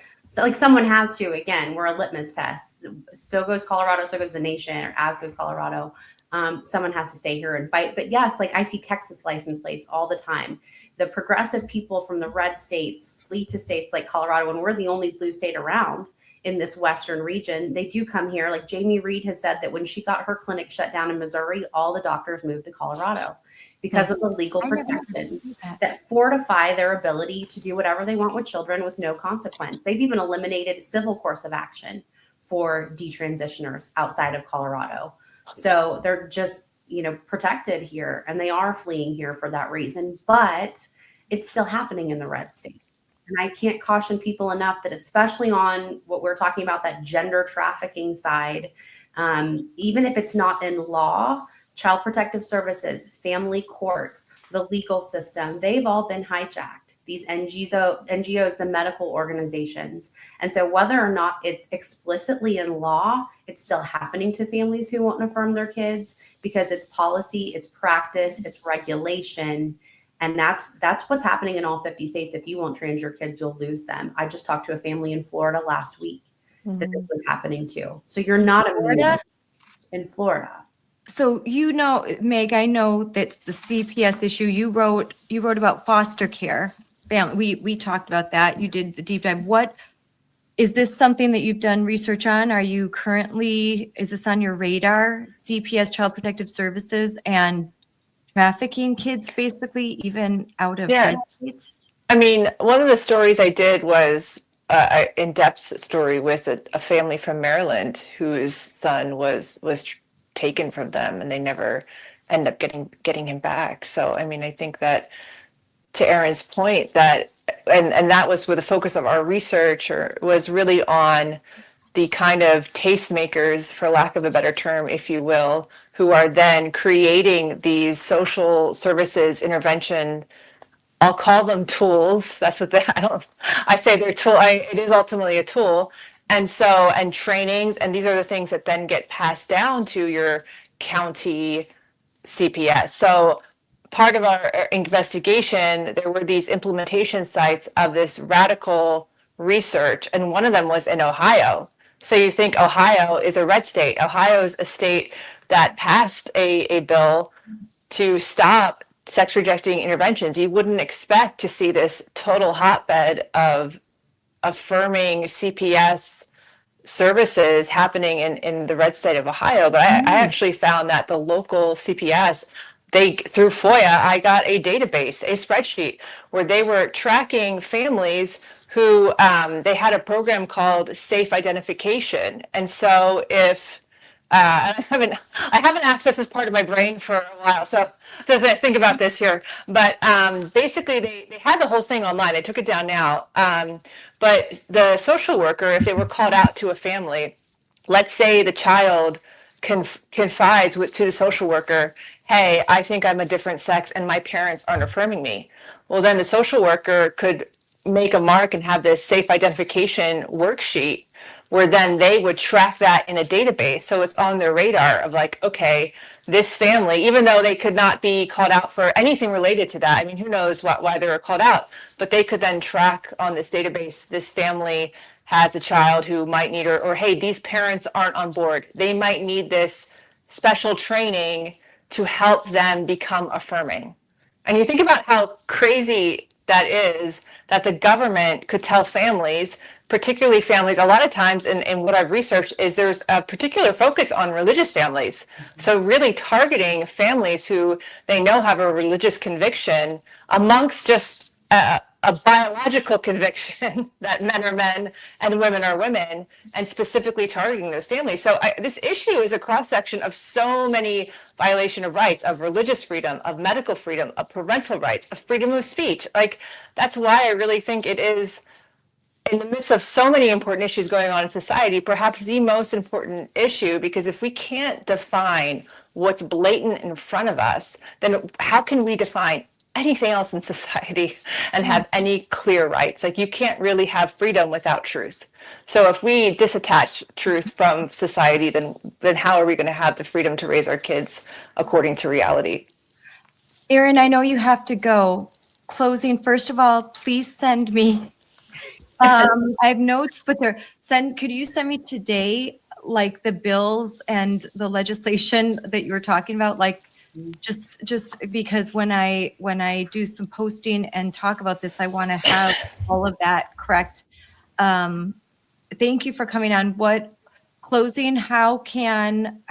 someone has to. Again, we're a litmus test. So goes Colorado, so goes the nation, or as goes Colorado. Someone has to stay here and fight. But yes, I see Texas license plates all the time. The progressive people from the red states flee to states like Colorado, and we're the only blue state around in this Western region. They do come here. Like Jamie Reed has said that when she got her clinic shut down in Missouri, all the doctors moved to Colorado because of the legal protections that fortify their ability to do whatever they want with children with no consequence. They've even eliminated a civil course of action for detransitioners outside of Colorado. So they're just, protected here, and they are fleeing here for that reason, but it's still happening in the red state. And I can't caution people enough that, especially on what we're talking about, that gender trafficking side, even if it's not in law, Child Protective Services, family court, the legal system, they've all been hijacked. These NGOs, the medical organizations. And so whether or not it's explicitly in law, it's still happening to families who won't affirm their kids, because it's policy, it's practice, it's regulation. And that's what's happening in all 50 states. If you won't trans your kids, you'll lose them. I just talked to a family in Florida last week that this was happening too. So you're not immune in Florida. So, Meg, I know that's the CPS issue. You wrote about foster care. We talked about that. You did the deep dive. Is this something that you've done research on? Is this on your radar? CPS, Child Protective Services, and trafficking kids, basically, even out of red states? I mean, one of the stories I did was an in-depth story with a family from Maryland whose son was taken from them, and they never end up getting him back. So, I mean, I think that, to Erin's point, that and that was where the focus of our research was really on the kind of tastemakers, for lack of a better term, if you will, who are then creating these social services intervention. I'll call them tools. That's what I say they're tool. It is ultimately a tool. And trainings, and these are the things that then get passed down to your county CPS. So part of our investigation, there were these implementation sites of this radical research, and one of them was in Ohio. So you think Ohio is a red state. Ohio is a state that passed a bill to stop sex rejecting interventions. You wouldn't expect to see this total hotbed of affirming CPS services happening in the red state of Ohio. But I actually found that the local CPS, through FOIA, I got a database, a spreadsheet, where they were tracking families who they had a program called Safe Identification. And so if I haven't accessed this part of my brain for a while, so think about this here. But basically, they had the whole thing online. They took it down now. But the social worker, if they were called out to a family, let's say the child confides to the social worker, hey, I think I'm a different sex and my parents aren't affirming me. Well, then the social worker could make a mark and have this safe identification worksheet, where then they would track that in a database. So it's on their radar of like, okay, this family, even though they could not be called out for anything related to that. I mean, who knows why they were called out, but they could then track on this database, this family has a child who might need, or hey, these parents aren't on board. They might need this special training to help them become affirming. And you think about how crazy that is, that the government could tell families, particularly families, a lot of times in what I've researched is there's a particular focus on religious families. So really targeting families who they know have a religious conviction amongst just a biological conviction that men are men and women are women, and specifically targeting those families. So this issue is a cross-section of so many violation of rights, of religious freedom, of medical freedom, of parental rights, of freedom of speech. Like, that's why I really think it is, in the midst of so many important issues going on in society, perhaps the most important issue, because if we can't define what's blatant in front of us, then how can we define anything else in society and have any clear rights? Like, you can't really have freedom without truth. So if we disattach truth from society, then how are we going to have the freedom to raise our kids according to reality? Erin, I know you have to go. Closing, first of all, please send me. I have notes, but could you send me today, like, the bills and the legislation that you were talking about? Like, just because when I do some posting and talk about this, I want to have all of that correct. Thank you for coming on. Closing, how can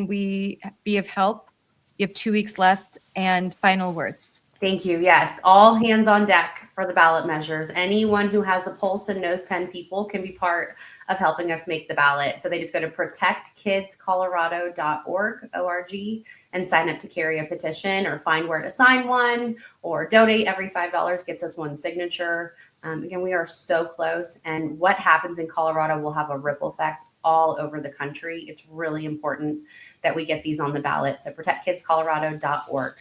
we be of help? You have 2 weeks left, and final words. Thank you. Yes, all hands on deck for the ballot measures. Anyone who has a pulse and knows 10 people can be part of helping us make the ballot. So they just go to protectkidscolorado.org, and sign up to carry a petition, or find where to sign one, or donate. Every $5 gets us one signature. Again, we are so close, and what happens in Colorado will have a ripple effect all over the country. It's really important that we get these on the ballot. So protectkidscolorado.org.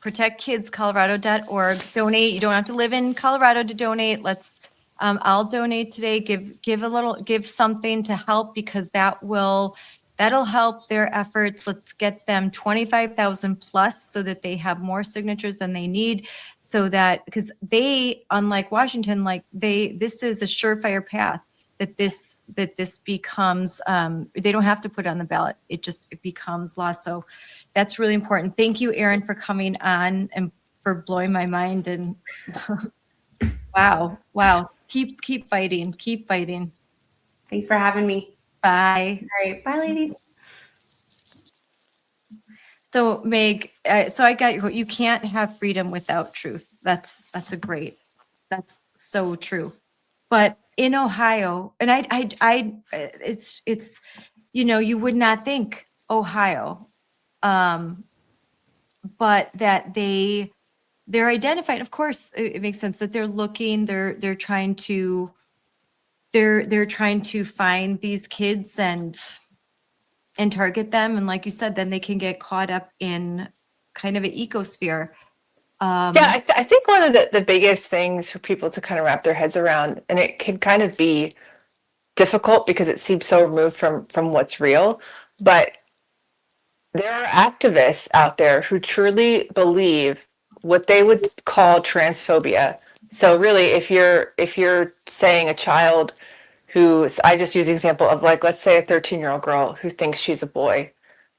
protectkidscolorado.org. Donate. You don't have to live in Colorado to donate. I'll donate today. Give something to help, because that'll help their efforts. Let's get them 25,000 plus so that they have more signatures than they need, so that, because they, unlike Washington, this is a surefire path that this becomes, they don't have to put it on the ballot. It becomes law. So that's really important. Thank you, Erin, for coming on and for blowing my mind. And wow. Keep fighting. Keep fighting. Thanks for having me. Bye. All right. Bye, ladies. So Meg, so I got you can't have freedom without truth. That's so true. But in Ohio, and it's you would not think Ohio, but that they're identifying. Of course, it makes sense that they're looking. They're trying to find these kids and target them. And like you said, then they can get caught up in kind of an ecosphere. I think one of the biggest things for people to kind of wrap their heads around, and it can kind of be difficult because it seems so removed from what's real, but there are activists out there who truly believe what they would call transphobia. So really, if you're saying a child I just use the example of, like, let's say a 13-year-old girl who thinks she's a boy.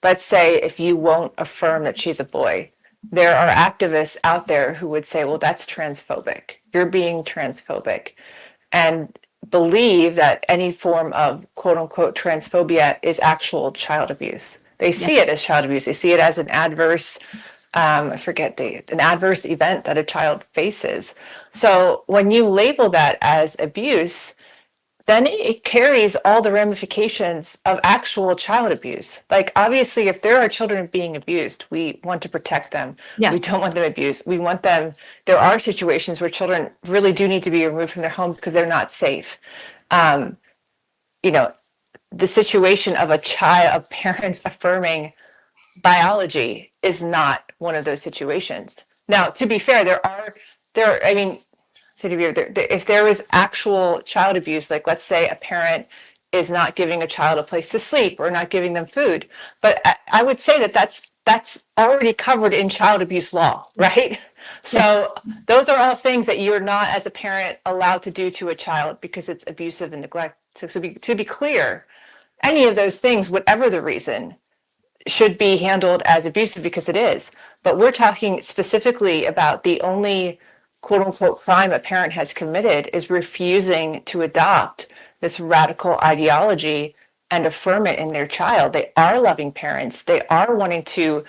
Let's say if you won't affirm that she's a boy, there are activists out there who would say, well, that's transphobic. You're being transphobic. And believe that any form of quote unquote transphobia is actual child abuse. They see it as child abuse. They see it as an adverse, an adverse event that a child faces. So when you label that as abuse, then it carries all the ramifications of actual child abuse. Like, obviously, if there are children being abused, we want to protect them. Yeah. We don't want them abused. We want them. There are situations where children really do need to be removed from their homes because they're not safe. The situation of of parents affirming biology is not one of those situations. Now, to be fair, if there was actual child abuse, like let's say a parent is not giving a child a place to sleep or not giving them food, but I would say that's already covered in child abuse law, right? So those are all things that you're not, as a parent, allowed to do to a child because it's abusive and neglect. So to be clear, any of those things, whatever the reason, should be handled as abusive, because it is. But we're talking specifically about the only quote unquote crime a parent has committed is refusing to adopt this radical ideology and affirm it in their child. They are loving parents. They are wanting to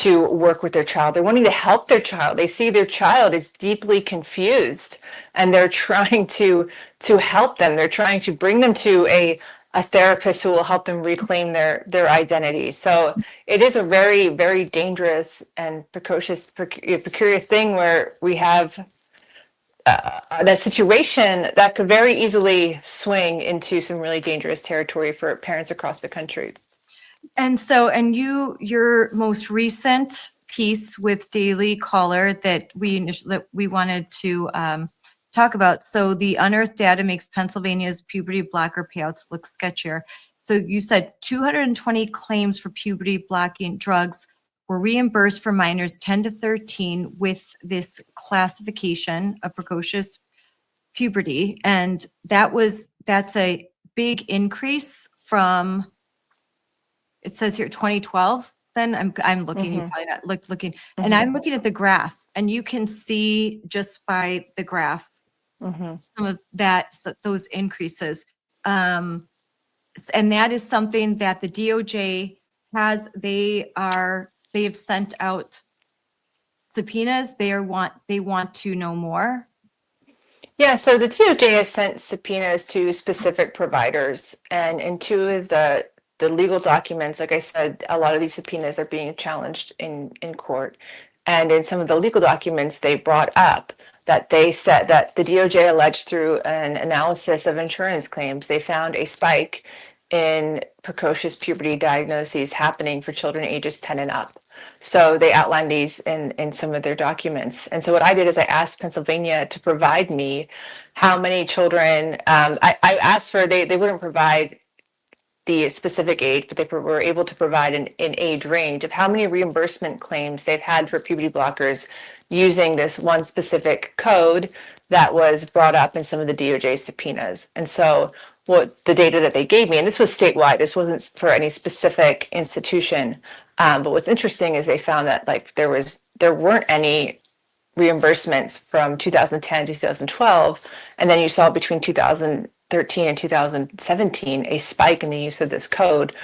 work with their child. They're wanting to help their child. They see their child is deeply confused and they're trying to help them. They're trying to bring them to a therapist who will help them reclaim their identity. So it is a very, very dangerous and precarious thing where we have a situation that could very easily swing into some really dangerous territory for parents across the country. And so, your most recent piece with Daily Caller that we wanted to talk about. So the unearthed data makes Pennsylvania's puberty blocker payouts look sketchier. So you said 220 claims for puberty blocking drugs were reimbursed for minors 10 to 13 with this classification of precocious puberty. And that's a big increase from, it says here 2012. Then I'm looking, you probably not looking, and I'm looking at the graph, and you can see just by the graph some of those increases. And that is something that the DOJ has. They have sent out subpoenas. They want to know more. Yeah, so the DOJ has sent subpoenas to specific providers, and in two of the legal documents, like I said, a lot of these subpoenas are being challenged in court. And in some of the legal documents, they brought up that they said that the DOJ alleged through an analysis of insurance claims, they found a spike in precocious puberty diagnoses happening for children ages 10 and up. So they outlined these in some of their documents. And so what I did is I asked Pennsylvania to provide me how many children, I asked for, they wouldn't provide the specific age, but they were able to provide an age range of how many reimbursement claims they've had for puberty blockers using this one specific code that was brought up in some of the DOJ subpoenas. And so what the data that they gave me, and this was statewide, this wasn't for any specific institution, but what's interesting is they found that like there weren't any reimbursements from 2010 to 2012, and then you saw between 2013 and 2017 a spike in the use of this code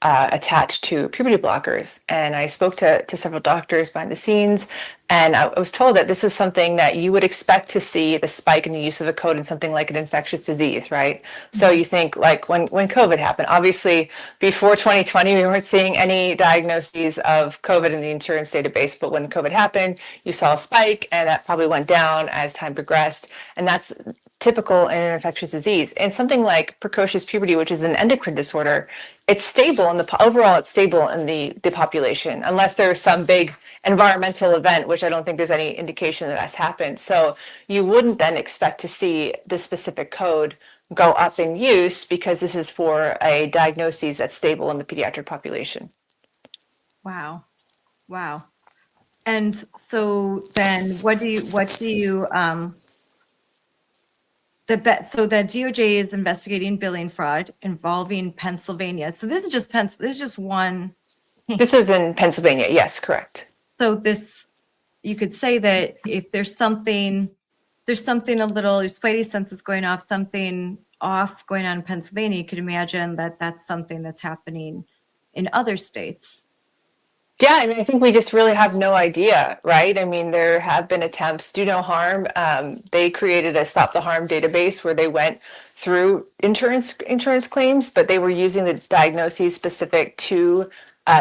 attached to puberty blockers. And I spoke to several doctors behind the scenes, and I was told that this is something that you would expect to see the spike in the use of a code in something like an infectious disease, right? Mm-hmm. So you think like when COVID happened, obviously before 2020, we weren't seeing any diagnoses of COVID in the insurance database, but when COVID happened, you saw a spike, and that probably went down as time progressed. And that's typical in an infectious disease. And something like precocious puberty, which is an endocrine disorder, it's stable in overall it's stable in the population, unless there's some big environmental event, which I don't think there's any indication that that's happened. So you wouldn't then expect to see this specific code go up in use because this is for a diagnosis that's stable in the pediatric population. Wow. Wow. And so then so the DOJ is investigating billing fraud involving Pennsylvania. So this is just one. This was in Pennsylvania. Yes, correct. So you could say that if there's something a little, your spidey sense is going off, something off going on in Pennsylvania, you could imagine that that's something that's happening in other states. Yeah, I mean, I think we just really have no idea, right? I mean, there have been attempts, Do No Harm. They created a Stop the Harm database where they went through insurance claims, but they were using the diagnoses specific to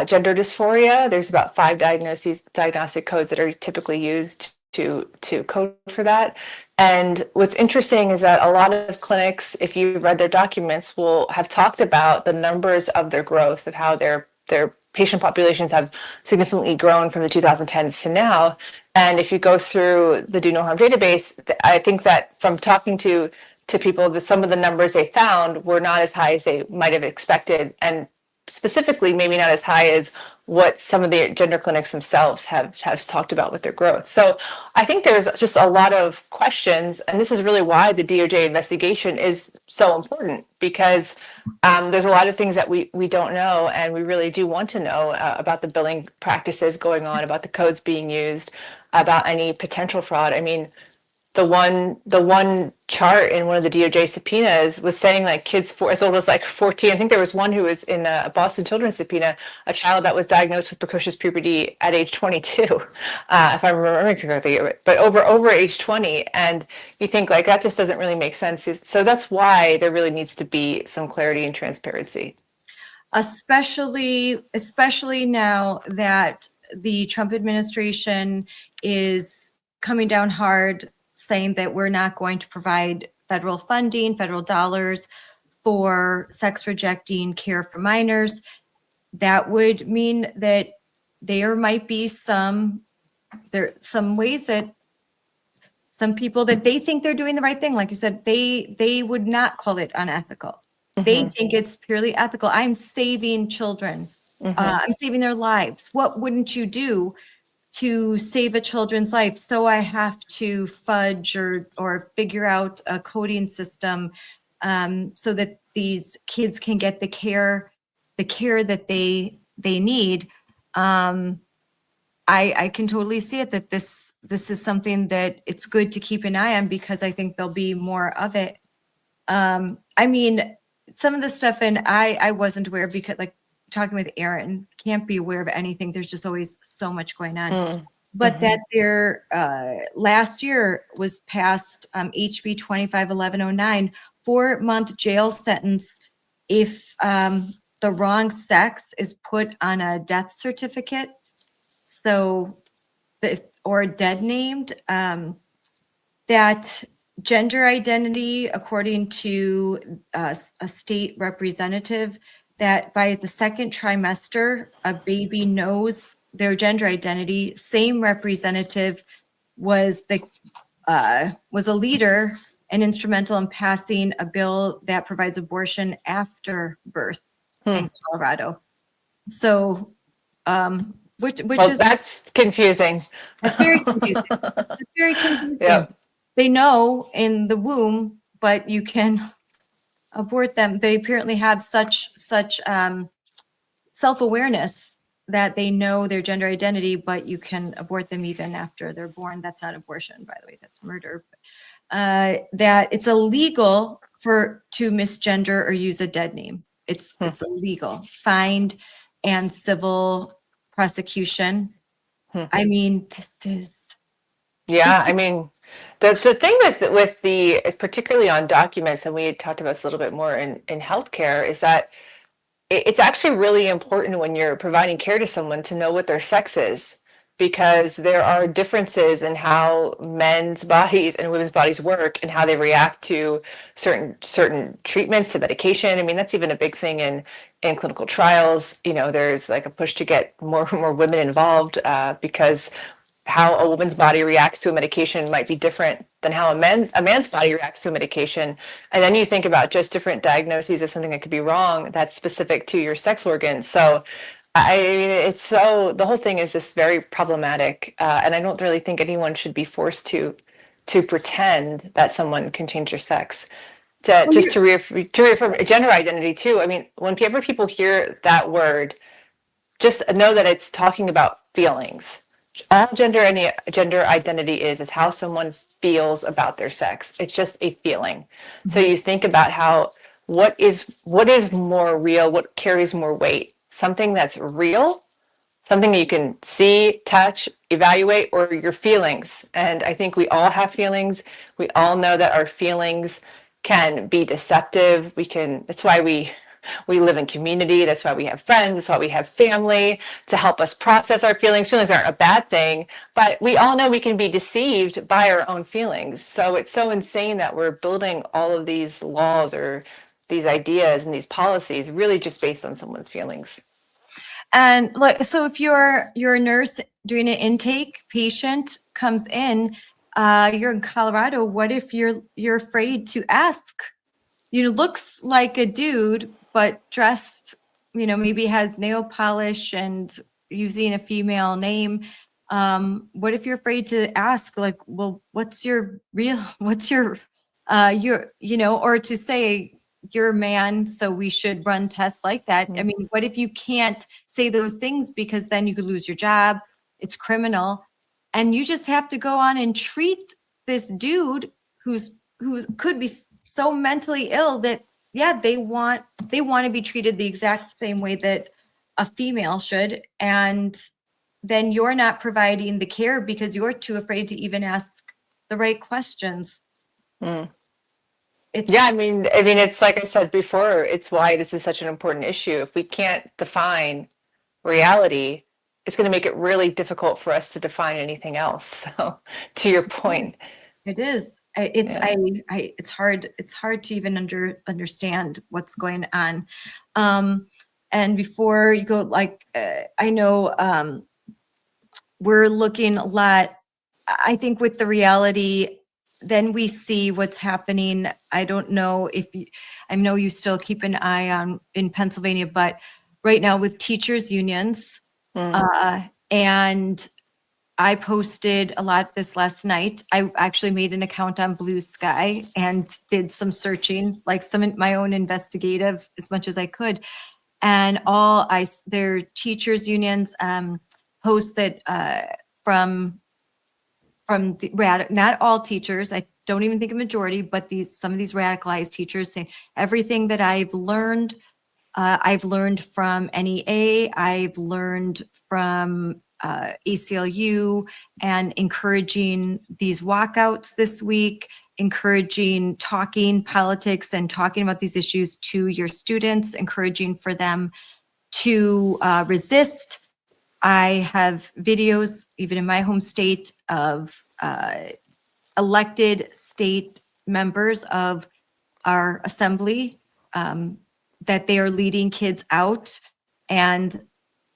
gender dysphoria. There's about 5 diagnostic codes that are typically used to code for that. And what's interesting is that a lot of clinics, if you read their documents, will have talked about the numbers of their growth, of how their patient populations have significantly grown from the 2010s to now. And if you go through the Do No Harm database, I think that from talking to people, that some of the numbers they found were not as high as they might have expected, and specifically maybe not as high as what some of the gender clinics themselves have talked about with their growth. So I think there's just a lot of questions, and this is really why the DOJ investigation is so important, because there's a lot of things that we don't know, and we really do want to know about the billing practices going on, about the codes being used, about any potential fraud. I mean, the one chart in one of the DOJ subpoenas was saying like kids as old as like 14. I think there was one who was in a Boston Children's subpoena, a child that was diagnosed with precocious puberty at age 22, if I'm remembering correctly, but over age 20. And you think like that just doesn't really make sense. So that's why there really needs to be some clarity and transparency. Especially now that the Trump administration is coming down hard, saying that we're not going to provide federal funding, federal dollars for sex rejecting care for minors. That would mean that there might be some ways that some people that they think they're doing the right thing, like you said, they would not call it unethical. Mm-hmm. They think it's purely ethical. I'm saving children. Mm-hmm. I'm saving their lives. What wouldn't you do to save a children's life? So I have to fudge or figure out a coding system so that these kids can get the care that they need. I can totally see it, that this is something that it's good to keep an eye on, because I think there'll be more of it. I mean, some of the stuff, and I wasn't aware, because like talking with Erin, can't be aware of anything. There's just always so much going on. But that there last year was passed HB 251109, 4-month jail sentence if the wrong sex is put on a death certificate. So or dead named. that gender identity, according to a state representative, that by the second trimester, a baby knows their gender identity. Same representative was a leader and instrumental in passing a bill that provides abortion after birth in Colorado. So, which Well, is that's confusing. that's very confusing. It's very confusing. Yeah. They know in the womb, but you can abort them. They apparently have such self-awareness that they know their gender identity, but you can abort them even after they're born. That's not abortion, by the way, that's murder. That it's illegal to misgender or use a dead name. It's illegal, fined, and civil prosecution. I mean, this is. Yeah, I mean, the thing with the, particularly on documents, and we had talked about this a little bit more in healthcare, is that it's actually really important when you're providing care to someone to know what their sex is, because there are differences in how men's bodies and women's bodies work and how they react to certain treatments, to medication. I mean, that's even a big thing in clinical trials. You know, there's like a push to get more women involved because how a woman's body reacts to a medication might be different than how a man's body reacts to a medication. And then you think about just different diagnoses of something that could be wrong that's specific to your sex organ. So I mean, the whole thing is just very problematic. And I don't really think anyone should be forced to pretend that someone can change their sex. To reaffirm gender identity too. I mean, whenever people hear that word, just know that it's talking about feelings. All gender identity is how someone feels about their sex. It's just a feeling. So you think about what is more real, what carries more weight, something that's real, something that you can see, touch, evaluate, or your feelings. And I think we all have feelings. We all know that our feelings can be deceptive. That's why we live in community. That's why we have friends. That's why we have family to help us process our feelings. Feelings aren't a bad thing, but we all know we can be deceived by our own feelings. So it's so insane that we're building all of these laws or these ideas and these policies really just based on someone's feelings. And so if you're a nurse doing an intake, patient comes in, you're in Colorado, what if you're afraid to ask? Looks like a dude, but dressed, maybe has nail polish and using a female name. What if you're afraid to ask, like, well, or to say you're a man, so we should run tests like that. I mean, what if you can't say those things because then you could lose your job? It's criminal. And you just have to go on and treat this dude who could be so mentally ill that, yeah, they want to be treated the exact same way that a female should. And then you're not providing the care because you're too afraid to even ask the right questions. Yeah, I mean, it's like I said before, it's why this is such an important issue. If we can't define reality, it's going to make it really difficult for us to define anything else. So, to your point, it is. It's hard to even understand what's going on. And before you go, I know we're looking a lot, I think, with the reality, then we see what's happening. I don't know I know you still keep an eye on in Pennsylvania, but right now with teachers unions, and I posted a lot this last night. I actually made an account on Blue Sky and did some searching, like my own investigative as much as I could. And their teachers unions post that from not all teachers. I don't even think a majority, but some of these radicalized teachers saying everything that I've learned from NEA, I've learned from ACLU, and encouraging these walkouts this week, encouraging talking politics and talking about these issues to your students, encouraging for them to resist. I have videos, even in my home state, of elected state members of our assembly, that they are leading kids out and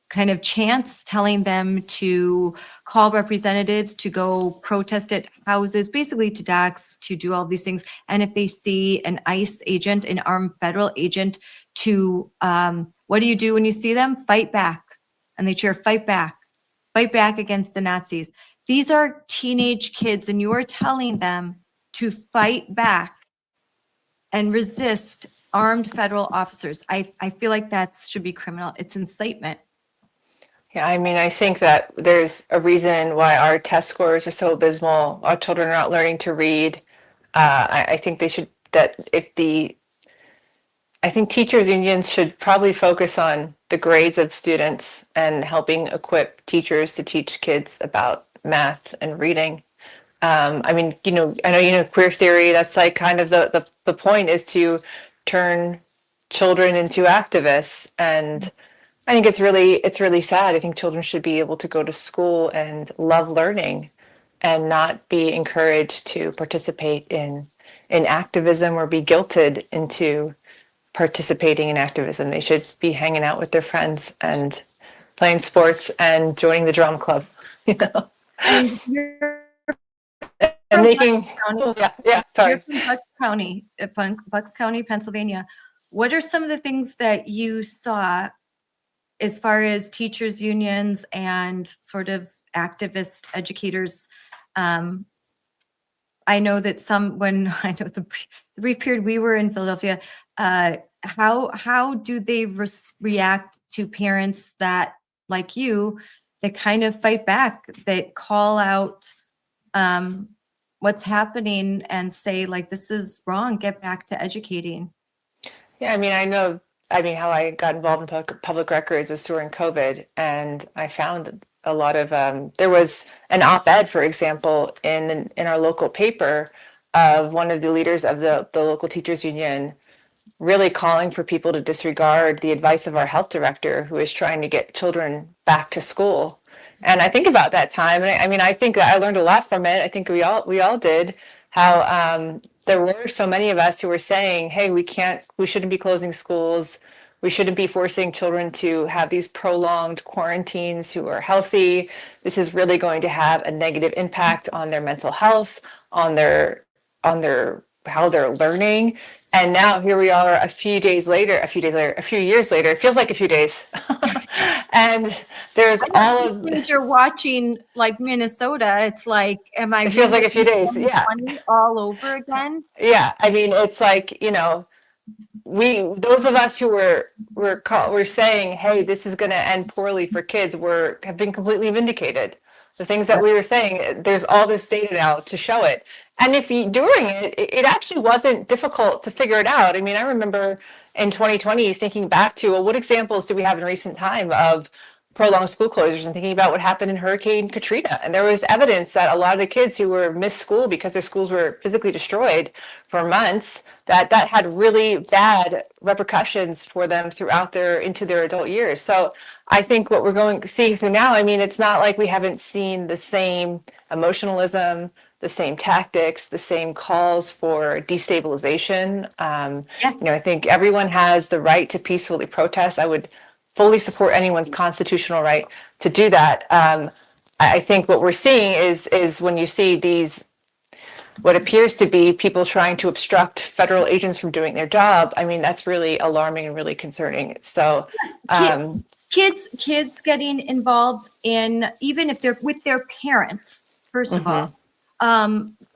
kind of chants telling them to call representatives to go protest at houses, basically to dox, to do all these things. And if they see an ICE agent, an armed federal agent, to what do you do when you see them? Fight back. And they cheer, fight back against the Nazis. These are teenage kids, and you are telling them to fight back and resist armed federal officers. I feel like that should be criminal. It's incitement. Yeah, I mean, I think that there's a reason why our test scores are so abysmal. Our children are not learning to read. I think they should, I think teachers unions should probably focus on the grades of students and helping equip teachers to teach kids about math and reading. I mean, I know, queer theory, that's like kind of the point is to turn children into activists. And I think it's really sad. I think children should be able to go to school and love learning and not be encouraged to participate in activism or be guilted into participating in activism. They should be hanging out with their friends and playing sports and joining the drama club, And you're and making, sorry. You're from Bucks County, Pennsylvania. What are some of the things that you saw as far as teachers unions and sort of activist educators? I know that the brief period we were in Philadelphia, how do they react to parents that, like you, that kind of fight back, that call out what's happening and say, like, this is wrong, get back to educating? Yeah, I mean, how I got involved in public records was during COVID, and I found a lot of, there was an op-ed, for example, in our local paper of one of the leaders of the local teachers union really calling for people to disregard the advice of our health director, who is trying to get children back to school. And I think about that time, and I think that I learned a lot from it. I think we all did, how there were so many of us who were saying, hey, we shouldn't be closing schools. We shouldn't be forcing children to have these prolonged quarantines who are healthy. This is really going to have a negative impact on their mental health, on their how they're learning. And now here we are a few years later, it feels like a few days. And there's all of things you're watching, like Minnesota, it's like, it feels like a few days. Yeah. All over again. Yeah. I mean, it's like, those of us who were saying, hey, this is going to end poorly for kids, have been completely vindicated. The things that we were saying, there's all this data now to show it. And during it actually wasn't difficult to figure it out. I mean, I remember in 2020 thinking back to, well, what examples do we have in recent time of prolonged school closures, and thinking about what happened in Hurricane Katrina. And there was evidence that a lot of the kids who were missed school because their schools were physically destroyed for months, that had really bad repercussions for them into their adult years. So I think what we're going to see through now, I mean, it's not like we haven't seen the same emotionalism, the same tactics, the same calls for destabilization. Yes. I think everyone has the right to peacefully protest. I would fully support anyone's constitutional right to do that. I think what we're seeing is when you see what appears to be people trying to obstruct federal agents from doing their job, I mean, that's really alarming and really concerning. So kids getting involved in, even if they're with their parents, first of all,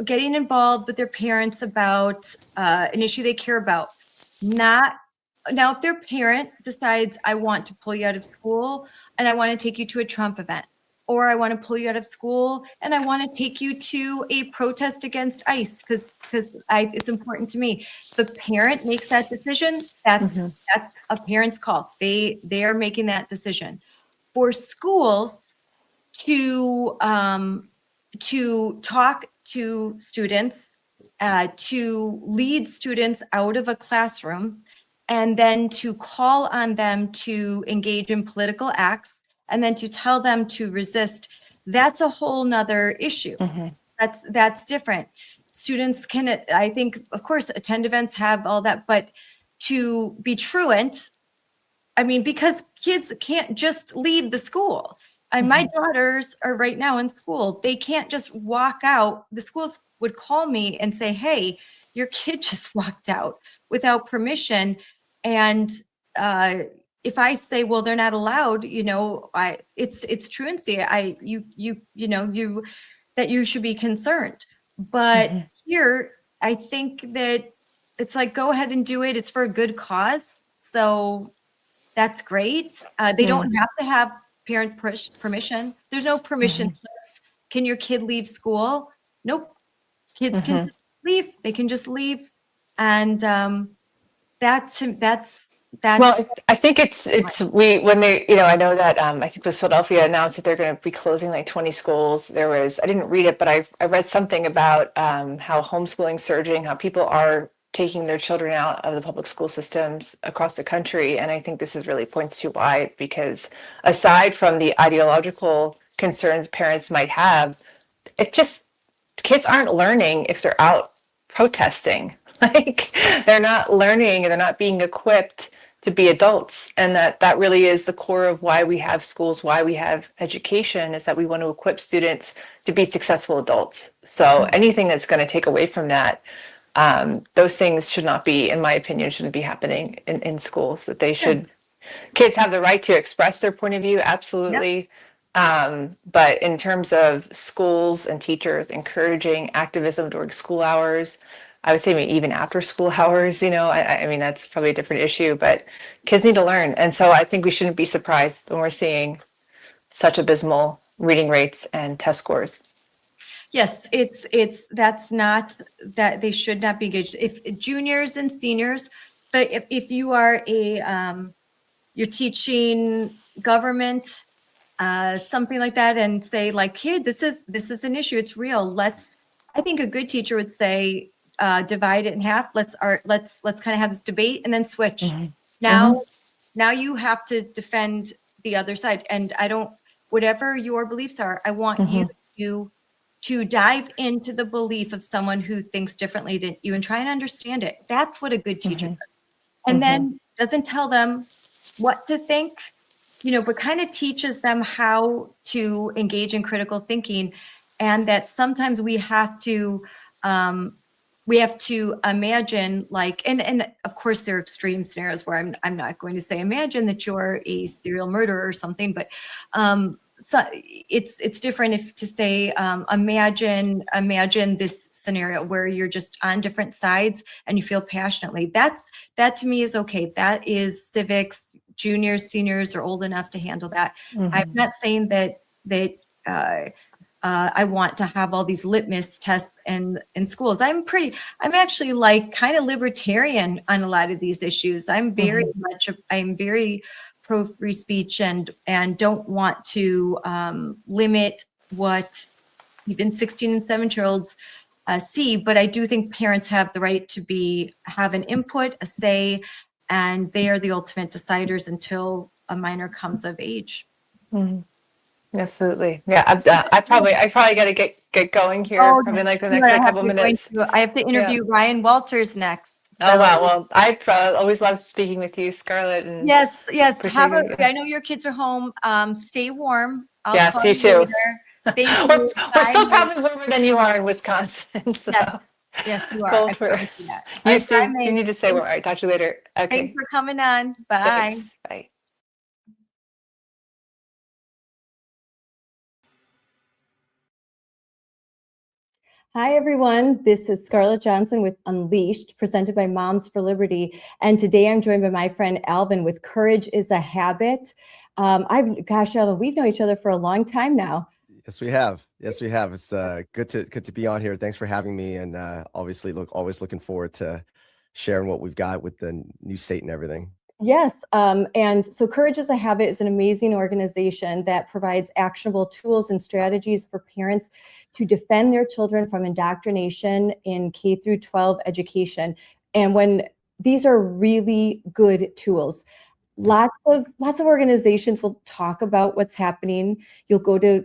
getting involved with their parents about an issue they care about. Now, if their parent decides, I want to pull you out of school and I want to take you to a Trump event, or I want to pull you out of school and I want to take you to a protest against ICE because it's important to me. The parent makes that decision. That's a parent's call. They are making that decision. For schools to talk to students, to lead students out of a classroom, and then to call on them to engage in political acts, and then to tell them to resist, that's a whole nother issue. That's different. Students can, I think, of course, attend events, have all that, but to be truant, I mean, because kids can't just leave the school. My daughters are right now in school. They can't just walk out. The schools would call me and say, hey, your kid just walked out without permission. And if I say, well, they're not allowed, it's truancy. That you should be concerned. But here, I think that it's like, go ahead and do it. It's for a good cause. So that's great. They don't have to have parent permission. There's no permission slips. Can your kid leave school? Nope. Kids can just leave. They can just leave. And that's well, I think when they, I know that I think it was Philadelphia announced that they're going to be closing like 20 schools. I didn't read it, but I read something about how homeschooling surging, how people are taking their children out of the public school systems across the country. And I think this is really points to why, because aside from the ideological concerns parents might have, kids aren't learning if they're out protesting. Like they're not learning and they're not being equipped to be adults. And that really is the core of why we have schools, why we have education, is that we want to equip students to be successful adults. So anything that's going to take away from that, those things should not be, in my opinion, shouldn't be happening in schools. That kids have the right to express their point of view, absolutely. But in terms of schools and teachers encouraging activism during school hours, I would say maybe even after school hours, I mean, that's probably a different issue, but kids need to learn. And so I think we shouldn't be surprised when we're seeing such abysmal reading rates and test scores. Yes, that's not that they should not be engaged. If juniors and seniors, but if you are you're teaching government, something like that, and say like, kid, this is an issue. It's real. I think a good teacher would say, divide it in half. Let's kind of have this debate and then switch. Now you have to defend the other side. And whatever your beliefs are, I want you to dive into the belief of someone who thinks differently than you and try and understand it. That's what a good teacher does. And then doesn't tell them what to think, but kind of teaches them how to engage in critical thinking. And that sometimes we have to imagine, like, and of course there are extreme scenarios where I'm not going to say imagine that you're a serial murderer or something, but so it's different if to say imagine this scenario where you're just on different sides and you feel passionately. That to me is okay. That is civics. Juniors, seniors are old enough to handle that. I'm not saying that I want to have all these litmus tests in schools. I'm actually like kind of libertarian on a lot of these issues. I'm very pro free speech and don't want to limit what even 16 and 17-year-olds see. But I do think parents have the right to have an input, a say, and they are the ultimate deciders until a minor comes of age. Absolutely. Yeah. I probably got to get going here. Probably like the next couple minutes. I have to interview Ryan Walters next. Oh, wow. Well, I always love speaking with you, Scarlett. And yes. I know your kids are home. Stay warm. Yes, you too. Thank you. We're still probably warmer than you are in Wisconsin. So. Yes, you are. You need to say more. All right, talk to you later. Okay. Thanks for coming on. Bye. Thanks. Bye. Hi, everyone. This is Scarlett Johnson with Unleashed, presented by Moms for Liberty. And today I'm joined by my friend Alvin with Courage is a Habit. Alvin, we've known each other for a long time now. Yes, we have. It's good to be on here. Thanks for having me. And obviously, always looking forward to sharing what we've got with the new state and everything. Yes. And so Courage is a Habit is an amazing organization that provides actionable tools and strategies for parents to defend their children from indoctrination in K through 12 education. And when these are really good tools, lots of organizations will talk about what's happening. We'll go to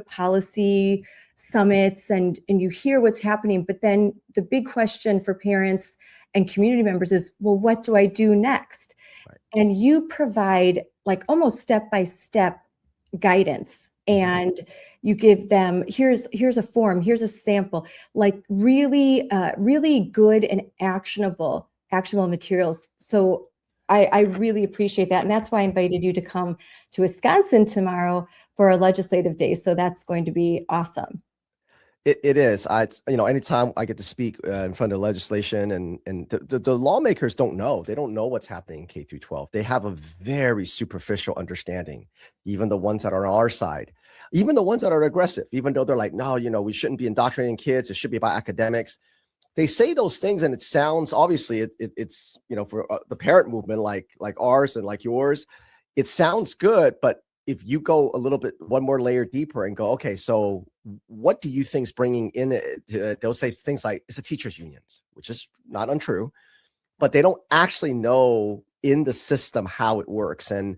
policy summits and you hear what's happening, but then the big question for parents and community members is, well, what do I do next? Right. And you provide like almost step-by-step guidance, and you give them, here's a form, here's a sample, like really good and actionable materials. So I really appreciate that. And that's why I invited you to come to Wisconsin tomorrow for a legislative day. So that's going to be awesome. It is. Anytime I get to speak in front of legislation and the lawmakers don't know. They don't know what's happening in K through 12. They have a very superficial understanding, even the ones that are on our side, even the ones that are aggressive, even though they're like, no, we shouldn't be indoctrinating kids. It should be about academics. They say those things and it sounds, obviously it's, for the parent movement, like ours and like yours, it sounds good, but if you go a little bit, one more layer deeper and go, okay, so what do you think's bringing in it? They'll say things like it's a teachers unions, which is not untrue, but they don't actually know in the system how it works. And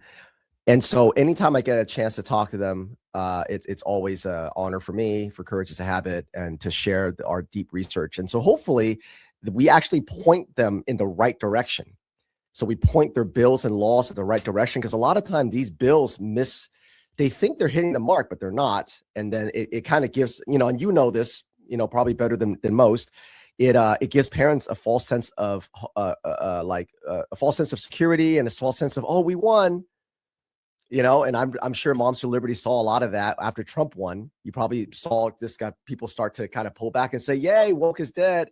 so anytime I get a chance to talk to them, it's always an honor for me, for Courage is a Habit, and to share our deep research. And so hopefully we actually point them in the right direction. So we point their bills and laws in the right direction, because a lot of times these bills they think they're hitting the mark, but they're not. And then it kind of gives, and this, probably better than most. It gives parents a false sense of a false sense of security and a false sense of, oh, we won. And I'm sure Moms for Liberty saw a lot of that after Trump won. You probably saw people start to kind of pull back and say, yay, woke is dead.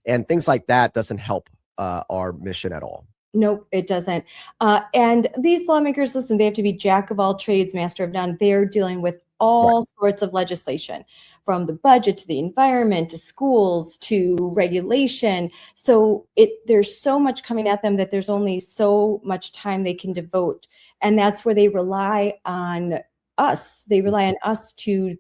And things like that doesn't help our mission at all. Nope, it doesn't. And these lawmakers, listen, they have to be jack of all trades, master of none. They're dealing with all sorts of legislation, from the budget to the environment to schools to regulation. So there's so much coming at them that there's only so much time they can devote. And that's where they rely on us. They rely on us to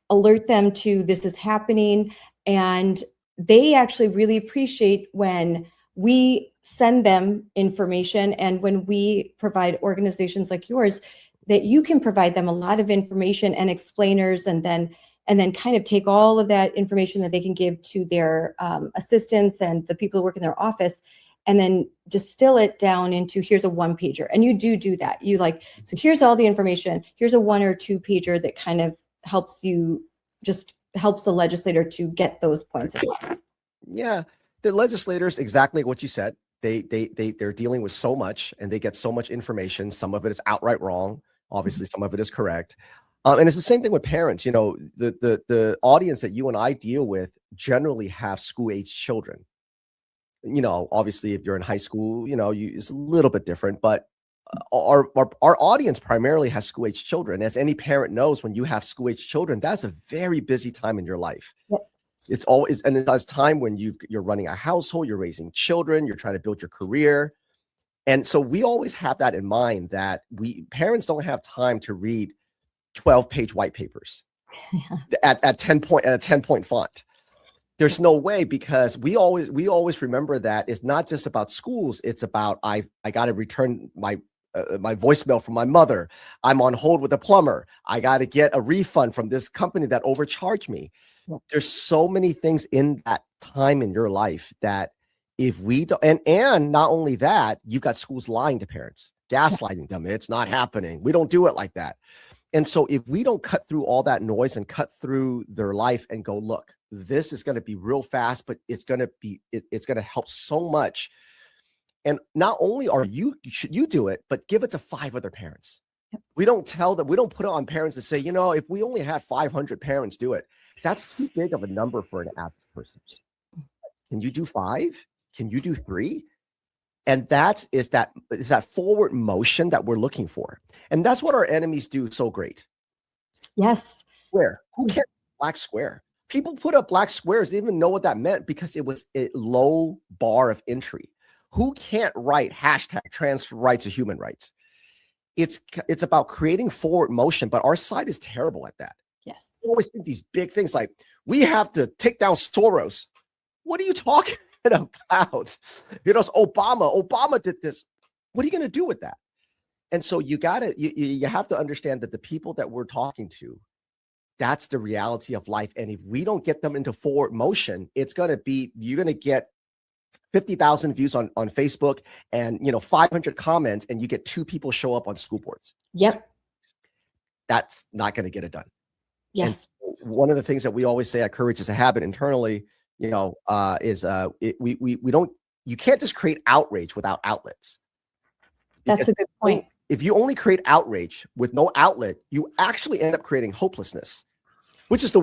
alert them to this is happening. And they actually really appreciate when we send them information, and when we provide organizations like yours, that you can provide them a lot of information and explainers, and then kind of take all of that information that they can give to their assistants and the people who work in their office, and then distill it down into, here's a 1-pager. And you do that. So here's all the information. Here's a 1 or 2 pager that kind of helps the legislator to get those points across. Yeah. The legislators, exactly what you said, they're dealing with so much, and they get so much information. Some of it is outright wrong. Obviously, some of it is correct. And it's the same thing with parents. The audience that you and I deal with generally have school-age children. Obviously, if you're in high school, it's a little bit different. But our audience primarily has school-age children. As any parent knows, when you have school-age children, that's a very busy time in your life. Yep. It's always, and it's time when you're running a household, you're raising children, you're trying to build your career. And so we always have that in mind, that parents don't have time to read 12-page white papers at a 10-point font. There's no way, because we always remember that it's not just about schools. It's about, I got to return my voicemail from my mother. I'm on hold with a plumber. I got to get a refund from this company that overcharged me. There's so many things in that time in your life that if we don't, and not only that, you've got schools lying to parents, gaslighting them. It's not happening. We don't do it like that. And so if we don't cut through all that noise and cut through their life and go, look, this is going to be real fast, but it's going to help so much. And not only should you do it, but give it to 5 other parents. We don't tell them, we don't put it on parents and say, if we only have 500 parents do it, that's too big of a number for an average person. Can you do 5? Can you do 3? And that is that forward motion that we're looking for. And that's what our enemies do so great. Yes. Square. Who cares? Black square. People put up black squares, they didn't even know what that meant, because it was a low bar of entry. Who can't write #trans rights or human rights? It's about creating forward motion, but our side is terrible at that. Yes. We always think these big things like, we have to take down Soros. What are you talking about? Obama did this. What are you going to do with that? And so you have to understand that the people that we're talking to, that's the reality of life. And if we don't get them into forward motion, it's going to be, you're going to get 50,000 views on Facebook and, 500 comments, and you get 2 people show up on school boards. Yep. That's not going to get it done. Yes. And one of the things that we always say at Courage is a habit internally, we don't, you can't just create outrage without outlets. That's a good point. If you only create outrage with no outlet, you actually end up creating hopelessness, which is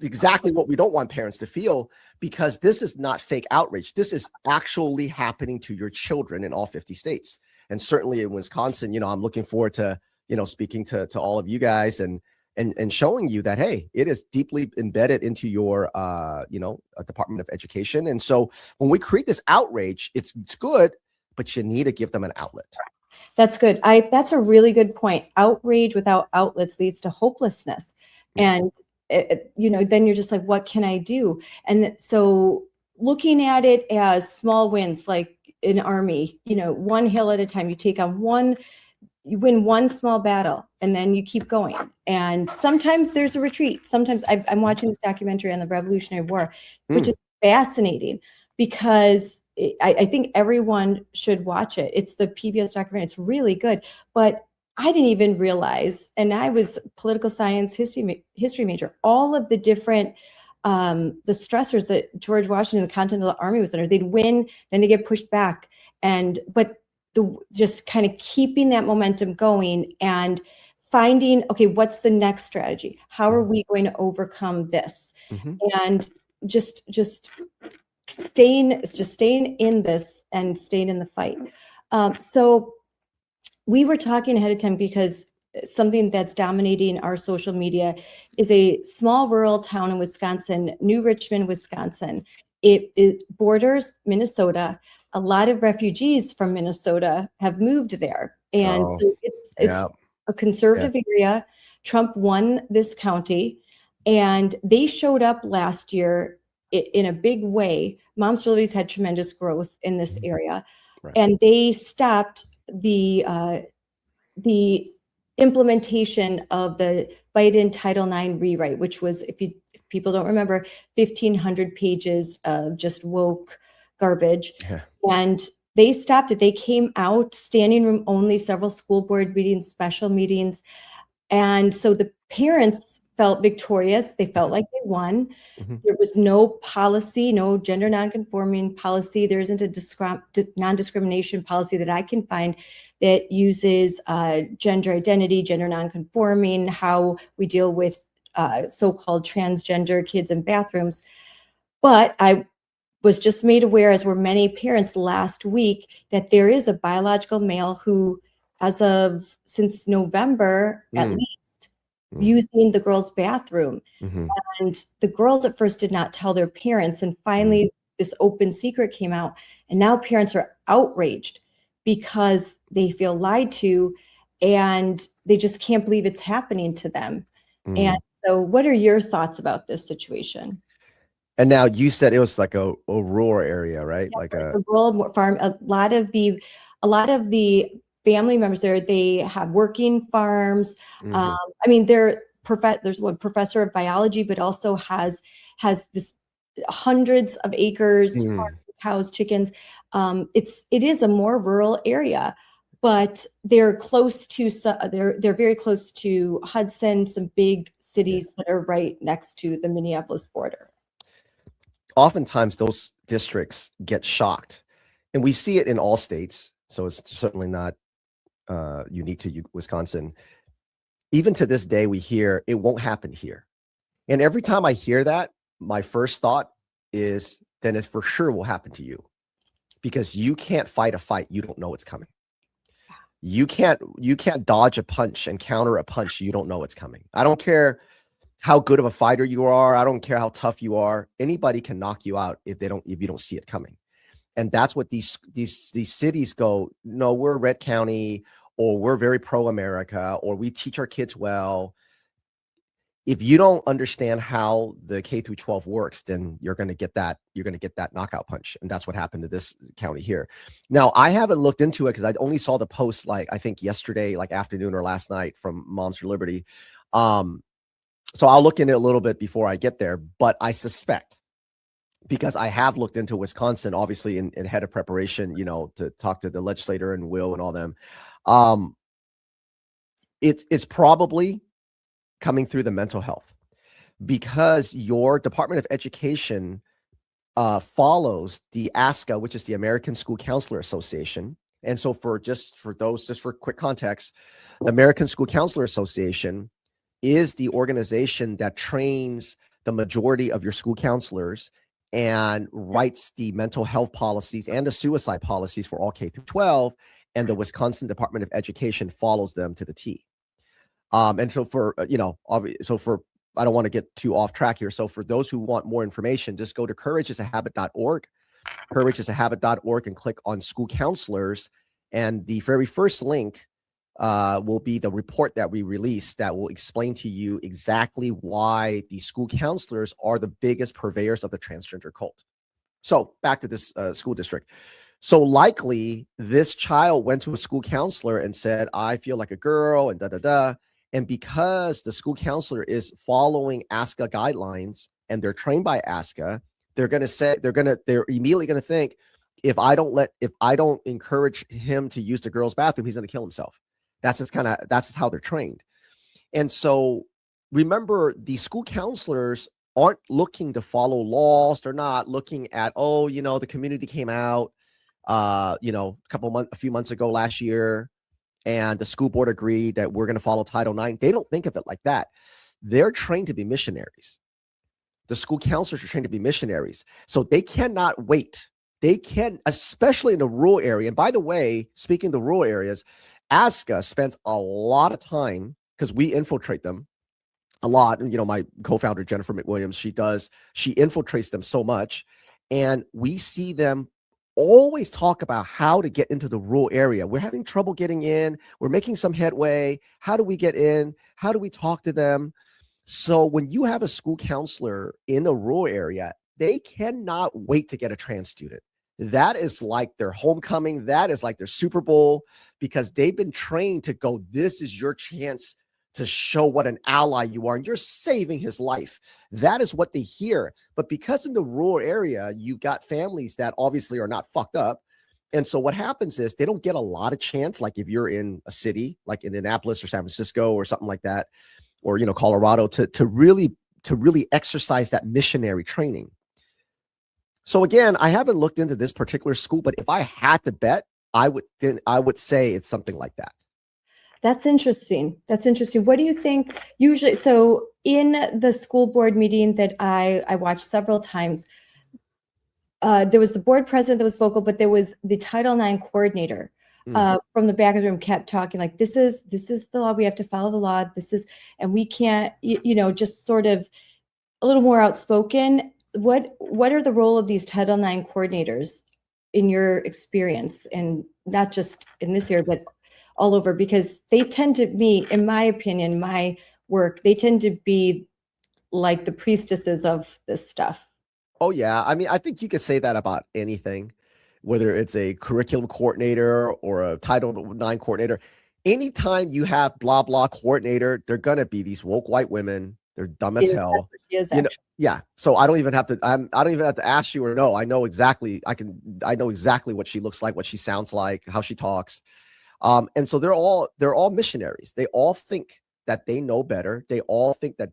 exactly what we don't want parents to feel, because this is not fake outrage. This is actually happening to your children in all 50 states. And certainly in Wisconsin, I'm looking forward to, speaking to all of you guys and showing you that, hey, it is deeply embedded into your, Department of Education. And so when we create this outrage, it's good, but you need to give them an outlet. That's good. That's a really good point. Outrage without outlets leads to hopelessness. And, then you're just like, what can I do? And so looking at it as small wins, like in Army, one hill at a time, you take on you win one small battle and then you keep going. And sometimes there's a retreat. Sometimes I'm watching this documentary on the Revolutionary War, which is fascinating because I think everyone should watch it. It's the PBS documentary. It's really good. But I didn't even realize, and I was political science history major, all of the different the stressors that George Washington, the Continental Army was under. They'd win, then they get pushed back. But just kind of keeping that momentum going and finding, okay, what's the next strategy? How are we going to overcome this? And just staying in this and staying in the fight. So we were talking ahead of time because something that's dominating our social media is a small rural town in Wisconsin, New Richmond, Wisconsin. It borders Minnesota. A lot of refugees from Minnesota have moved there. And so it's a conservative area. Trump won this county, and they showed up last year in a big way. Moms for Liberty's had tremendous growth in this area, and they stopped the implementation of the Biden Title IX rewrite, which was, if people don't remember, 1,500 pages of just woke garbage. And they stopped it. They came out, standing room only, several school board meetings, special meetings. And so the parents felt victorious. They felt like they won. There was no policy, no gender nonconforming policy. There isn't a non-discrimination policy that I can find that uses gender identity, gender nonconforming, how we deal with so-called transgender kids in bathrooms. But I was just made aware, as were many parents last week, that there is a biological male who, since November at least, using the girls' bathroom. And the girls at first did not tell their parents. And finally, this open secret came out. And now parents are outraged because they feel lied to, and they just can't believe it's happening to them. And so what are your thoughts about this situation? And now you said it was like a rural area, right? Yeah, like a rural farm. A lot of the family members there, they have working farms. I mean, there's one professor of biology, but also has this hundreds of acres, cows, chickens. It is a more rural area, but they're close to they're very close to Hudson, some big cities that are right next to the Minneapolis border. Oftentimes those districts get shocked, and we see it in all states. So it's certainly not unique to Wisconsin. Even to this day, we hear it won't happen here. And every time I hear that, my first thought is, then it for sure will happen to you, because you can't fight a fight you don't know it's coming. You can't dodge a punch and counter a punch you don't know it's coming. I don't care how good of a fighter you are. I don't care how tough you are. Anybody can knock you out if you don't see it coming. And that's what these cities go, no, we're red county, or we're very pro-America, or we teach our kids well. If you don't understand how the K through 12 works, then you're going to get that knockout punch. And that's what happened to this county here. Now, I haven't looked into it because I only saw the post, I think yesterday, afternoon or last night, from Moms for Liberty. So I'll look into it a little bit before I get there, but I suspect, because I have looked into Wisconsin, obviously in head of preparation, to talk to the legislator and Will and all them. It's probably coming through the mental health, because your Department of Education follows the ASCA, which is the American School Counselor Association. And so for quick context, the American School Counselor Association is the organization that trains the majority of your school counselors and writes the mental health policies and the suicide policies for all K through 12. And the Wisconsin Department of Education follows them to the T. And so I don't want to get too off track here. So for those who want more information, just go to courageisahabit.org, courageisahabit.org, and click on school counselors. And the very first link will be the report that we released that will explain to you exactly why the school counselors are the biggest purveyors of the transgender cult. So back to this school district. So likely this child went to a school counselor and said, I feel like a girl and da-da-da. And because the school counselor is following ASCA guidelines and they're trained by ASCA, they're immediately going to think, if I don't encourage him to use the girls' bathroom, he's going to kill himself. That's just how they're trained. And so remember, the school counselors aren't looking to follow laws. They're not looking at, the community came out, a few months ago last year, and the school board agreed that we're going to follow Title IX. They don't think of it like that. They're trained to be missionaries. The school counselors are trained to be missionaries. So they cannot wait. They can, especially in the rural area. And by the way, speaking of the rural areas, ASCA spends a lot of time, because we infiltrate them a lot. My co-founder, Jennifer McWilliams, she infiltrates them so much. And we see them always talk about how to get into the rural area. We're having trouble getting in. We're making some headway. How do we get in? How do we talk to them? So when you have a school counselor in a rural area, they cannot wait to get a trans student. That is like their homecoming. That is like their Super Bowl, because they've been trained to go, this is your chance to show what an ally you are, and you're saving his life. That is what they hear. But because in the rural area, you've got families that obviously are not fucked up. And so what happens is they don't get a lot of chance, like if you're in a city like Indianapolis or San Francisco or something like that, or Colorado, to really exercise that missionary training. So again, I haven't looked into this particular school, but if I had to bet, I would say it's something like that. That's interesting. What do you think usually? So in the school board meeting that I watched several times, there was the board president that was vocal, but there was the Title IX coordinator from the back of the room kept talking like, this is the law. We have to follow the law. And we can't, just sort of a little more outspoken. What are the role of these Title IX coordinators in your experience, and not just in this area, but all over? Because they tend to be, in my opinion, my work, they tend to be like the priestesses of this stuff. Oh yeah. I mean, I think you could say that about anything, whether it's a curriculum coordinator or a Title IX coordinator. Anytime you have blah, blah coordinator, they're going to be these woke white women. They're dumb as hell. Yeah. So I don't even have to ask you or know. I know exactly what she looks like, what she sounds like, how she talks. And so they're all missionaries. They all think that they know better. They all think that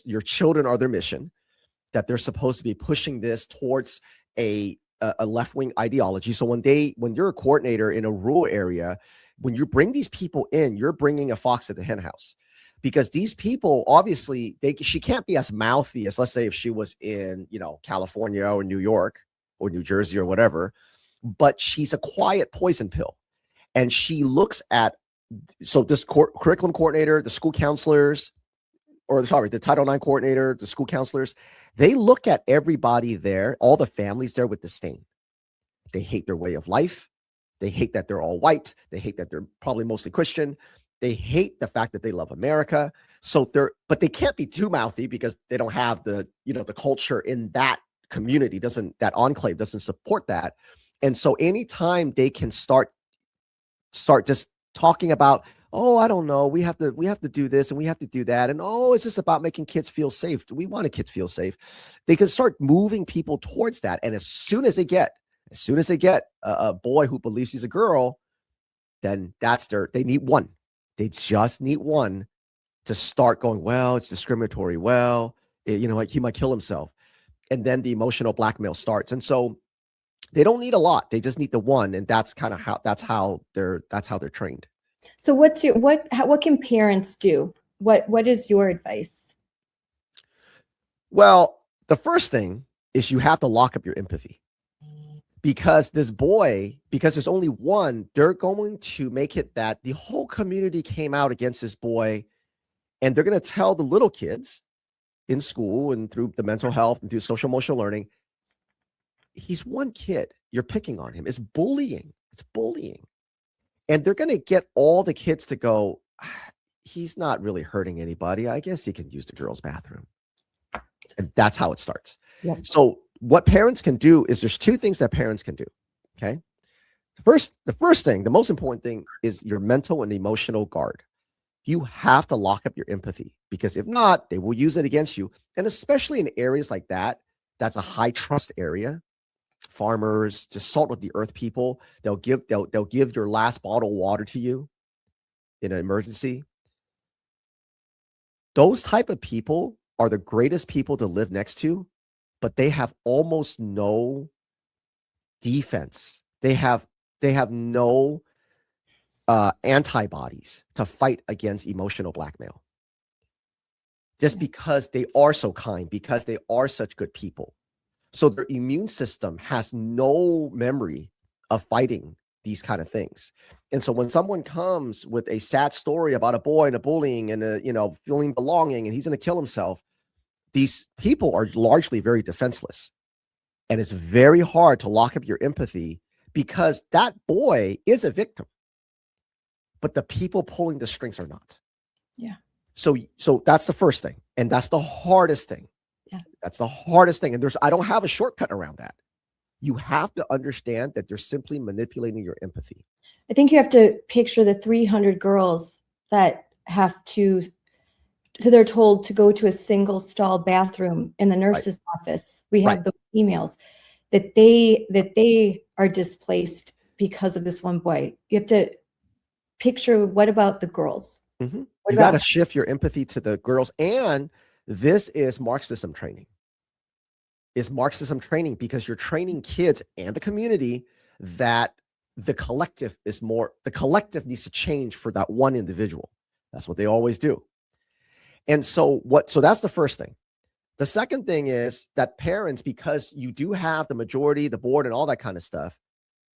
your children are their mission, that they're supposed to be pushing this towards a left-wing ideology. So when you're a coordinator in a rural area, when you bring these people in, you're bringing a fox at the hen house, because these people, obviously she can't be as mouthy as, let's say, if she was in, California or New York or New Jersey or whatever, but she's a quiet poison pill. And she looks at, so this curriculum coordinator, the school counselors, the Title IX coordinator, the school counselors, they look at everybody there, all the families there, with disdain. They hate their way of life. They hate that they're all white. They hate that they're probably mostly Christian. They hate the fact that they love America. But they can't be too mouthy, because they don't have the culture in that community, that enclave doesn't support that. And so anytime they can start just talking about, Oh, I don't know. We have to do this and we have to do that. And oh, it's just about making kids feel safe. Do we want a kid to feel safe? They can start moving people towards that. And as soon as they get a boy who believes he's a girl, then they need one. They just need one to start going, well, it's discriminatory. Well, like he might kill himself. And then the emotional blackmail starts. And so they don't need a lot. They just need the one. And that's how they're trained. So what can parents do? What is your advice? Well, the first thing is you have to lock up your empathy. Because there's only one, they're going to make it that the whole community came out against this boy, and they're going to tell the little kids in school and through the mental health and through social emotional learning, he's one kid. You're picking on him. It's bullying. And they're going to get all the kids to go, he's not really hurting anybody. I guess he can use the girls' bathroom. And that's how it starts. Yep. So what parents can do is there's two things that parents can do. Okay. The first thing, the most important thing is your mental and emotional guard. You have to lock up your empathy, because if not, they will use it against you. And especially in areas like that, that's a high trust area. Farmers, just salt of the earth people, they'll give your last bottle of water to you in an emergency. Those type of people are the greatest people to live next to, but they have almost no defense. They have no antibodies to fight against emotional blackmail. Just because they are so kind, because they are such good people. So their immune system has no memory of fighting these kind of things. And so when someone comes with a sad story about a boy and a bullying and feeling belonging and he's going to kill himself, these people are largely very defenseless. And it's very hard to lock up your empathy, because that boy is a victim, but the people pulling the strings are not. Yeah. So that's the first thing. And that's the hardest thing. Yeah. That's the hardest thing. And I don't have a shortcut around that. You have to understand that they're simply manipulating your empathy. I think you have to picture the 300 girls that have to they're told to go to a single stall bathroom in the nurse's office. We have those emails that they are displaced because of this one boy. You have to picture, what about the girls? Mm-hmm. You got to shift your empathy to the girls. And this is Marxism training. It's Marxism training, because you're training kids and the community that the collective needs to change for that one individual. That's what they always do. And so that's the first thing. The second thing is that parents, because you do have the majority, the board, and all that kind of stuff,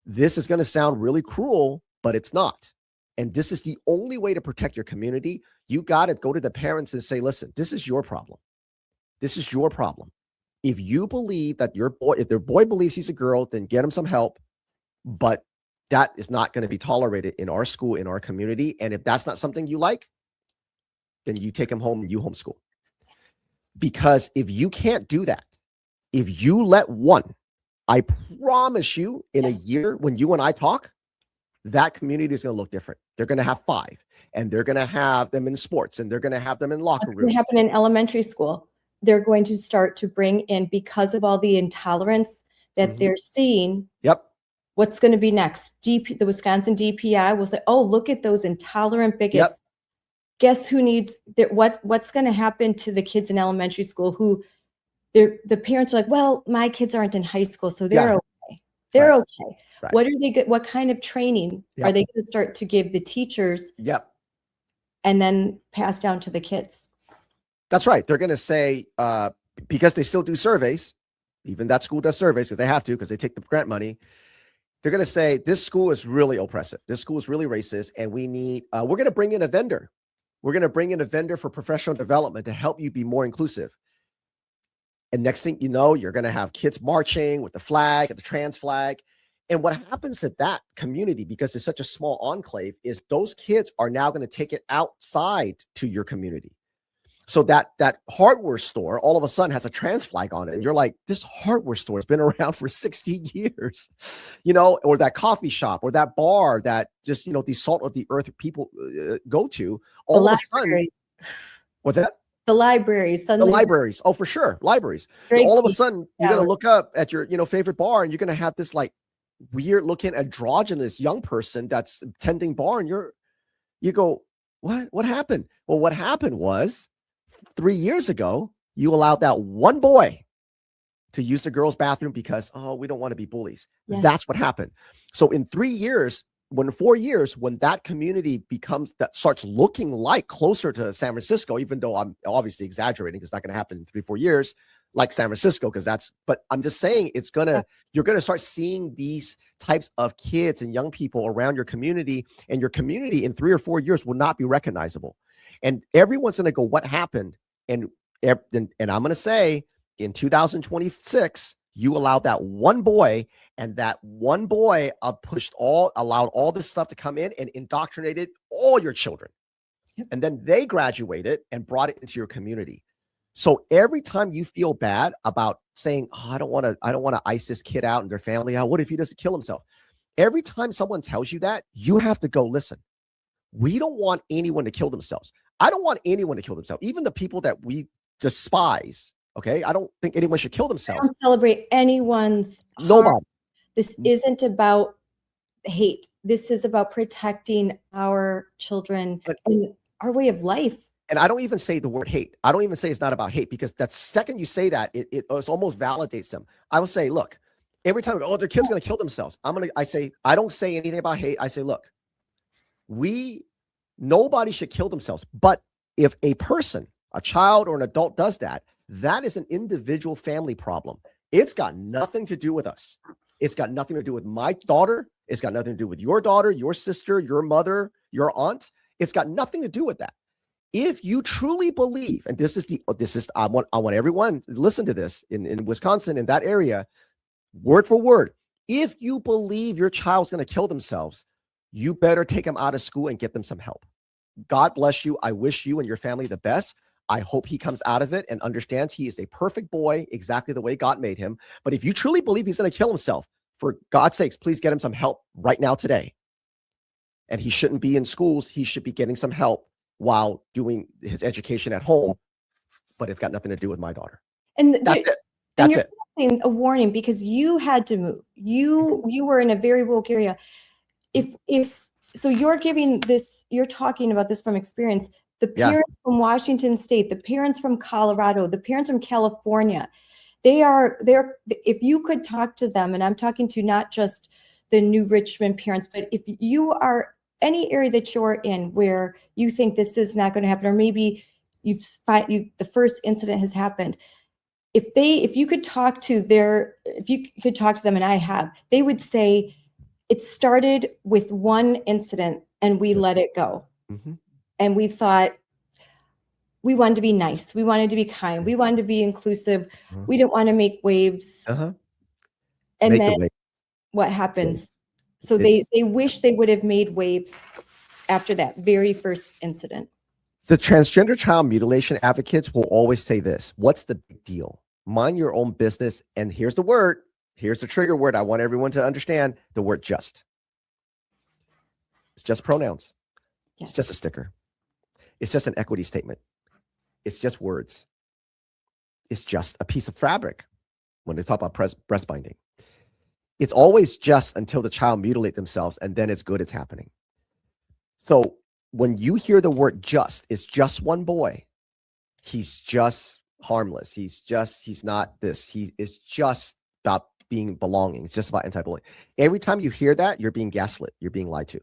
this is going to sound really cruel, but it's not. And this is the only way to protect your community. You got to go to the parents and say, listen, this is your problem. This is your problem. If you believe that if their boy believes he's a girl, then get him some help. But that is not going to be tolerated in our school, in our community. And if that's not something you like, then you take him home and you homeschool. Because if you can't do that, if you let one, I promise you, in a year when you and I talk, that community is going to look different. They're going to have 5, and they're going to have them in sports, and they're going to have them in locker rooms. What's going to happen in elementary school? They're going to start to bring in, because of all the intolerance that they're seeing. Yep. What's going to be next? The Wisconsin DPI will say, oh, look at those intolerant bigots. Yep. Guess who needs what's going to happen to the kids in elementary school who the parents are like, well, my kids aren't in high school, so they're okay. They're okay. Right. What are they? What kind of training are they going to start to give the teachers? Yep. And then pass down to the kids. That's right. They're going to say, because they still do surveys, even that school does surveys because they have to, because they take the grant money. They're going to say, this school is really oppressive. This school is really racist. And we need, we're going to bring in a vendor. We're going to bring in a vendor for professional development to help you be more inclusive. And next thing you know, you're going to have kids marching with the flag and the trans flag. And what happens at that community, because it's such a small enclave, is those kids are now going to take it outside to your community. So that hardware store all of a sudden has a trans flag on it. And you're like, this hardware store has been around for 60 years, or that coffee shop or that bar that just, these salt of the earth people go to. All of a sudden, what's that? The libraries. The libraries. Oh, for sure. Libraries. All of a sudden, you're going to look up at your, favorite bar and you're going to have this like weird looking androgynous young person that's tending bar. And you go, what happened? Well, what happened was 3 years ago, you allowed that one boy to use the girls' bathroom because, we don't want to be bullies. Yes. That's what happened. So in 4 years, when that community starts looking like closer to San Francisco, even though I'm obviously exaggerating, because it's not going to happen in 3-4 years, like San Francisco, but I'm just saying you're going to start seeing these types of kids and young people around your community, and your community in 3 or 4 years will not be recognizable. And everyone's going to go, what happened? And I'm going to say in 2026, you allowed that one boy, and that one boy allowed all this stuff to come in and indoctrinated all your children. Yep. And then they graduated and brought it into your community. So every time you feel bad about saying, I don't want to ice this kid out and their family out. What if he doesn't kill himself? Every time someone tells you that, you have to go, listen, we don't want anyone to kill themselves. I don't want anyone to kill themselves, even the people that we despise. Okay. I don't think anyone should kill themselves. I don't celebrate anyone's Nobody. harm. This isn't about hate. This is about protecting our children and our way of life. And I don't even say the word hate. I don't even say it's not about hate, because the second you say that, it almost validates them. I will say, look, every time, their kid's going to kill themselves. I don't say anything about hate. I say, look, nobody should kill themselves. But if a person, a child or an adult does that, that is an individual family problem. It's got nothing to do with us. It's got nothing to do with my daughter. It's got nothing to do with your daughter, your sister, your mother, your aunt. It's got nothing to do with that. If you truly believe, and I want everyone to listen to this in Wisconsin, in that area, word for word. If you believe your child's going to kill themselves, you better take them out of school and get them some help. God bless you. I wish you and your family the best. I hope he comes out of it and understands he is a perfect boy, exactly the way God made him. But if you truly believe he's going to kill himself, for God's sakes, please get him some help right now today. And he shouldn't be in schools. He should be getting some help while doing his education at home. But it's got nothing to do with my daughter. And that's it. A warning, because you had to move. You were in a very woke area. So you're talking about this from experience. The parents from Washington State, the parents from Colorado, the parents from California, they're if you could talk to them, and I'm talking to not just the New Richmond parents, but if you are any area that you're in where you think this is not going to happen, or maybe the first incident has happened, if you could talk to them, and I have, they would say it started with one incident and we let it go. Mm-hmm. And we thought we wanted to be nice. We wanted to be kind. We wanted to be inclusive. Uh-huh. We didn't want to make waves. Uh-huh. And then what happens? So they wish they would have made waves after that very first incident. The transgender child mutilation advocates will always say this. What's the big deal? Mind your own business. And here's the word. Here's the trigger word. I want everyone to understand the word just. It's just pronouns. Yes. It's just a sticker. It's just an equity statement. It's just words. It's just a piece of fabric when they talk about breast binding. It's always just until the child mutilate themselves, and then it's good, it's happening. So when you hear the word just, it's just one boy. He's just harmless. He's not this. He is just about being belonging. It's just about anti-bullying. Every time you hear that, you're being gaslit. You're being lied to.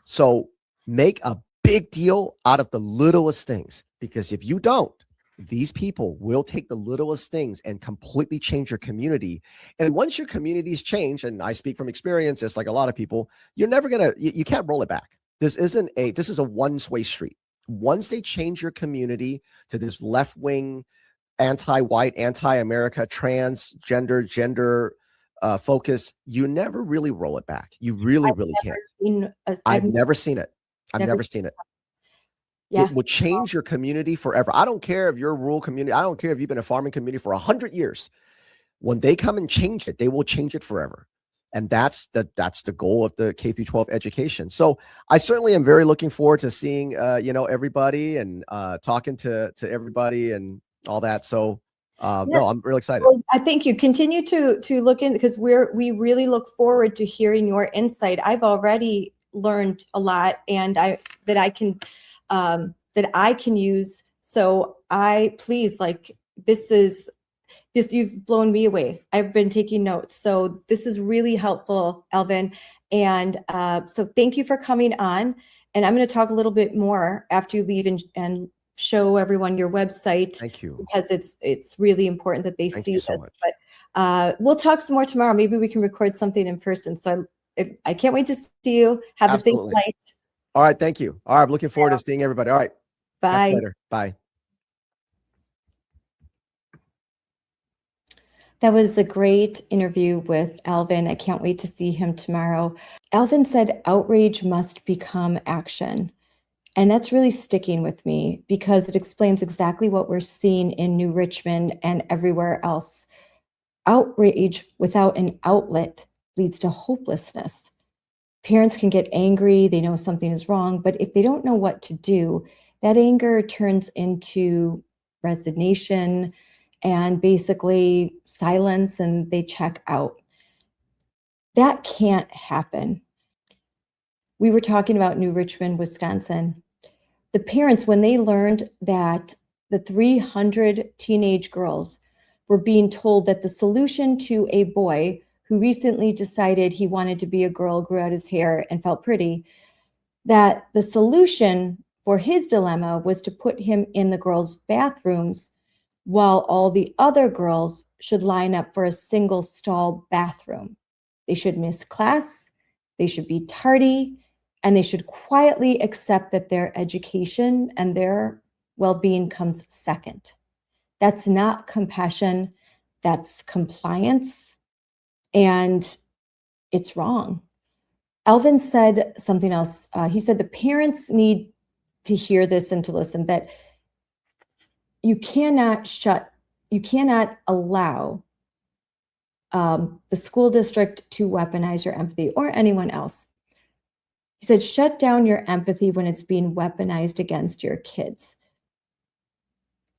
So make a big deal out of the littlest things, because if you don't, these people will take the littlest things and completely change your community. And once your communities change, and I speak from experience, just like a lot of people, you're never you can't roll it back. This is a one-way street. Once they change your community to this left-wing, anti-white, anti-America, transgender, gender focus, you never really roll it back. You really can't. I've never seen it. I've never seen it. Yeah. It will change your community forever. I don't care if you're a rural community. I don't care if you've been a farming community for 100 years. When they come and change it, they will change it forever. And that's the goal of the K through 12 education. So I certainly am very looking forward to seeing everybody and talking to everybody and all that. So no, I'm really excited. Well, I think you continue to look in, because we really look forward to hearing your insight. I've already learned a lot, and that I can use. So please, like, this, you've blown me away. I've been taking notes. So this is really helpful, Alvin. And so thank you for coming on. And I'm going to talk a little bit more after you leave and show everyone your website. Thank you. Because it's really important that they see you so this. much. But we'll talk some more tomorrow. Maybe we can record something in person. So I can't wait to see you. Have Absolutely. a safe flight. All right. Thank you. All right. I'm looking forward to seeing everybody. All right. Catch Bye. you later. Bye. That was a great interview with Alvin. I can't wait to see him tomorrow. Alvin said outrage must become action. And that's really sticking with me, because it explains exactly what we're seeing in New Richmond and everywhere else. Outrage without an outlet leads to hopelessness. Parents can get angry, they know something is wrong, but if they don't know what to do, that anger turns into resignation and basically silence, and they check out. That can't happen. We were talking about New Richmond, Wisconsin. The parents, when they learned that the 300 teenage girls were being told that the solution to a boy who recently decided he wanted to be a girl, grew out his hair, and felt pretty, that the solution for his dilemma was to put him in the girls' bathrooms while all the other girls should line up for a single stall bathroom. They should miss class, they should be tardy, and they should quietly accept that their education and their well-being comes second. That's not compassion, that's compliance, and it's wrong. Alvin said something else. He said the parents need to hear this and to listen, that you cannot allow the school district to weaponize your empathy, or anyone else. He said, shut down your empathy when it's being weaponized against your kids.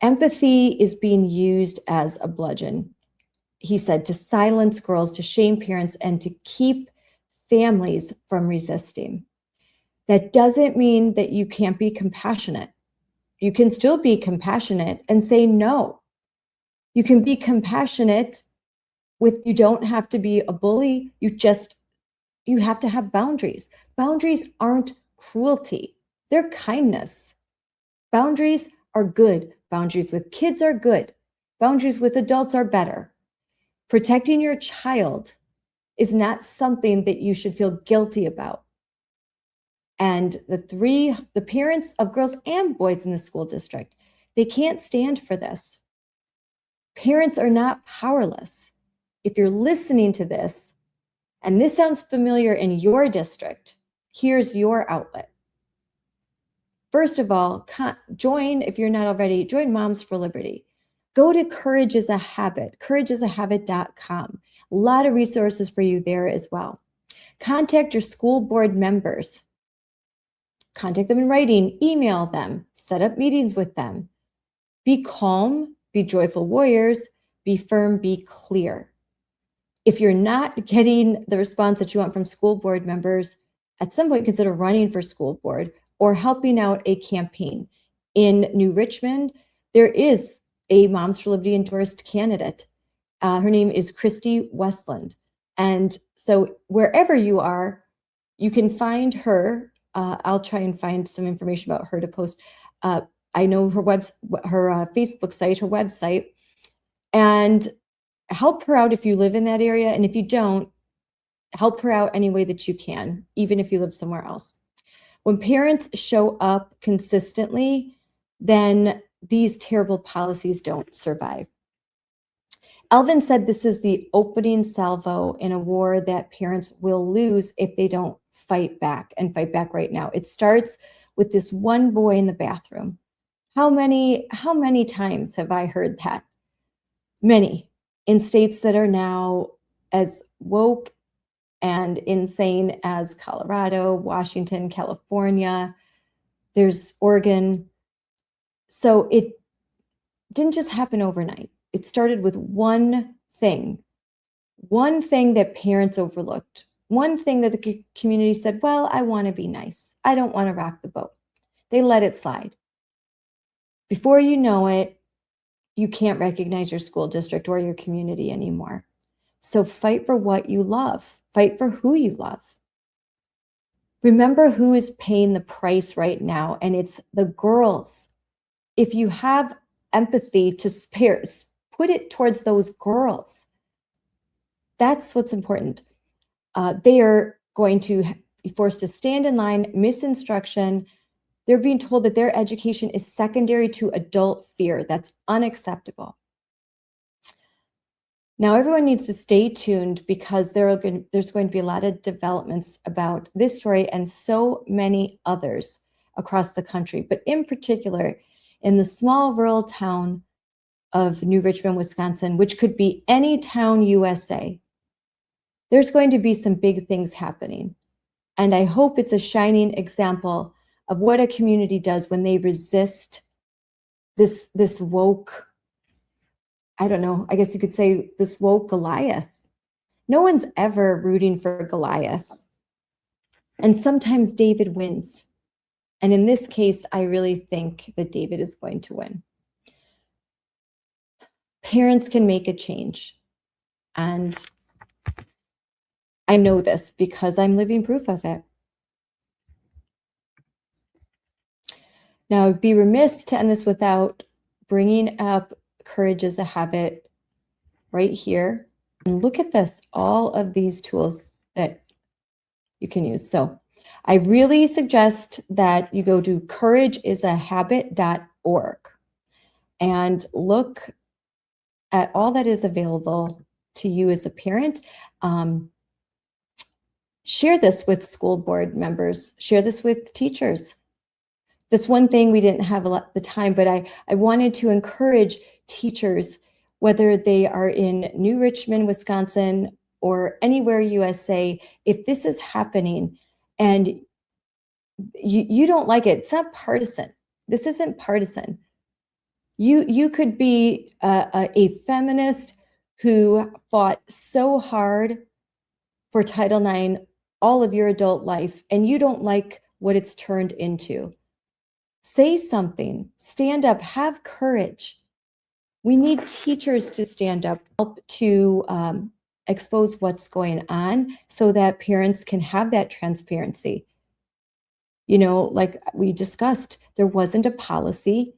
Empathy is being used as a bludgeon, he said, to silence girls, to shame parents, and to keep families from resisting. That doesn't mean that you can't be compassionate. You can still be compassionate and say no. You can be compassionate you don't have to be a bully. You have to have boundaries. Boundaries aren't cruelty. They're kindness. Boundaries are good. Boundaries with kids are good. Boundaries with adults are better. Protecting your child is not something that you should feel guilty about. And the parents of girls and boys in the school district, they can't stand for this. Parents are not powerless. If you're listening to this, and this sounds familiar in your district, here's your outlet. First of all, if you're not already, join Moms for Liberty. Go to Courage is a Habit, courageisAhabit.com. A lot of resources for you there as well. Contact your school board members. Contact them in writing, email them, set up meetings with them. Be calm, be joyful warriors, be firm, be clear. If you're not getting the response that you want from school board members, at some point consider running for school board or helping out a campaign. In New Richmond, there is a Moms for Liberty endorsed candidate. Her name is Christy Westland. And so wherever you are, you can find her. I'll try and find some information about her to post. I know her Facebook site, her website, and help her out if you live in that area. And if you don't, help her out any way that you can, even if you live somewhere else. When parents show up consistently, then these terrible policies don't survive. Alvin said this is the opening salvo in a war that parents will lose if they don't fight back, and fight back right now. It starts with this one boy in the bathroom. How many times have I heard that? Many, in states that are now as woke and insane as Colorado, Washington, California, there's Oregon. So it didn't just happen overnight. It started with one thing that parents overlooked, one thing that the community said, well, I want to be nice. I don't want to rock the boat. They let it slide. Before you know it, you can't recognize your school district or your community anymore. So fight for what you love. Fight for who you love. Remember who is paying the price right now, and it's the girls. If you have empathy to spare, put it towards those girls. That's what's important. They are going to be forced to stand in line, miss instruction. They're being told that their education is secondary to adult fear. That's unacceptable. Now, everyone needs to stay tuned because there's going to be a lot of developments about this story and so many others across the country, but in particular in the small rural town of New Richmond, Wisconsin, which could be any town USA. There's going to be some big things happening. And I hope it's a shining example of what a community does when they resist this woke, I don't know, I guess you could say this woke Goliath. No one's ever rooting for Goliath. And sometimes David wins. And in this case, I really think that David is going to win. Parents can make a change. And I know this because I'm living proof of it. Now, I'd be remiss to end this without bringing up Courage is a Habit right here. And look at this, all of these tools that you can use. So I really suggest that you go to courageisahabit.org and look at all that is available to you as a parent. Share this with school board members. Share this with teachers. This one thing we didn't have a lot the time, but I wanted to encourage teachers, whether they are in New Richmond, Wisconsin, or anywhere USA, if this is happening and you don't like it, it's not partisan. This isn't partisan. You could be a feminist who fought so hard for Title IX all of your adult life, and you don't like what it's turned into. Say something, stand up, have courage. We need teachers to stand up, help to expose what's going on so that parents can have that transparency. You know, like we discussed, there wasn't a policy.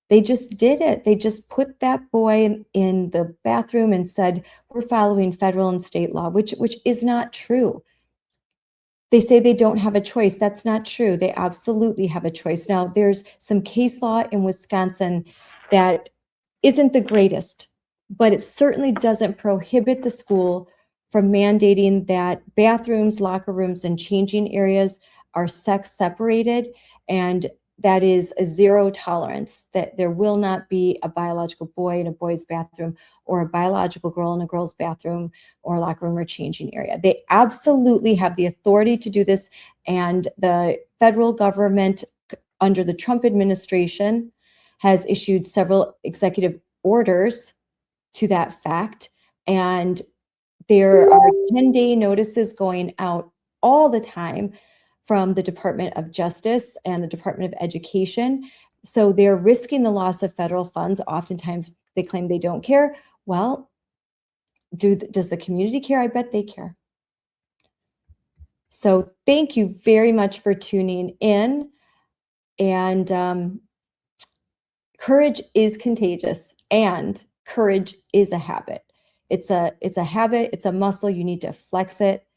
They just did it. They just put that boy in the bathroom and said, we're following federal and state law, which is not true. They say they don't have a choice. That's not true. They absolutely have a choice. Now, there's some case law in Wisconsin that isn't the greatest, but it certainly doesn't prohibit the school from mandating that bathrooms, locker rooms, and changing areas are sex separated, and that is a zero tolerance, that there will not be a biological boy in a boy's bathroom or a biological girl in a girl's bathroom or locker room or changing area. They absolutely have the authority to do this, and the federal government under the Trump administration has issued several executive orders to that fact, and there are 10-day notices going out all the time from the Department of Justice and the Department of Education. So they're risking the loss of federal funds. Oftentimes they claim they don't care. Well, does the community care? I bet they care. So thank you very much for tuning in. And courage is contagious, and courage is a habit. It's a habit, it's a muscle. You need to flex it,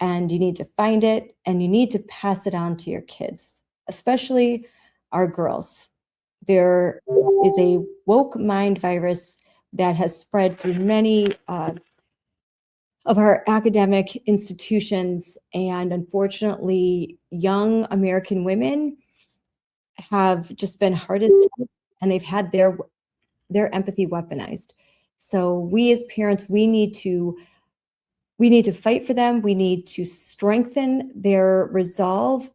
and you need to find it, and you need to pass it on to your kids, especially our girls. There is a woke mind virus that has spread through many of our academic institutions, and unfortunately, young American women have just been hardest hit, and they've had their empathy weaponized. So we as parents, we need to fight for them. We need to strengthen their resolve.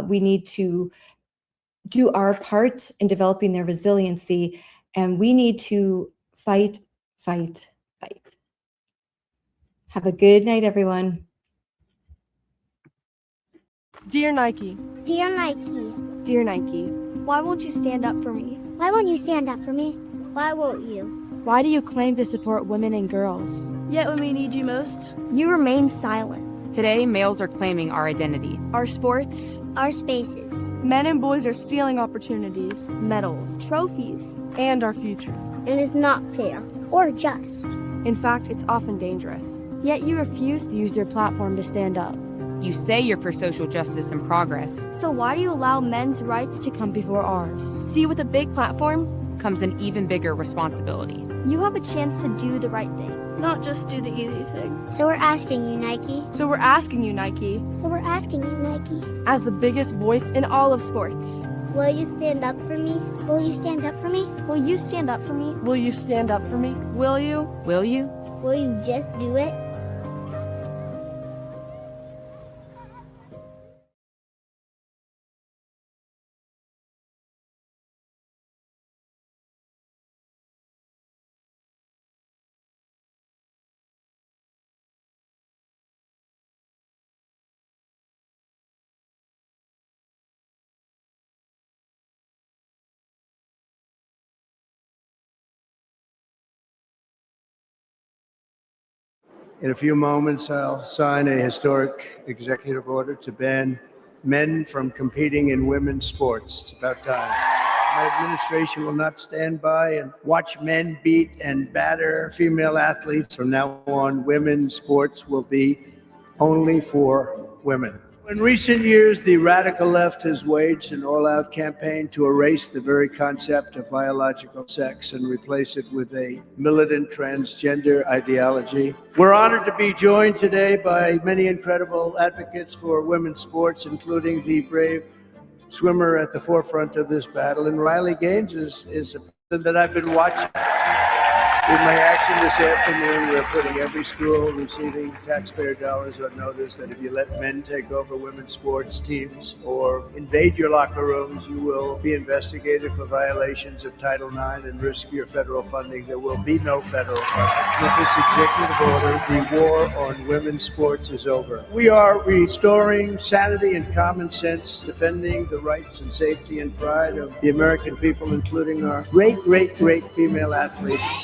We need to do our part in developing their resiliency, and we need to fight, fight, fight. Have a good night, everyone. Dear Nike. Dear Nike. Dear Nike. Why won't you stand up for me? Why won't you stand up for me? Why won't you? Why do you claim to support women and girls? Yet when we need you most, You remain silent. Today, males are claiming our identity. our sports, Our spaces. men and boys are stealing opportunities, medals, Trophies. and our future. It is not fair or just. In fact, it's often dangerous. Yet you refuse to use your platform to stand up. You say you're for social justice and progress. So why do you allow men's rights to Come before ours. See, with a big platform, Comes an even bigger responsibility. You have a chance to do the right thing. not just do the easy thing. So we're asking you, Nike. So we're asking you, Nike, So we're asking you, Nike. as the biggest voice in all of sports, Will you stand up for me? Will you stand up for me? Will you stand up for me? will you stand up for me? Will you? Will you? Will you just do it? In a few moments, I'll sign a historic executive order to ban men from competing in women's sports. It's about time. My administration will not stand by and watch men beat and batter female athletes. From now on, women's sports will be only for women. In recent years, the radical left has waged an all-out campaign to erase the very concept of biological sex and replace it with a militant transgender ideology. We're honored to be joined today by many incredible advocates for women's sports, including the brave swimmer at the forefront of this battle. And Riley Gaines is a person that I've been watching. In my action this afternoon, we're putting every school receiving taxpayer dollars on notice that if you let men take over women's sports teams or invade your locker rooms, you will be investigated for violations of Title IX and risk your federal funding. There will be no federal funding. With this executive order, the war on women's sports is over. We are restoring sanity and common sense, defending the rights and safety and pride of the American people, including our great, great, great female athletes.